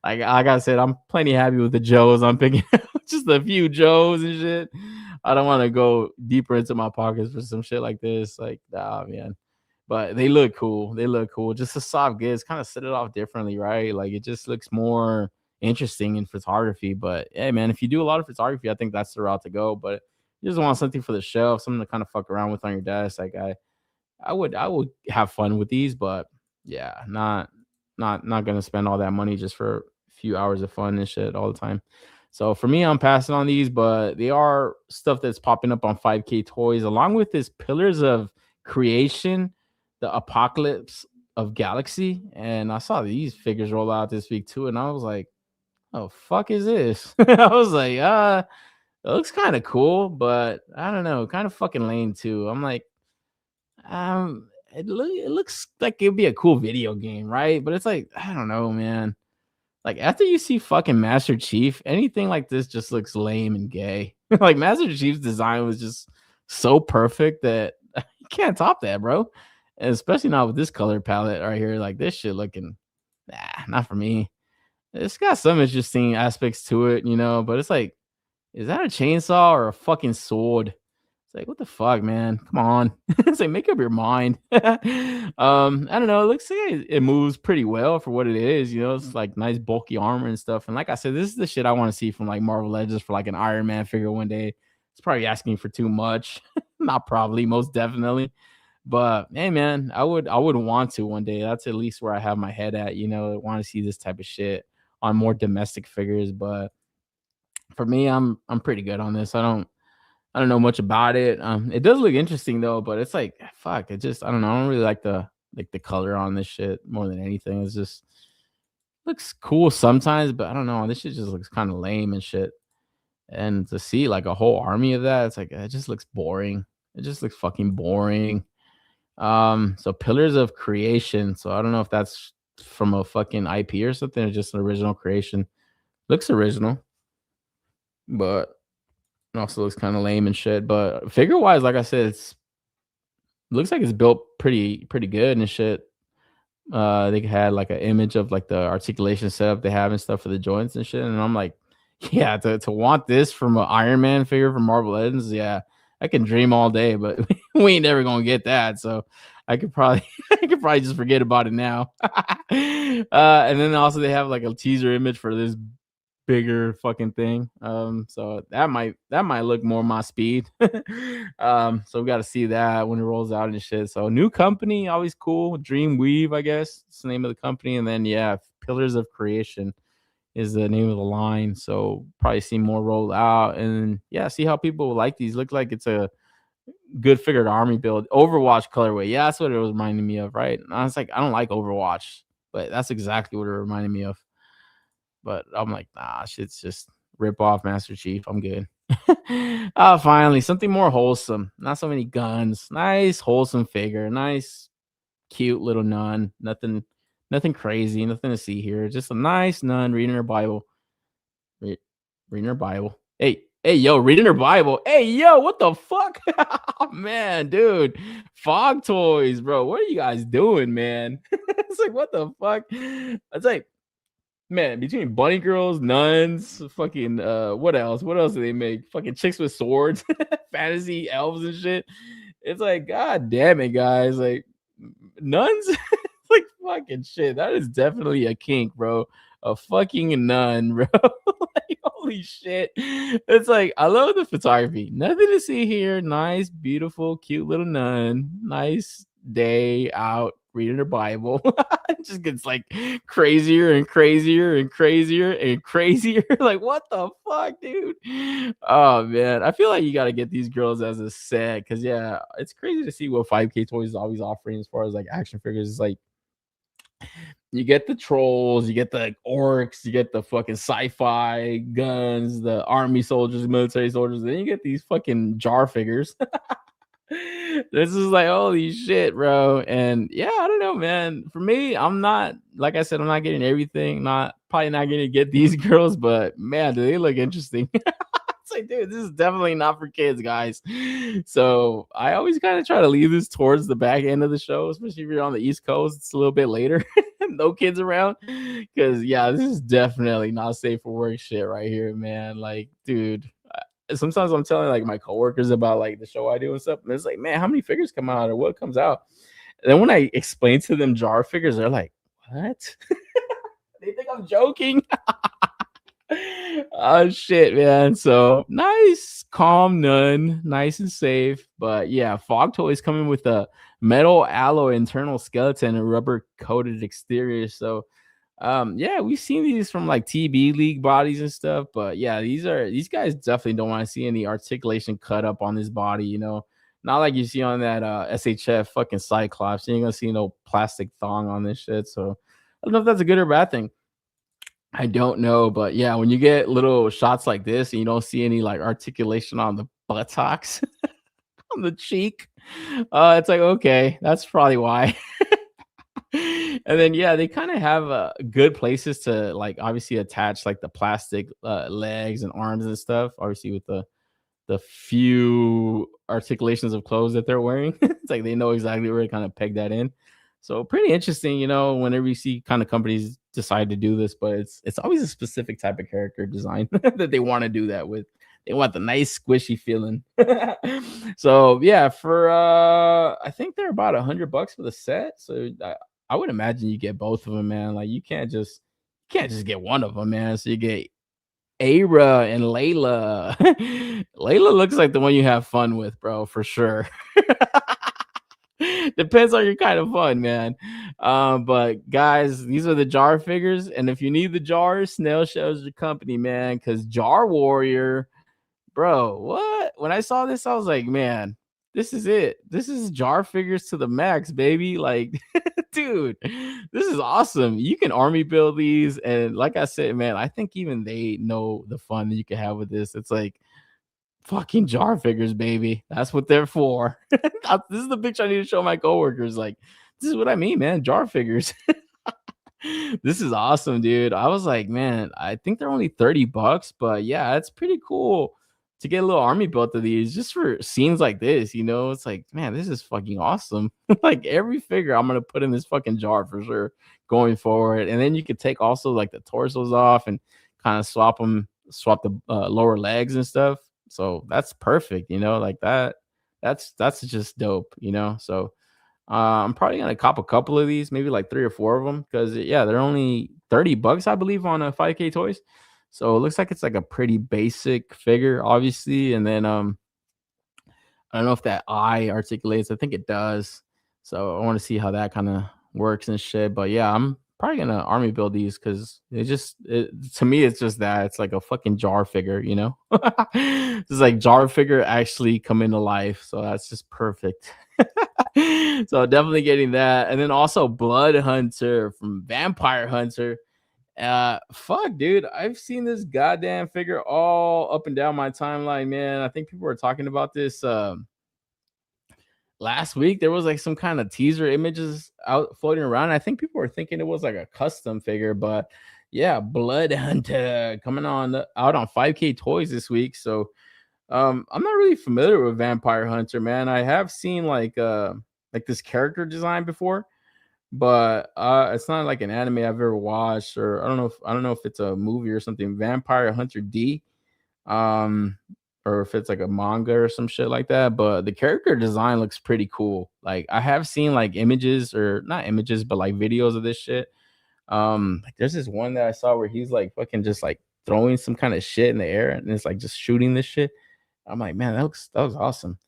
Like I said, I'm plenty happy with the Joes. I'm picking just a few Joes and shit. I don't want to go deeper into my pockets for some shit like this. Like, nah, man. But they look cool. They look cool. Just the soft goods kind of set it off differently, right? Like it just looks more interesting in photography. But hey, man, if you do a lot of photography, I think that's the route to go. But you just want something for the shelf, something to kind of fuck around with on your desk. Like I would have fun with these, but yeah, not gonna spend all that money just for a few hours of fun and shit all the time. So for me, I'm passing on these, but they are stuff that's popping up on 5K Toys, along with this Pillars of Creation, the Apocalypse of Galaxy. And I saw these figures roll out this week too, and I was like, oh fuck is this? I was like, it looks kind of cool, but I don't know, kind of fucking lame too. I'm like, it looks like it'd be a cool video game, right? But it's like, I don't know, man. Like after you see fucking Master Chief, anything like this just looks lame and gay. Like Master Chief's design was just so perfect that you can't top that, bro. And especially not with this color palette right here. Like this shit looking, not for me. It's got some interesting aspects to it, you know, but it's like, is that a chainsaw or a fucking sword? It's like, what the fuck, man? Come on. It's like, make up your mind. I don't know. It looks like it moves pretty well for what it is. You know, it's like nice bulky armor and stuff. And like I said, this is the shit I want to see from like Marvel Legends for like an Iron Man figure one day. It's probably asking for too much. Not probably, most definitely. But hey, man, I would want to one day. That's at least where I have my head at. You know, I want to see this type of shit on more domestic figures. But for me, I'm pretty good on this. I don't know much about it. It does look interesting though, but it's like fuck. It just I don't know. I don't really like the color on this shit more than anything. It's just looks cool sometimes, but I don't know. This shit just looks kind of lame and shit. And to see like a whole army of that, it's like it just looks boring. It just looks fucking boring. So Pillars of Creation. So I don't know if that's from a fucking IP or something or just an original creation. Looks original, but it also looks kind of lame and shit. But figure wise, like I said, it's looks like it's built pretty good and shit. They had like an image of like the articulation setup they have and stuff for the joints and shit. And I'm like, yeah, to want this from an Iron Man figure from Marvel Legends, yeah, I can dream all day, but we ain't never gonna get that. So I could probably I could probably just forget about it now. And then also they have like a teaser image for this bigger fucking thing. So that might look more my speed. So we got to see that when it rolls out and shit. So new company, always cool. Dream Weave, I guess it's the name of the company. And then yeah, Pillars of Creation is the name of the line. So probably see more roll out and yeah, see how people like these. Look like it's a good figured army build. Overwatch colorway. Yeah, that's what it was reminding me of, right? And I was like, I don't like Overwatch, but that's exactly what it reminded me of. But I'm like, nah, shit's just rip off Master Chief. I'm good. Finally, something more wholesome. Not so many guns. Nice, wholesome figure. Nice, cute little nun. Nothing crazy. Nothing to see here. Just a nice nun reading her Bible. Reading her Bible. Hey, yo, reading her Bible. Hey, yo, what the fuck? Oh, man, dude. Fog toys, bro. What are you guys doing, man? It's like, what the fuck? It's like, man, between bunny girls, nuns, fucking what else? What else do they make? Fucking chicks with swords, fantasy elves and shit. It's like, god damn it, guys. Like nuns, like fucking shit. That is definitely a kink, bro. A fucking nun, bro. Like, holy shit. It's like, I love the photography. Nothing to see here. Nice, beautiful, cute little nun. Nice day out reading her Bible. It just gets like crazier and crazier and crazier and crazier. Like, what the fuck, dude? Oh man, I feel like you got to get these girls as a set because yeah, it's crazy to see what 5K Toys is always offering as far as like action figures. It's like you get the trolls, you get the orcs, you get the fucking sci-fi guns, the army soldiers, military soldiers, then you get these fucking jar figures. This is like holy shit, bro. And yeah, I don't know, man. For me, I'm not, like I said, I'm not getting everything. Probably not gonna get these girls, but man, do they look interesting. It's like, dude, this is definitely not for kids, guys. So I always kind of try to leave this towards the back end of the show, especially if you're on the East Coast. It's a little bit later, no kids around. Because yeah, this is definitely not safe for work shit right here, man. Like, dude, sometimes I'm telling like my coworkers about like the show I do and stuff, and it's like, man, how many figures come out or what comes out? And then when I explain to them jar figures, they're like, what? They think I'm joking. Oh shit, man. So nice, calm nun, nice and safe. But yeah, Fog Toys coming with a metal alloy internal skeleton and rubber coated exterior. So yeah, we've seen these from like TB League bodies and stuff, but yeah, these guys definitely don't want to see any articulation cut up on this body, you know. Not like you see on that SHF fucking Cyclops. You ain't gonna see no plastic thong on this shit. So I don't know if that's a good or bad thing. I don't know, but yeah, when you get little shots like this and you don't see any like articulation on the buttocks, on the cheek, it's like, okay, that's probably why. And then yeah, they kind of have good places to like obviously attach like the plastic legs and arms and stuff. Obviously with the few articulations of clothes that they're wearing, it's like they know exactly where to kind of peg that in. So pretty interesting, you know, whenever you see kind of companies decide to do this, but it's always a specific type of character design that they want to do that with. They want the nice squishy feeling. So yeah, for I think they're about $100 for the set. So I would imagine you get both of them, man. Like you can't just get one of them, man. So you get Ara and Layla. Layla looks like the one you have fun with, bro, for sure. Depends on your kind of fun, man. But guys, these are the jar figures, and if you need the jars, Snail Shell's your company, man. Because Jar Warrior, bro, what? When I saw this, I was like, man, this is it. This is jar figures to the max, baby. Like, dude, this is awesome. You can army build these, and like I said, man, I think even they know the fun that you can have with this. It's like fucking jar figures, baby. That's what they're for. This is the picture I need to show my coworkers. Like, this is what I mean, man. Jar figures. This is awesome, dude. I was like, man, I think they're only $30, but yeah, it's pretty cool to get a little army built of these just for scenes like this. You know, it's like, man, this is fucking awesome. Like every figure I'm gonna put in this fucking jar for sure going forward. And then you could take also like the torsos off and kind of swap the lower legs and stuff. So that's perfect, you know, like that. That's just dope, you know. So I'm probably gonna cop a couple of these, maybe like 3 or 4 of them, because yeah, they're only $30, I believe, on a 5K Toys. So it looks like it's like a pretty basic figure, obviously. And then I don't know if that eye articulates. I think it does. So I want to see how that kind of works and shit. But yeah, I'm probably gonna army build these because to me it's just that it's like a fucking jar figure, you know. It's like jar figure actually coming to life, so that's just perfect. So definitely getting that, and then also Blood Hunter from Vampire Hunter. Fuck, dude, I've seen this goddamn figure all up and down my timeline, man. I think people were talking about this last week. There was like some kind of teaser images out floating around. I think people were thinking it was like a custom figure, but yeah, Blood Hunter coming on out on 5K Toys this week. So I'm not really familiar with Vampire Hunter, man. I have seen like this character design before, but it's not like an anime I've ever watched, or I don't know if it's a movie or something. Vampire Hunter D, um, or if it's like a manga or some shit like that. But the character design looks pretty cool. Like I have seen like images, or not images, but like videos of this shit. Like there's this one that I saw where he's like fucking just like throwing some kind of shit in the air, and it's like just shooting this shit. I'm like, man, that was awesome.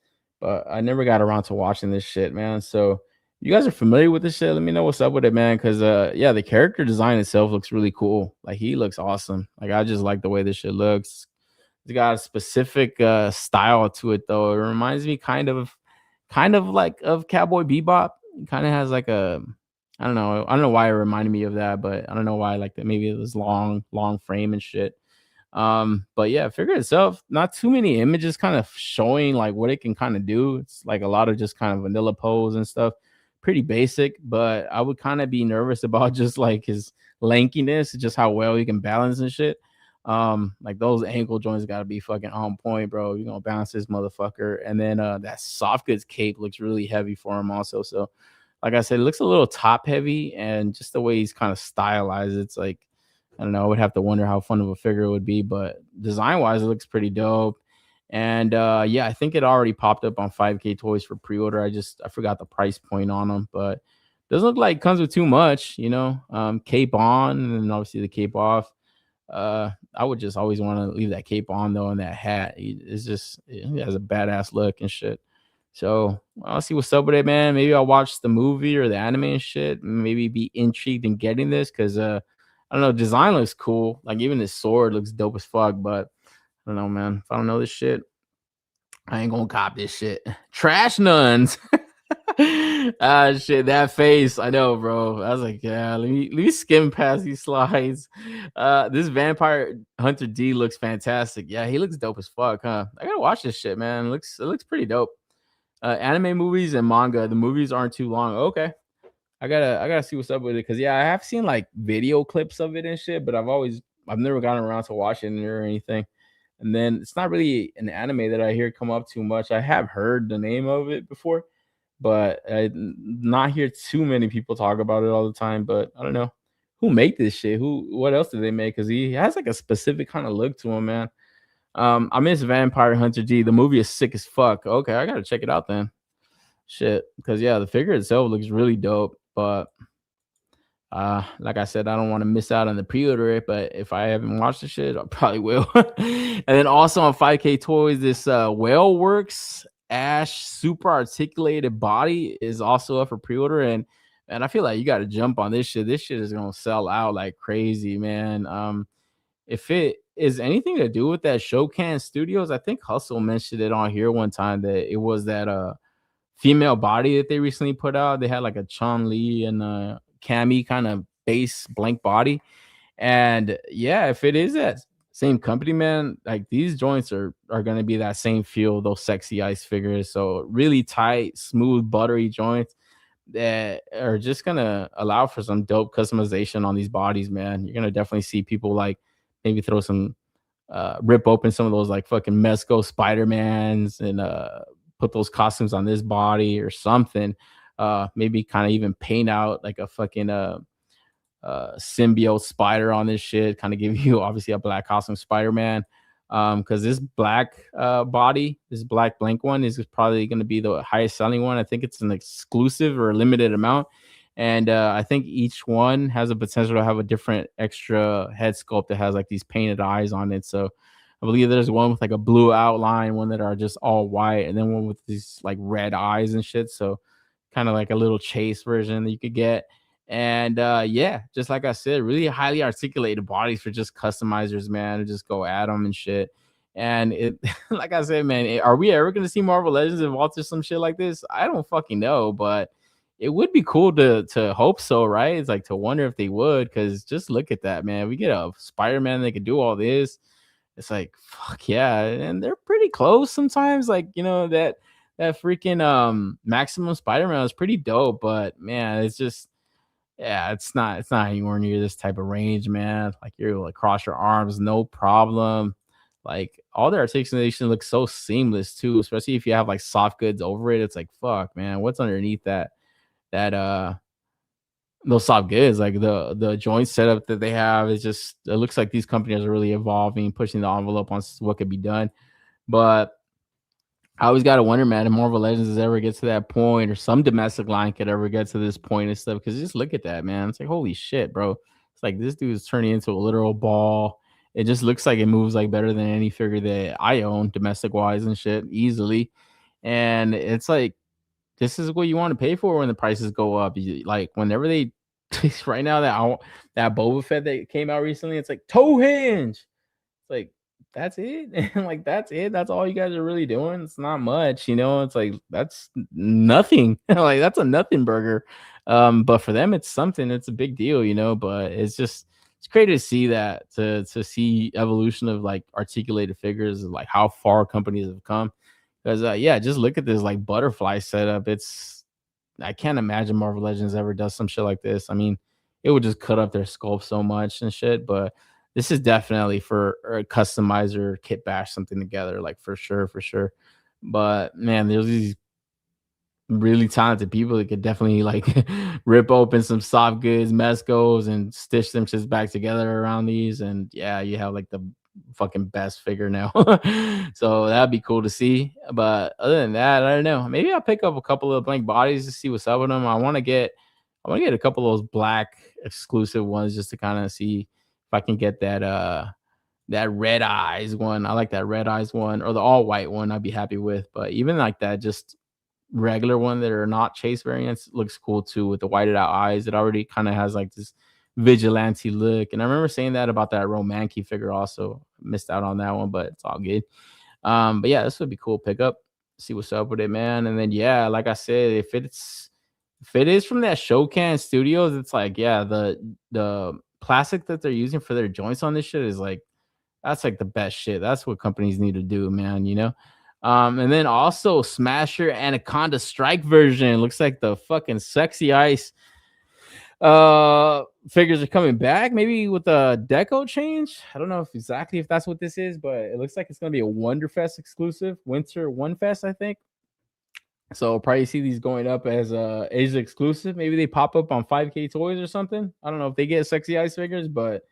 But I never got around to watching this shit, man. So you guys are familiar with this shit? Let me know what's up with it, man. Cause yeah, the character design itself looks really cool. Like he looks awesome. Like I just like the way this shit looks. It's got a specific style to it though. It reminds me kind of like of Cowboy Bebop. It kind of has like a I don't know why it reminded me of that, but I don't know why like that. Maybe it was long frame and shit. But yeah, figure itself, not too many images kind of showing like what it can kind of do. It's like a lot of just kind of vanilla pose and stuff, pretty basic. But I would kind of be nervous about just like his lankiness, just how well he can balance and shit. Like those ankle joints got to be fucking on point, bro. You're gonna balance this motherfucker. And then that soft goods cape looks really heavy for him also. So like I said, it looks a little top heavy, and just the way he's kind of stylized, it's like, I don't know, I would have to wonder how fun of a figure it would be, but design wise, it looks pretty dope. And yeah, I think it already popped up on 5K Toys for pre-order. I forgot the price point on them, but doesn't look like it comes with too much, you know. Cape on, and then obviously the cape off. I would just always want to leave that cape on though, and that hat. It's just, it has a badass look and shit. So I'll see what's up with it, man. Maybe I'll watch the movie or the anime and shit. Maybe be intrigued in getting this because I don't know, design looks cool. Like even his sword looks dope as fuck. But I don't know, man. If I don't know this shit, I ain't gonna cop this shit. Trash nuns. Shit, that face. I know, bro. I was like, yeah, let me skim past these slides. This Vampire Hunter D looks fantastic. Yeah, he looks dope as fuck, huh? I gotta watch this shit, man. It looks pretty dope. Anime movies and manga. The movies aren't too long. Okay. I gotta see what's up with it, because yeah, I have seen like video clips of it and shit, but I've never gotten around to watching it or anything. And then it's not really an anime that I hear come up too much. I have heard the name of it before, but I not hear too many people talk about it all the time. But I don't know who make this shit. What else did they make? Because he has like a specific kind of look to him, man. I miss Vampire Hunter D. The movie is sick as fuck. Okay, I gotta check it out then. Shit, because yeah, the figure itself looks really dope. But like I said, I don't want to miss out on the pre-order, but if I haven't watched the shit, I probably will. And then also on 5K Toys, this Whale Works Ash super articulated body is also up for pre-order, and I feel like you got to jump on this shit. This shit is gonna sell out like crazy, man. If it is anything to do with that Shokan Studios, I think Hustle mentioned it on here one time that it was that female body that they recently put out. They had like a Chun-Li and Cammy kind of base blank body. And yeah, if it is that same company, man, like these joints are going to be that same feel, those sexy ice figures. So really tight, smooth, buttery joints that are just going to allow for some dope customization on these bodies, man. You're going to definitely see people like maybe throw some rip open some of those like fucking Mezco Spider-Mans and put those costumes on this body or something. Maybe kind of even paint out like a fucking symbiote spider on this shit, kind of give you obviously a black costume Spider-Man. Because this black body, this black blank one is probably going to be the highest selling one. I think it's an exclusive or a limited amount. And I think each one has a potential to have a different extra head sculpt that has like these painted eyes on it. So I believe there's one with like a blue outline, one that are just all white, and then one with these like red eyes and shit. So kind of like a little chase version that you could get. And yeah, just like I said, really highly articulated bodies for just customizers, man, to just go at them and shit. And it, like I said, man, are we ever gonna see Marvel Legends evolve to some shit like this? I don't fucking know, but it would be cool to hope so, right? It's like to wonder if they would, because just look at that, man. We get a Spider-Man that could do all this. It's like fuck yeah, and they're pretty close sometimes. Like that freaking Maximum Spider-Man was pretty dope, but man, it's just yeah, it's not anywhere near this type of range, man. Like you're able to cross your arms, no problem. Like all their articulation looks so seamless too, especially if you have like soft goods over it. It's like fuck, man, what's underneath that those soft goods? Like the joint setup that they have is just it looks like these companies are really evolving, pushing the envelope on what could be done. But I always gotta wonder, man, if Marvel Legends ever gets to that point, or some domestic line could ever get to this point and stuff. Because just look at that, man. It's like holy shit, bro. It's like this dude is turning into a literal ball. It just looks like it moves like better than any figure that I own, domestic wise and shit, easily. And it's like this is what you want to pay for when the prices go up. Like whenever they right now that Boba Fett that came out recently, it's like toe hinge. It's like, that's it? And like, that's it? That's all you guys are really doing? It's not much, you know? It's like, that's nothing. Like, that's a nothing burger. But for them, it's something. It's a big deal, you know? But it's crazy to see that, to see evolution of like articulated figures, like how far companies have come. Because, yeah, just look at this like butterfly setup. I can't imagine Marvel Legends ever does some shit like this. I mean, it would just cut up their sculpt so much and shit, but this is definitely for a customizer kit bash something together, like for sure, for sure. But man, there's these really talented people that could definitely like rip open some soft goods, mescos, and stitch them just back together around these. And yeah, you have like the fucking best figure now. So that'd be cool to see. But other than that, I don't know. Maybe I'll pick up a couple of blank bodies to see what's up with them. I want to get a couple of those black exclusive ones just to kind of see if I can get that red eyes one. I like that red eyes one, or the all white one I'd be happy with. But even like that just regular one that are not chase variants looks cool too, with the whited out eyes. It already kind of has like this vigilante look. And I remember saying that about that Romanky figure also. Missed out on that one, but it's all good. But yeah, this would be cool pickup. See what's up with it, man. And then yeah, like I said, if it is from that Shokan Studios, it's like yeah, the plastic that they're using for their joints on this shit is like that's like the best shit. That's what companies need to do, man, you know? And then also Smasher Anaconda Strike version. Looks like the fucking Sexy Ice figures are coming back, maybe with a deco change. I don't know if that's what this is, but it looks like it's gonna be a Wonderfest exclusive, Winter One Fest, I think. So probably see these going up as Asia exclusive. Maybe they pop up on 5K Toys or something. I don't know if they get Sexy Ice figures, but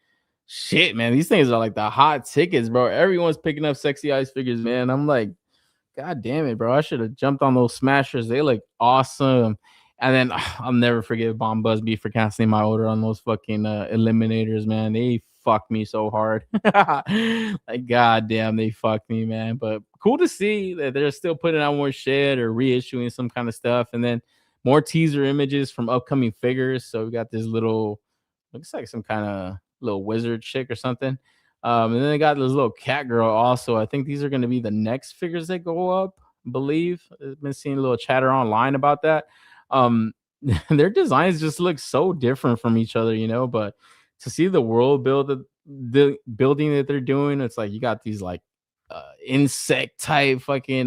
shit, man, these things are like the hot tickets, bro. Everyone's picking up Sexy Ice figures, man. I'm like, God damn it, bro. I should have jumped on those Smashers. They look awesome. And then I'll never forget Bomb Busby for canceling my order on those fucking eliminators, man. They fucked me so hard. Like, god damn, they fucked me, man. But cool to see that they're still putting out more shit or reissuing some kind of stuff. And then more teaser images from upcoming figures. So we got this little, looks like some kind of little wizard chick or something. And then they got this little cat girl also. I think these are going to be the next figures that go up, I believe. I've been seeing a little chatter online about that. Their designs just look so different from each other, you know, but to see the world the building that they're doing, it's like you got these like insect type fucking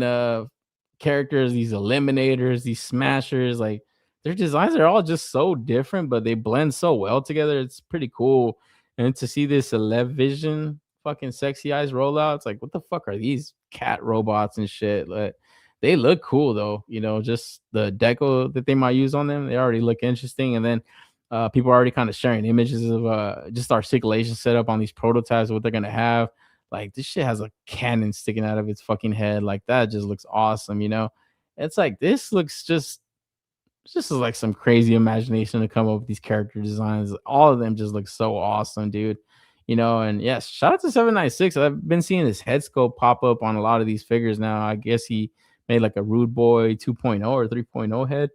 characters, these eliminators, these smashers, like their designs are all just so different, but they blend so well together. It's pretty cool. And to see this 11 Vision fucking Sexy Eyes rollout, it's like, what the fuck are these cat robots and shit? Like, they look cool though, you know, just the deco that they might use on them. They already look interesting. And then people are already kind of sharing images of just articulation setup on these prototypes, what they're gonna have. Like this shit has a cannon sticking out of its fucking head. Like that just looks awesome, you know. It's like this looks just like some crazy imagination to come up with these character designs. All of them just look so awesome, dude. You know, and yes, shout out to 796. I've been seeing this head sculpt pop up on a lot of these figures now. I guess he made like a Rude Boy 2.0 or 3.0 head.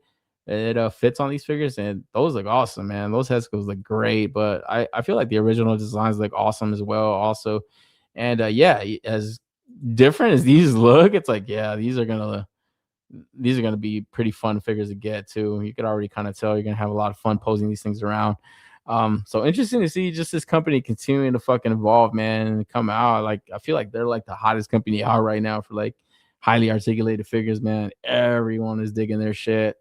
it fits on these figures, and those look awesome, man. Those head sculpts look great, but I feel like the original designs look awesome as well, also. And yeah, as different as these look, it's like, yeah, these are gonna be pretty fun figures to get too. You could already kind of tell you're gonna have a lot of fun posing these things around. So interesting to see just this company continuing to fucking evolve, man, and come out. Like, I feel like they're like the hottest company out right now for like highly articulated figures, man. Everyone is digging their shit.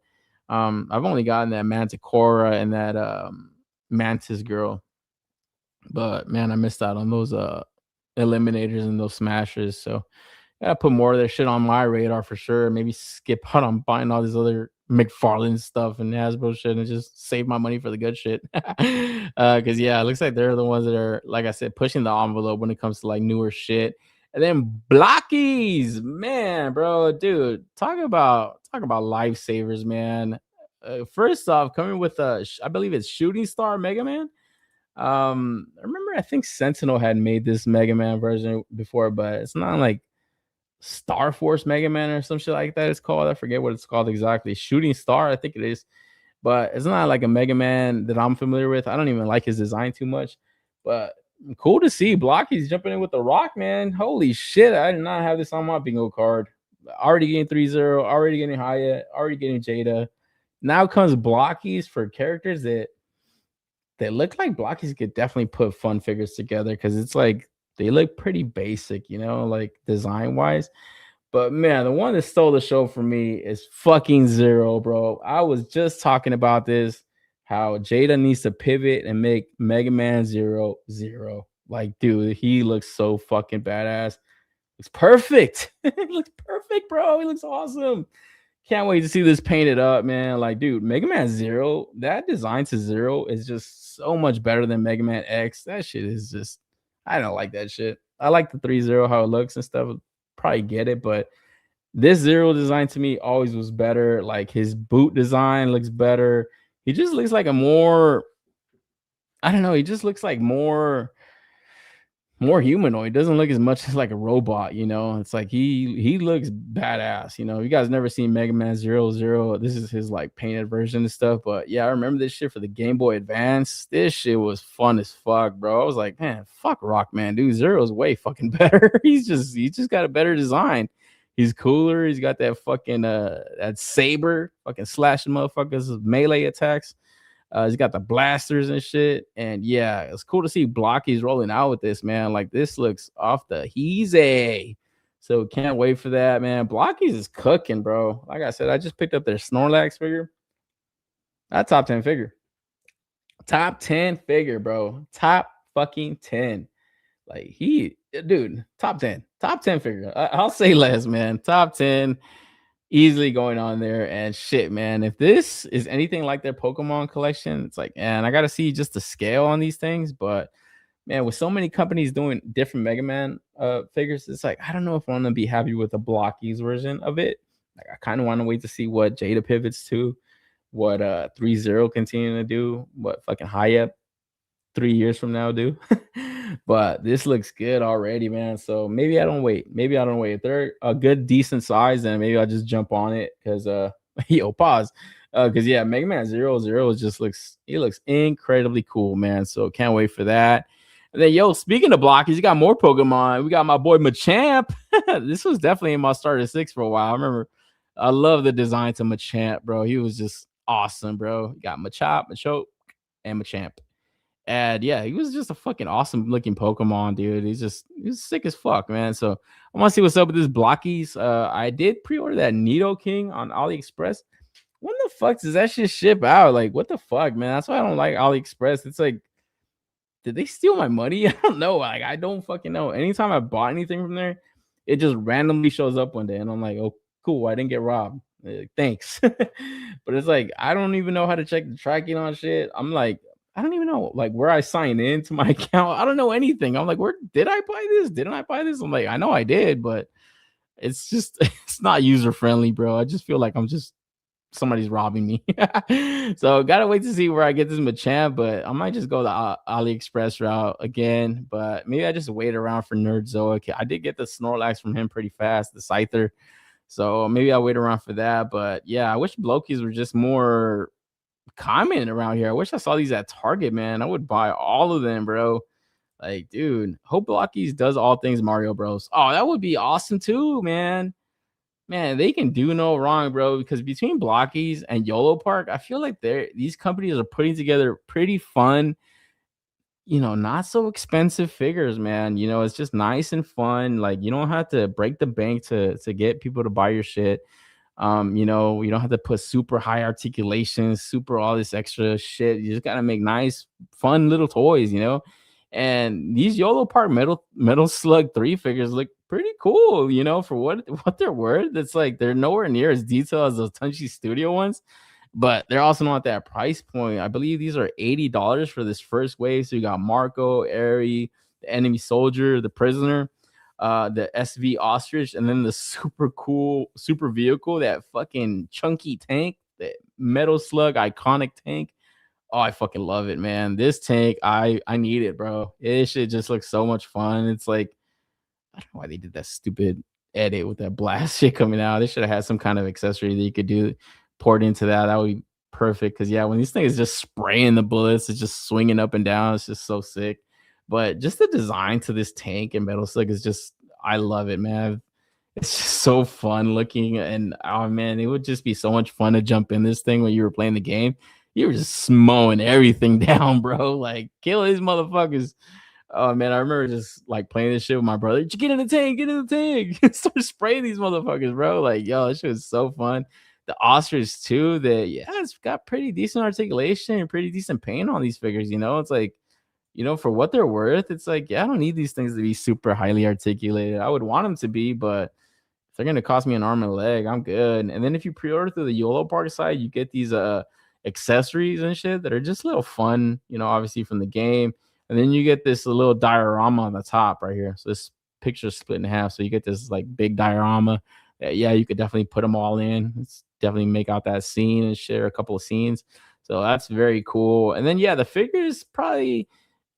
I've only gotten that Manticora and that Mantis girl, but man, I missed out on those eliminators and those smashers. So yeah, put more of their shit on my radar for sure. Maybe skip out on buying all this other McFarlane stuff and Hasbro shit and just save my money for the good shit. Because yeah, it looks like they're the ones that are, like I said, pushing the envelope when it comes to like newer shit. And then Blockies, man, bro, dude, talk about lifesavers, man. First off, coming with I believe it's Shooting Star Mega Man. I remember, I think Sentinel had made this Mega Man version before, but it's not like Star Force Mega Man or some shit like that it's called. I forget what it's called exactly. Shooting Star, I think it is. But it's not like a Mega Man that I'm familiar with. I don't even like his design too much. But cool to see Blocky's jumping in with the Rock, man. Holy shit, I did not have this on my bingo card. Already getting 3-0, already getting Hyatt, already getting Jada. Now comes Blockies for characters that look like Blockies could definitely put fun figures together, because it's like they look pretty basic, you know, like design wise. But man, the one that stole the show for me is fucking Zero, bro. I was just talking about this, how Jada needs to pivot and make Mega Man 0 0. Like, dude, he looks so fucking badass. Looks perfect. He looks perfect, bro. He looks awesome. Can't wait to see this painted up, man. Like, dude, Mega Man 0, that design to 0 is just so much better than Mega Man X. That shit is just, I don't like that shit. I like the 3-0, how it looks and stuff. Probably get it, but this 0 design to me always was better. Like, his boot design looks better. He just looks like a more, I don't know, he just looks like more humanoid. Doesn't look as much as like a robot, you know. It's like he looks badass, you know. You guys never seen Mega Man 0 This is his like painted version and stuff. But yeah, I remember this shit for the Game Boy Advance. This shit was fun as fuck, bro. I was like, man, fuck Rockman, dude. Zero's way fucking better. He's just got a better design. He's cooler. He's got that fucking that saber, fucking slashing motherfuckers with melee attacks. He's got the blasters and shit. And yeah, it's cool to see Blocky's rolling out with this, man. Like, this looks off the heezy. So can't wait for that, man. Blocky's is cooking, bro. Like I said, I just picked up their Snorlax figure. That top 10 figure. Top 10 figure, bro. Top fucking 10. Like, dude, top 10. Top 10 figure. I'll say less, man. Top 10. Easily going on there. And shit, man, if this is anything like their Pokemon collection, it's like, and I gotta see just the scale on these things. But man, with so many companies doing different Mega Man figures, it's like, I don't know if I want to be happy with the Blockies version of it. Like, I kind of want to wait to see what Jada pivots to, what 3-0 continue to do, what fucking Hyatt 3 years from now do. But this looks good already, man. So maybe I don't wait. If they're a good, decent size, then maybe I'll just jump on it. Because yo, pause. Because yeah, Mega Man 0 just looks incredibly cool, man. So can't wait for that. And then, yo, speaking of Blockies, you got more Pokemon. We got my boy Machamp. This was definitely in my starter 6 for a while. I remember I love the design to Machamp, bro. He was just awesome, bro. You got Machop, Machoke, and Machamp. And yeah, he was just a fucking awesome looking Pokemon, dude. He's sick as fuck, man. So I want to see what's up with this Blockies. I did pre-order that Nidoking on AliExpress. When the fuck does that shit ship out? Like, what the fuck, man? That's why I don't like AliExpress. It's like, did they steal my money? I don't know. Like, I don't fucking know. Anytime I bought anything from there, it just randomly shows up one day, and I'm like, oh, cool, I didn't get robbed. Thanks. But it's like, I don't even know how to check the tracking on shit. I'm like, I don't even know like where I sign into my account. I don't know anything. I'm like, where did I buy this? Didn't I buy this? I'm like, I know I did, but it's just, it's not user friendly, bro. I just feel like I'm just, somebody's robbing me. So gotta wait to see where I get this Machamp, but I might just go the AliExpress route again. But maybe I just wait around for Nerdzoa. I did get the Snorlax from him pretty fast, the Scyther. So maybe I'll wait around for that. But yeah, I wish Blokis were just more common around here. I wish I saw these at Target, man. I would buy all of them, bro. Like, dude, hope Blockies does all things Mario Bros. Oh, that would be awesome too, man. Man, they can do no wrong, bro. Because between Blockies and YOLO Park, I feel like these companies are putting together pretty fun, not so expensive figures, man. It's just nice and fun. Like, you don't have to break the bank to get people to buy your shit. You don't have to put super high articulations, super all this extra shit. You just gotta make nice, fun little toys. And these YOLO Park Metal Slug 3 figures look pretty cool, for what they're worth. It's like they're nowhere near as detailed as those Tunchi Studio ones, but they're also not that price point. I believe these are $80 for this first wave. So you got Marco, Airy, the enemy soldier, the prisoner, the SV ostrich, and then the super cool super vehicle, that fucking chunky tank, that Metal Slug iconic tank. Oh, I fucking love it, man. This tank, I need it, bro. It shit just looks so much fun. It's like, I don't know why they did that stupid edit with that blast shit coming out. They should have had some kind of accessory that you could do poured into that. That would be perfect. Because yeah, when these things just spraying the bullets, it's just swinging up and down. It's just so sick. But just the design to this tank and Metal Slug is just, I love it, man. It's just so fun looking. And oh man, it would just be so much fun to jump in this thing when you were playing the game. You were just mowing everything down, bro. Like, kill these motherfuckers. Oh man, I remember just like playing this shit with my brother. Get in the tank, get in the tank. Start spraying these motherfuckers, bro. Like, yo, this shit was so fun. The ostrich too, it's got pretty decent articulation and pretty decent paint on these figures. It's like, for what they're worth, it's like, yeah, I don't need these things to be super highly articulated. I would want them to be, but if they're gonna cost me an arm and a leg, I'm good. And then if you pre-order through the YOLO Park side, you get these accessories and shit that are just a little fun, obviously from the game. And then you get this little diorama on the top right here. So this picture is split in half. So you get this like big diorama that, yeah, you could definitely put them all in. It's definitely make out that scene and share a couple of scenes. So that's very cool. And then, yeah, the figures probably,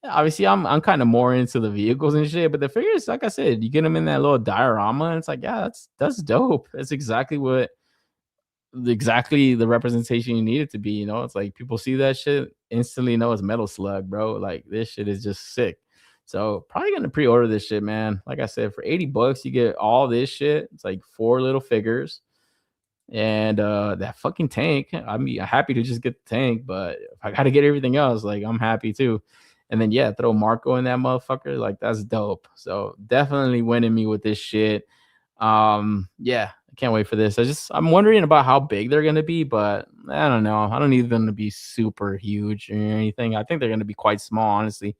obviously I'm kind of more into the vehicles and shit, but the figures, like I said, you get them in that little diorama and it's like, yeah, that's dope. That's exactly the representation you need it to be. It's like people see that shit, instantly know it's Metal Slug, bro. Like, this shit is just sick. So probably gonna pre-order this shit, man. Like I said, for $80 you get all this shit. It's like 4 little figures and that fucking tank. I'm happy to just get the tank, but if I gotta get everything else, like, I'm happy too. And then yeah, throw Marco in that motherfucker. Like, that's dope. So definitely winning me with this shit. Yeah, I can't wait for this. I'm wondering about how big they're gonna be, but I don't know. I don't need them to be super huge or anything. I think they're gonna be quite small, honestly.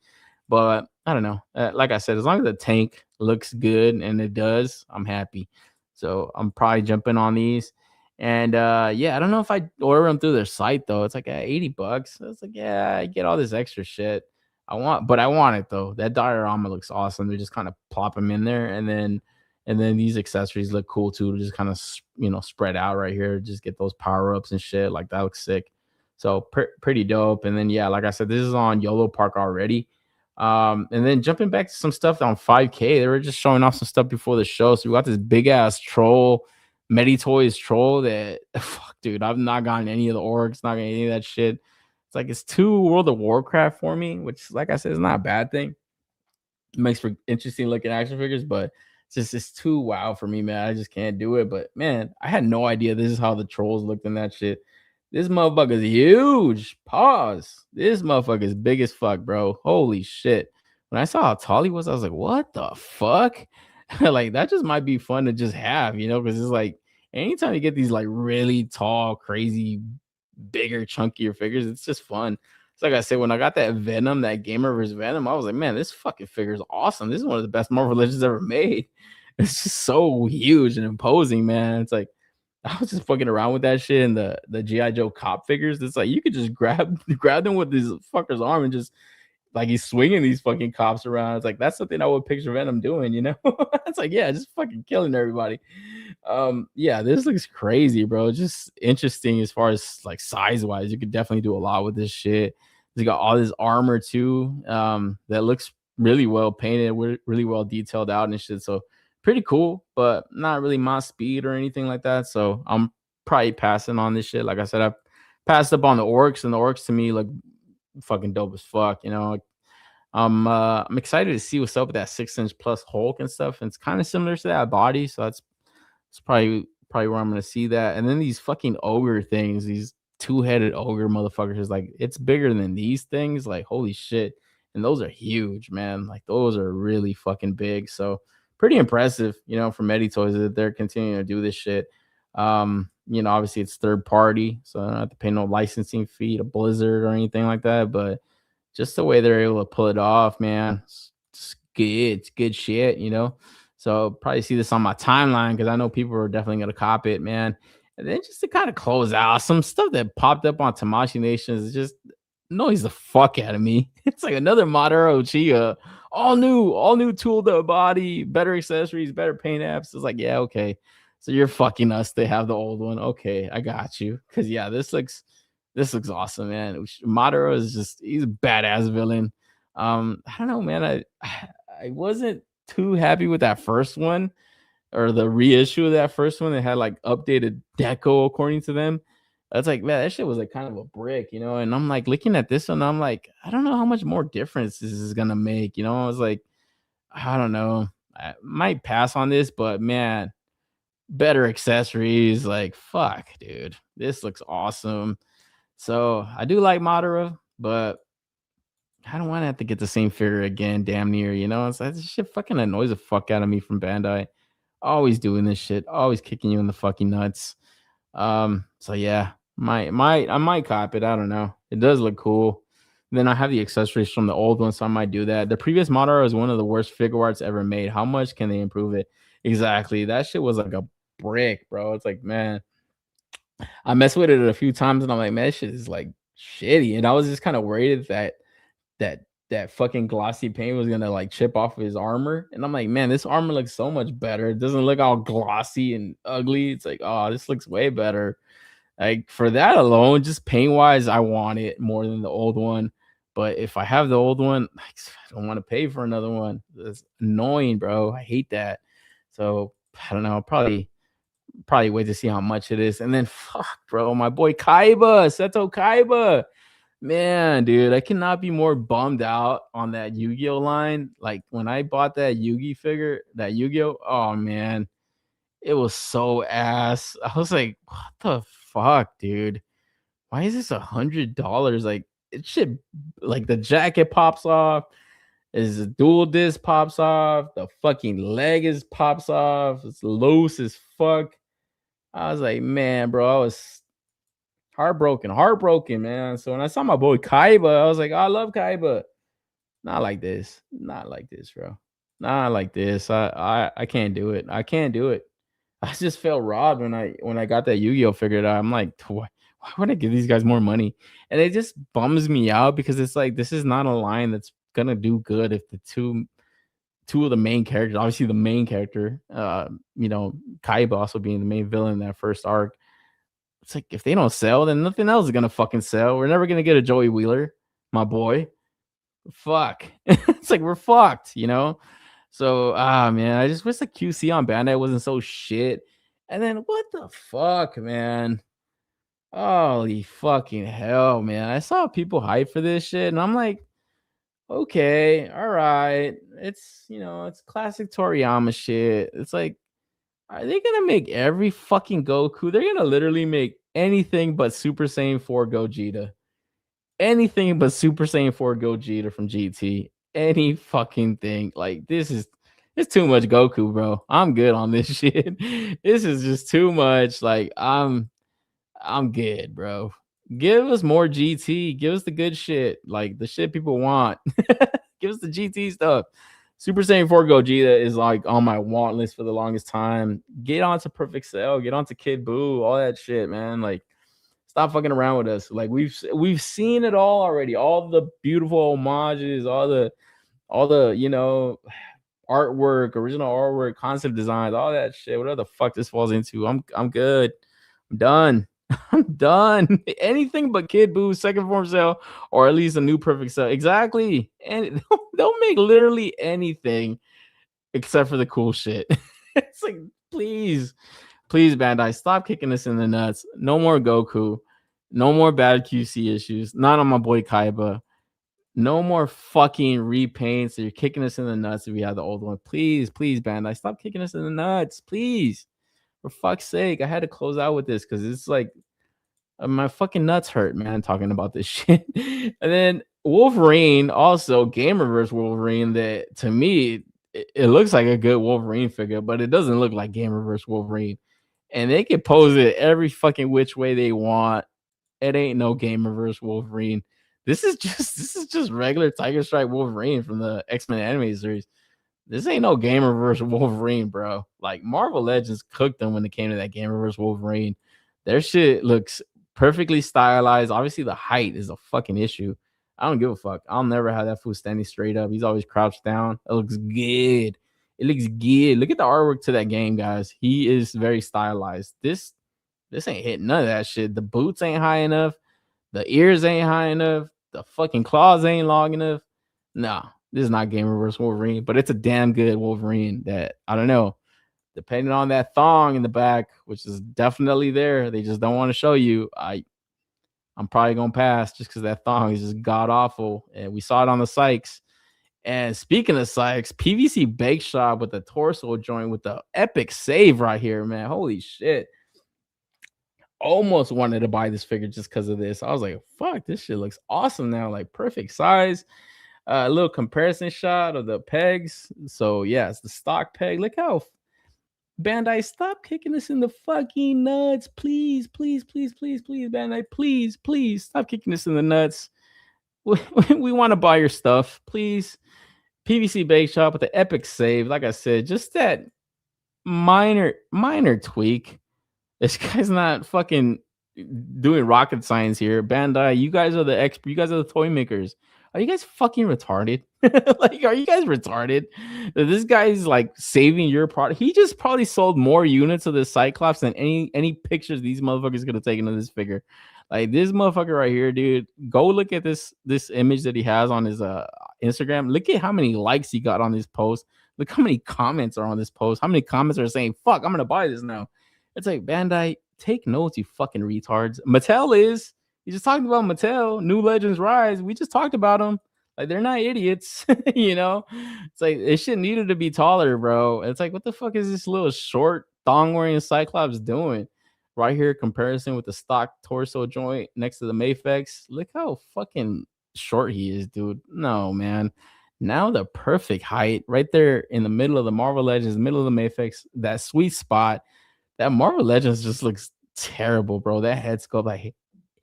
But I don't know. Like I said, as long as the tank looks good, and it does, I'm happy. So I'm probably jumping on these. And yeah, I don't know if I order them through their site though. It's like $80. It's like, yeah, I get all this extra shit. I want it though. That diorama looks awesome. They just kind of plop them in there, and then these accessories look cool too, to just kind of spread out right here. Just get those power-ups and shit. Like, that looks sick. So pretty dope. And then yeah, like I said, this is on YOLO Park already. And then jumping back to some stuff on 5K, they were just showing off some stuff before the show. So we got this big ass troll, Meditoys troll that fuck, dude, I've not gotten any of the orcs, not gotten any of that shit. It's like, it's too World of Warcraft for me, which, like I said, is not a bad thing. It makes for interesting looking action figures, but it's too wow for me, man. I just can't do it. But man, I had no idea this is how the trolls looked in that shit. This motherfucker is huge. Pause. This motherfucker is big as fuck, bro. Holy shit. When I saw how tall he was, I was like, what the fuck? Like, that just might be fun to just have, because it's like, anytime you get these like really tall, crazy, bigger, chunkier figures, it's just fun. It's like I said, when I got that Venom, that Gamer vs. Venom, I was like, man, this fucking figure is awesome. This is one of the best Marvel Legends ever made. It's just so huge and imposing, man. It's like, I was just fucking around with that shit and the G.I. Joe cop figures. It's like, you could just grab them with this fucker's arm and just, like, he's swinging these fucking cops around. It's like, that's something I would picture Venom doing, It's like, yeah, just fucking killing everybody. Yeah, this looks crazy, bro. Just interesting as far as like size wise. You could definitely do a lot with this shit. He's got all this armor too, that looks really well painted, really well detailed out and shit. So pretty cool, but not really my speed or anything like that. So I'm probably passing on this shit. Like I said, I passed up on the orcs, and the orcs to me look fucking dope as fuck. You know, I'm excited to see what's up with that 6-inch plus Hulk and stuff. And it's kind of similar to that body, so it's probably where I'm gonna see that. And then these fucking ogre things, these two-headed ogre motherfuckers, like it's bigger than these things. Like holy shit. And those are huge, man. Like those are really fucking big. So pretty impressive, you know, from Eddie Toys that they're continuing to do this shit. You know, obviously it's third party, so I don't have to pay no licensing fee to Blizzard or anything like that. But just the way they're able to pull it off, man, it's good. It's good shit, you know. So probably see this on my timeline because I know people are definitely gonna cop it, man. And then just to kind of close out some stuff that popped up on Tamashi Nations is just annoys the fuck out of me. It's like another Madara Uchiha, all new tool to body, better accessories, better paint apps. It's like, yeah, okay. So you're fucking us. They have the old one. Okay, I got you. Cause yeah, this looks awesome, man. Madara is just he's a badass villain. I don't know, man. I wasn't too happy with that first one or the reissue of that first one that had like updated deco according to them. That's like, man, that shit was like kind of a brick, you know. And I'm like looking at this one, I'm like, I don't know how much more difference this is gonna make, you know. I was like, I don't know. I might pass on this, but man, better accessories. Like, fuck, dude, this looks awesome. So I do like Madara, but I don't want to have to get the same figure again, damn near, you know. It's like this shit fucking annoys the fuck out of me from Bandai. Always doing this shit, always kicking you in the fucking nuts. So yeah, I might cop it. I don't know. It does look cool. Then I have the accessories from the old one, so I might do that. The previous Madara is one of the worst figure arts ever made. How much can they improve it? Exactly. That shit was like a brick, bro. It's like, man, I messed with it a few times and I'm like, man, this shit is like shitty. And I was just kind of worried that that fucking glossy paint was gonna like chip off of his armor. And I'm like, man, this armor looks so much better. It doesn't look all glossy and ugly. It's like, oh, this looks way better. Like for that alone, just paint wise, I want it more than the old one. But if I have the old one, I don't want to pay for another one. It's annoying, bro. I hate that. So I don't know. Probably wait to see how much it is. And then fuck, bro, my boy Kaiba, Seto Kaiba. Man, dude, I cannot be more bummed out on that Yu-Gi-Oh line. Like when I bought that Yu-Gi figure, that Yu-Gi-Oh, oh man, it was so ass. I was like, what the fuck, dude? Why is this $100? Like it should, like the jacket pops off, is the dual disc pops off, the fucking leg is pops off, it's loose as fuck. I was like, man, bro, I was heartbroken, man. So when I saw my boy Kaiba, I was like, oh, I love Kaiba. Not like this, bro. Not like this. I can't do it. I can't do it. I just felt robbed when I got that Yu-Gi-Oh figured out. I'm like, why would I give these guys more money? And it just bums me out because it's like this is not a line that's gonna do good if the two of the main characters, obviously the main character, you know, Kaiba also being the main villain in that first arc. It's like if they don't sell, then nothing else is gonna fucking sell. We're never gonna get a Joey Wheeler, my boy. Fuck. It's like we're fucked, you know. So man, I just wish the QC on Bandai wasn't so shit. And then what the fuck, man? Holy fucking hell, man. I saw people hype for this shit, and I'm like, okay, all right. It's you know, it's classic Toriyama shit. It's like, are they gonna make every fucking Goku? They're gonna literally make anything but Super Saiyan 4 Gogeta. Anything but Super Saiyan 4 Gogeta from GT. Any fucking thing. Like this is it's too much Goku, bro. I'm good on this shit. This is just too much. Like I'm good, bro. Give us more GT. Give us the good shit. Like the shit people want. Give us the GT stuff. Super Saiyan 4 Gogeta is like on my want list for the longest time. Get onto Perfect Cell, get onto Kid Buu, all that shit, man. Like, stop fucking around with us. Like we've seen it all already. All the beautiful homages, all the you know artwork, original artwork, concept designs, all that shit. Whatever the fuck this falls into, I'm good. I'm done. I'm done. Anything but Kid Buu, second form cell, or at least a new perfect cell. Exactly. And they'll make literally anything except for the cool shit. It's like, please, Bandai, stop kicking us in the nuts. No more Goku. No more bad QC issues. Not on my boy Kaiba. No more fucking repaints. You're kicking us in the nuts if we have the old one. Please, Bandai, stop kicking us in the nuts. Please. For fuck's sake. I had to close out with this because it's like my fucking nuts hurt, man, talking about this shit. And then Wolverine, also Game Reverse Wolverine, that to me, it looks like a good Wolverine figure, but it doesn't look like Game Reverse Wolverine. And they can pose it every fucking which way they want. It ain't no Game Reverse Wolverine. This is just regular Tiger Stripe Wolverine from the X-Men anime series. This ain't no Game Reverse Wolverine, bro. Like Marvel Legends cooked them when it came to that Game Reverse Wolverine. Their shit looks perfectly stylized. Obviously, the height is a fucking issue. I don't give a fuck. I'll never have that fool standing straight up. He's always crouched down. It looks good. It looks good. Look at the artwork to that game, guys. He is very stylized. This ain't hitting none of that shit. The boots ain't high enough. The ears ain't high enough. The fucking claws ain't long enough. No, this is not Game Reverse Wolverine, but it's a damn good Wolverine that, I don't know, depending on that thong in the back, which is definitely there. They just don't want to show you. I'm probably going to pass just because that thong is just god awful. And we saw it on the Sykes. And speaking of Sykes, PVC Bake Shop with the torso joint with the epic save right here, man. Holy shit. Almost wanted to buy this figure just because of this. I was like, fuck, this shit looks awesome now. Like perfect size. A little comparison shot of the pegs. So yeah, it's the stock peg. Look how Bandai, stop kicking us in the fucking nuts. Please, Bandai. Please stop kicking us in the nuts. We want to buy your stuff. Please. PVC Bake Shop with the epic save. Like I said, just that minor tweak. This guy's not fucking doing rocket science here. Bandai, you guys are the expert. You guys are the toy makers. Are you guys fucking retarded? Like, are you guys retarded? This guy's like saving your product. He just probably sold more units of this Cyclops than any pictures these motherfuckers could have taken of this figure. Like this motherfucker right here, dude. Go look at this image that he has on his Instagram. Look at how many likes he got on this post. Look how many comments are on this post. How many comments are saying, fuck, I'm gonna buy this now. It's like, Bandai, take notes, you fucking retards. Mattel is. You just talked about Mattel, New Legends Rise. We just talked about them. Like, they're not idiots, you know? It's like, it shit needed to be taller, bro. It's like, what the fuck is this little short thong-wearing Cyclops doing? Right here, comparison with the stock torso joint next to the Mafex. Look how fucking short he is, dude. No, man. Now the perfect height right there in the middle of the Marvel Legends, middle of the Mafex, that sweet spot. That Marvel Legends just looks terrible, bro. That head sculpt, I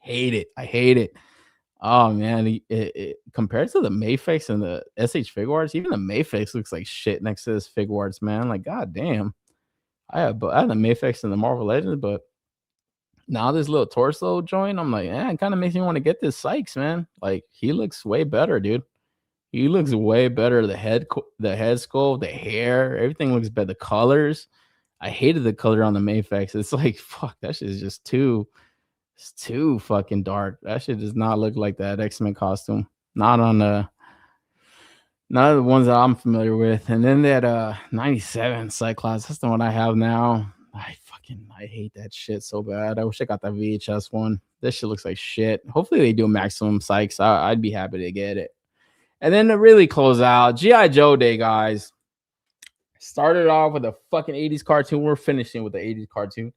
hate it. I hate it. Oh man, compared to the Mafex and the SH Figuarts, even the Mafex looks like shit next to this Figuarts, man. Like, god damn. I have the Mafex and the Marvel Legends, but now this little torso joint, I'm like, it kind of makes me want to get this Sykes, man. Like, he looks way better, dude. He looks way better. The head sculpt, the hair, everything looks better. The colors. I hated the color on the Mafex. It's like, fuck, that shit is just it's too fucking dark. That shit does not look like that X-Men costume. Not on the ones that I'm familiar with. And then that 97 Cyclops, that's the one I have now. I hate that shit so bad. I wish I got that VHS one. This shit looks like shit. Hopefully they do maximum Sykes. I'd be happy to get it. And then to really close out, G.I. Joe Day, guys. Started off with a fucking 80s cartoon. We're finishing with the 80s cartoon.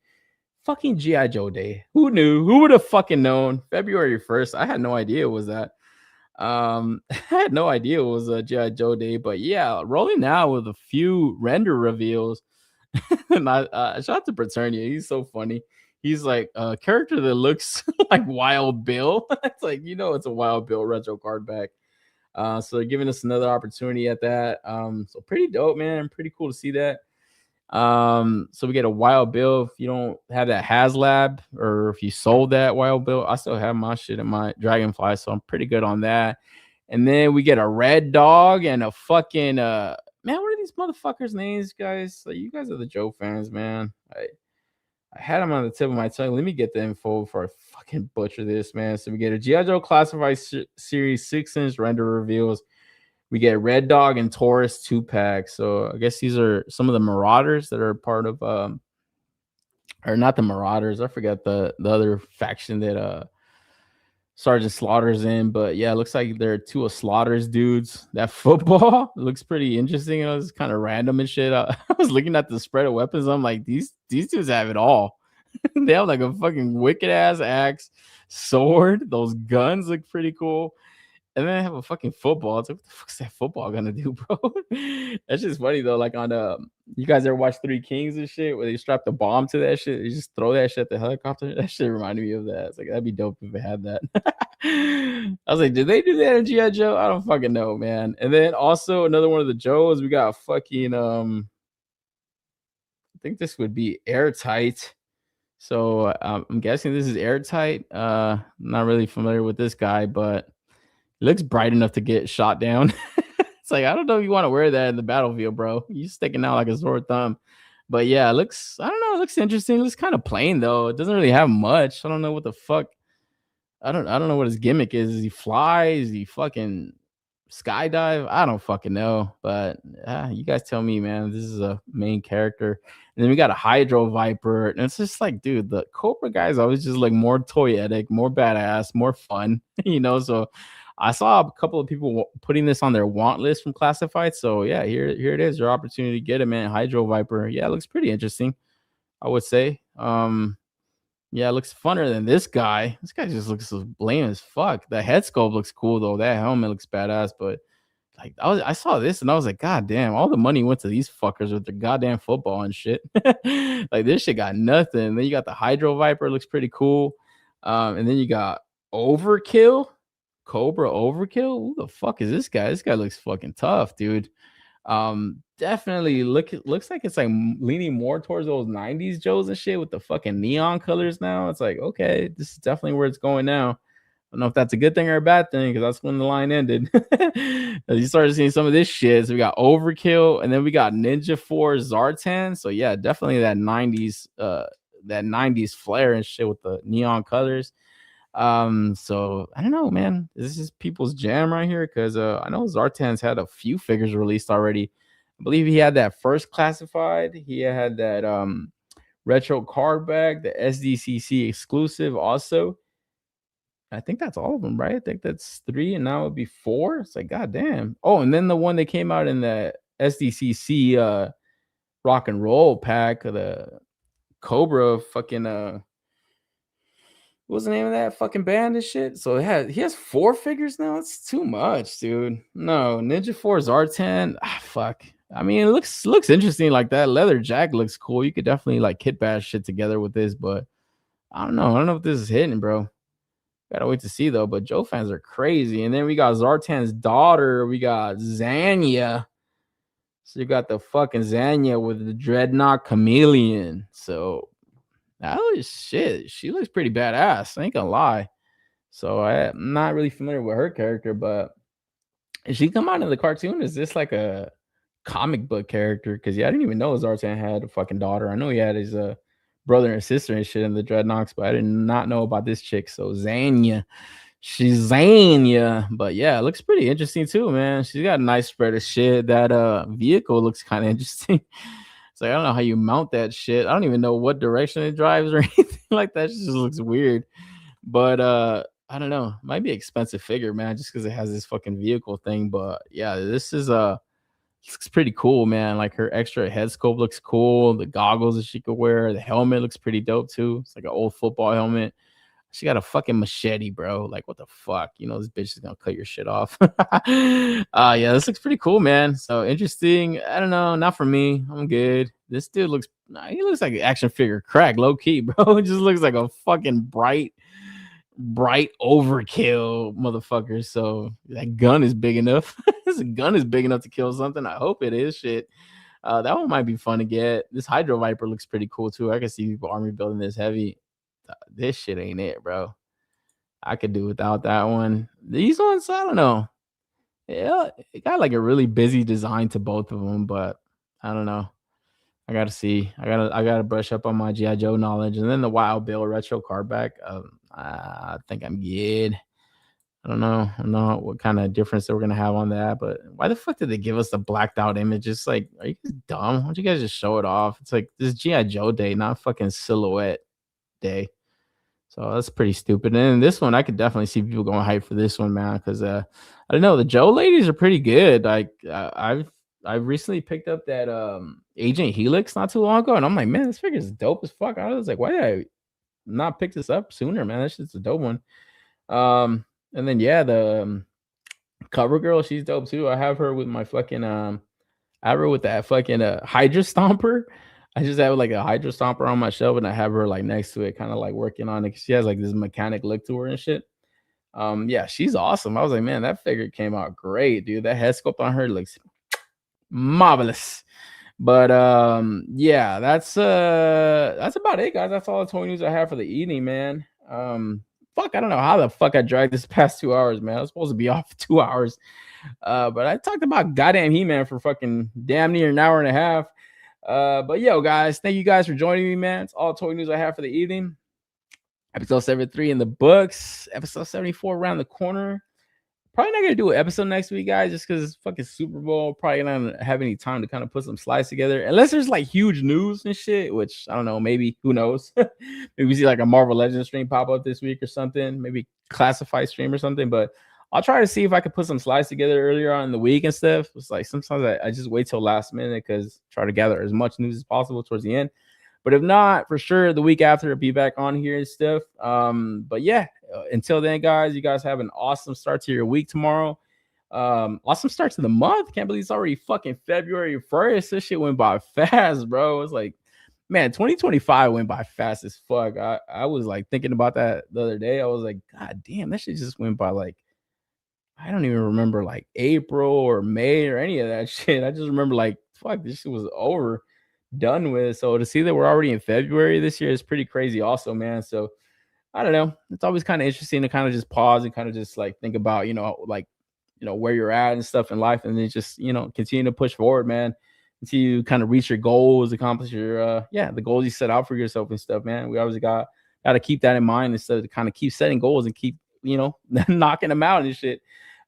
Fucking G.I. Joe Day. Who knew? Who would have fucking known? February 1st. I had no idea it was that. I had no idea it was a G.I. Joe Day. But yeah, rolling out with a few render reveals. And shout out to Preternia. He's so funny. He's like a character that looks like Wild Bill. It's like, it's a Wild Bill retro card back. So they're giving us another opportunity at that. So pretty dope, man. Pretty cool to see that. So we get a Wild Bill. If you don't have that HasLab, or if you sold that Wild Bill, I still have my shit in my Dragonfly, so I'm pretty good on that. And then we get a Red Dog and a fucking man, what are these motherfuckers' names, guys? Like, you guys are the Joe fans, man. I had them on the tip of my tongue. Let me get the info before I fucking butcher this, man. So we get a G.I. Joe Classified Series 6-inch render reveals. We get Red Dog and Taurus 2-packs. So I guess these are some of the Marauders that are part of or not the Marauders. I forget the other faction that Sergeant Slaughter's in, but yeah, it looks like there are two of Slaughter's dudes. That football looks pretty interesting. It was kind of random and shit. I was looking at the spread of weapons. I'm like, these dudes have it all. They have like a fucking wicked ass axe, sword. Those guns look pretty cool. And then I have a fucking football. It's like, what the fuck's that football gonna do, bro? That's just funny though. Like on you guys ever watch Three Kings and shit where they strap the bomb to that shit? You just throw that shit at the helicopter. That shit reminded me of that. It's like that'd be dope if it had that. I was like, did they do that in G.I. Joe? I don't fucking know, man. And then also another one of the Joes, we got fucking I think this would be Airtight. So I'm guessing this is Airtight. I'm not really familiar with this guy, but it looks bright enough to get shot down. It's like, I don't know if you want to wear that in the battlefield, bro. You sticking out like a sore thumb. But yeah, it looks, I don't know, it looks interesting. It looks kind of plain though. It doesn't really have much. I don't know what the fuck. I don't know what his gimmick is. Is he fly? Is he fucking skydive? I don't fucking know. But you guys tell me, man. This is a main character. And then we got a Hydro Viper. And it's just like, dude, the Cobra guys always just like more toyetic, more badass, more fun, you know? So I saw a couple of people putting this on their want list from Classified. So yeah, here it is. Your opportunity to get it, man. Hydro Viper. Yeah, it looks pretty interesting, I would say. Yeah, it looks funner than this guy. This guy just looks so lame as fuck. The head sculpt looks cool though. That helmet looks badass, but like I saw this and I was like, God damn, all the money went to these fuckers with their goddamn football and shit. Like this shit got nothing. Then you got the Hydro Viper, looks pretty cool. And then you got Overkill, Cobra Overkill. Who the fuck is this guy? This guy looks fucking tough, dude. Definitely looks like it's like leaning more towards those 90s Joes and shit with the fucking neon colors now. It's like, okay, this is definitely where it's going now. I don't know if that's a good thing or a bad thing because that's when the line ended. You started seeing some of this shit. So we got Overkill and then we got Ninja 4 Zartan. So yeah, definitely that 90s flair and shit with the neon colors. So I don't know, man. This is people's jam right here because I know Zartan's had a few figures released already. I believe he had that first Classified. He had that retro card bag, the SDCC exclusive also. I think that's all of them, right? I think that's 3 and now it would be 4. It's like, goddamn. Oh, and then the one that came out in the SDCC rock and roll pack, the Cobra fucking what's the name of that fucking band and shit? So he has 4 figures now. It's too much, dude. No, Ninja 4 Zartan. Fuck. I mean, it looks interesting. Like that leather jacket looks cool. You could definitely like kit bash shit together with this, but I don't know. I don't know if this is hitting, bro. Gotta wait to see though. But Joe fans are crazy. And then we got Zartan's daughter. We got Zanya. So you got the fucking Zanya with the Dreadnought Chameleon. So oh shit, she looks pretty badass. I ain't gonna lie. So I'm not really familiar with her character, but is she come out in the cartoon? Is this like a comic book character? Because yeah, I didn't even know Zartan had a fucking daughter. I know he had his brother and sister and shit in the Dreadnoughts, but I did not know about this chick. So Zanya, she's Zanya, but yeah, it looks pretty interesting too, man. She's got a nice spread of shit. That vehicle looks kind of interesting. It's like, I don't know how you mount that shit. I don't even know what direction it drives or anything like that. It just looks weird. But I don't know. Might be an expensive figure, man, just because it has this fucking vehicle thing. But yeah, this is looks pretty cool, man. Like her extra head scope looks cool. The goggles that she could wear. The helmet looks pretty dope too. It's like an old football helmet. She got a fucking machete, bro. Like, what the fuck? You know, this bitch is gonna cut your shit off. Yeah, this looks pretty cool, man. So interesting. I don't know, not for me. I'm good. This dude looks he looks like an action figure crack, low key, bro. It just looks like a fucking bright overkill motherfucker. So that gun is big enough. This gun is big enough to kill something. I hope it is. Shit. That one might be fun to get. This Hydro Viper looks pretty cool too. I can see people army building this heavy. This shit ain't it, bro. I could do without that one. These ones, I don't know. Yeah, it got like a really busy design to both of them, but I don't know. I gotta see. I gotta brush up on my G.I. Joe knowledge, and then the Wild Bill retro card back. I think I'm good. I don't know what kind of difference that we're gonna have on that, but why the fuck did they give us the blacked out image? It's like, are you guys dumb? Why don't you guys just show it off? It's like this G.I. Joe day, not fucking silhouette day. So that's pretty stupid. And this one, I could definitely see people going hype for this one, man, because I don't know, the Joe ladies are pretty good. Like I've recently picked up that Agent Helix not too long ago, and I'm like, man, this figure is dope as fuck. I was like, why did I not pick this up sooner, man? That's just a dope one. And then yeah, the cover girl, she's dope too. I have her with my fucking I have her with that fucking Hydra Stomper. I just have like a Hydra Stomper on my shelf, and I have her like next to it, kind of like working on it. She has like this mechanic look to her and shit. Yeah, she's awesome. I was like, man, that figure came out great, dude. That head sculpt on her looks marvelous. But yeah, that's about it, guys. That's all the toy news I have for the evening, man. Fuck, I don't know how the fuck I dragged this past 2 hours, man. I was supposed to be off for 2 hours. But I talked about goddamn He-Man for fucking damn near an hour and a half. But yo, guys, thank you guys for joining me, man. It's all toy news I have for the evening. Episode 73 in the books. Episode 74 around the corner. Probably not gonna do an episode next week, guys, just because it's fucking Super Bowl. Probably not gonna have any time to kind of put some slides together, unless there's like huge news and shit. Which I don't know, maybe, who knows? Maybe we see like a Marvel Legends stream pop up this week or something. Maybe classified stream or something. But I'll try to see if I can put some slides together earlier on in the week and stuff. It's like sometimes I just wait till last minute because try to gather as much news as possible towards the end. But if not, for sure, the week after, I'll be back on here and stuff. But yeah, until then, guys, you guys have an awesome start to your week tomorrow. Awesome start to the month. Can't believe it's already fucking February 1st. This shit went by fast, bro. It's like, man, 2025 went by fast as fuck. I was like thinking about that the other day. I was like, God damn, that shit just went by like, I don't even remember like April or May or any of that shit. I just remember like, fuck, this shit was over, done with. So to see that we're already in February this year is pretty crazy also, man. So I don't know. It's always kind of interesting to kind of just pause and kind of just like think about, like, where you're at and stuff in life, and then just, continue to push forward, man, until you kind of reach your goals, accomplish your, the goals you set out for yourself and stuff, man. We always got to keep that in mind instead of kind of keep setting goals and keep, knocking them out and shit.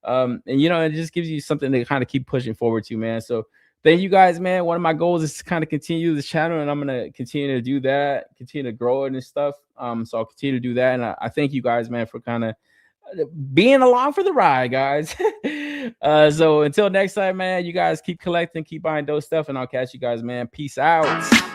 And, it just gives you something to kind of keep pushing forward to, man. So thank you guys, man. One of my goals is to kind of continue this channel, and I'm going to continue to do that, continue to grow it and stuff. So I'll continue to do that. And I thank you guys, man, for kind of being along for the ride, guys. So until next time, man, you guys keep collecting, keep buying those stuff, and I'll catch you guys, man. Peace out.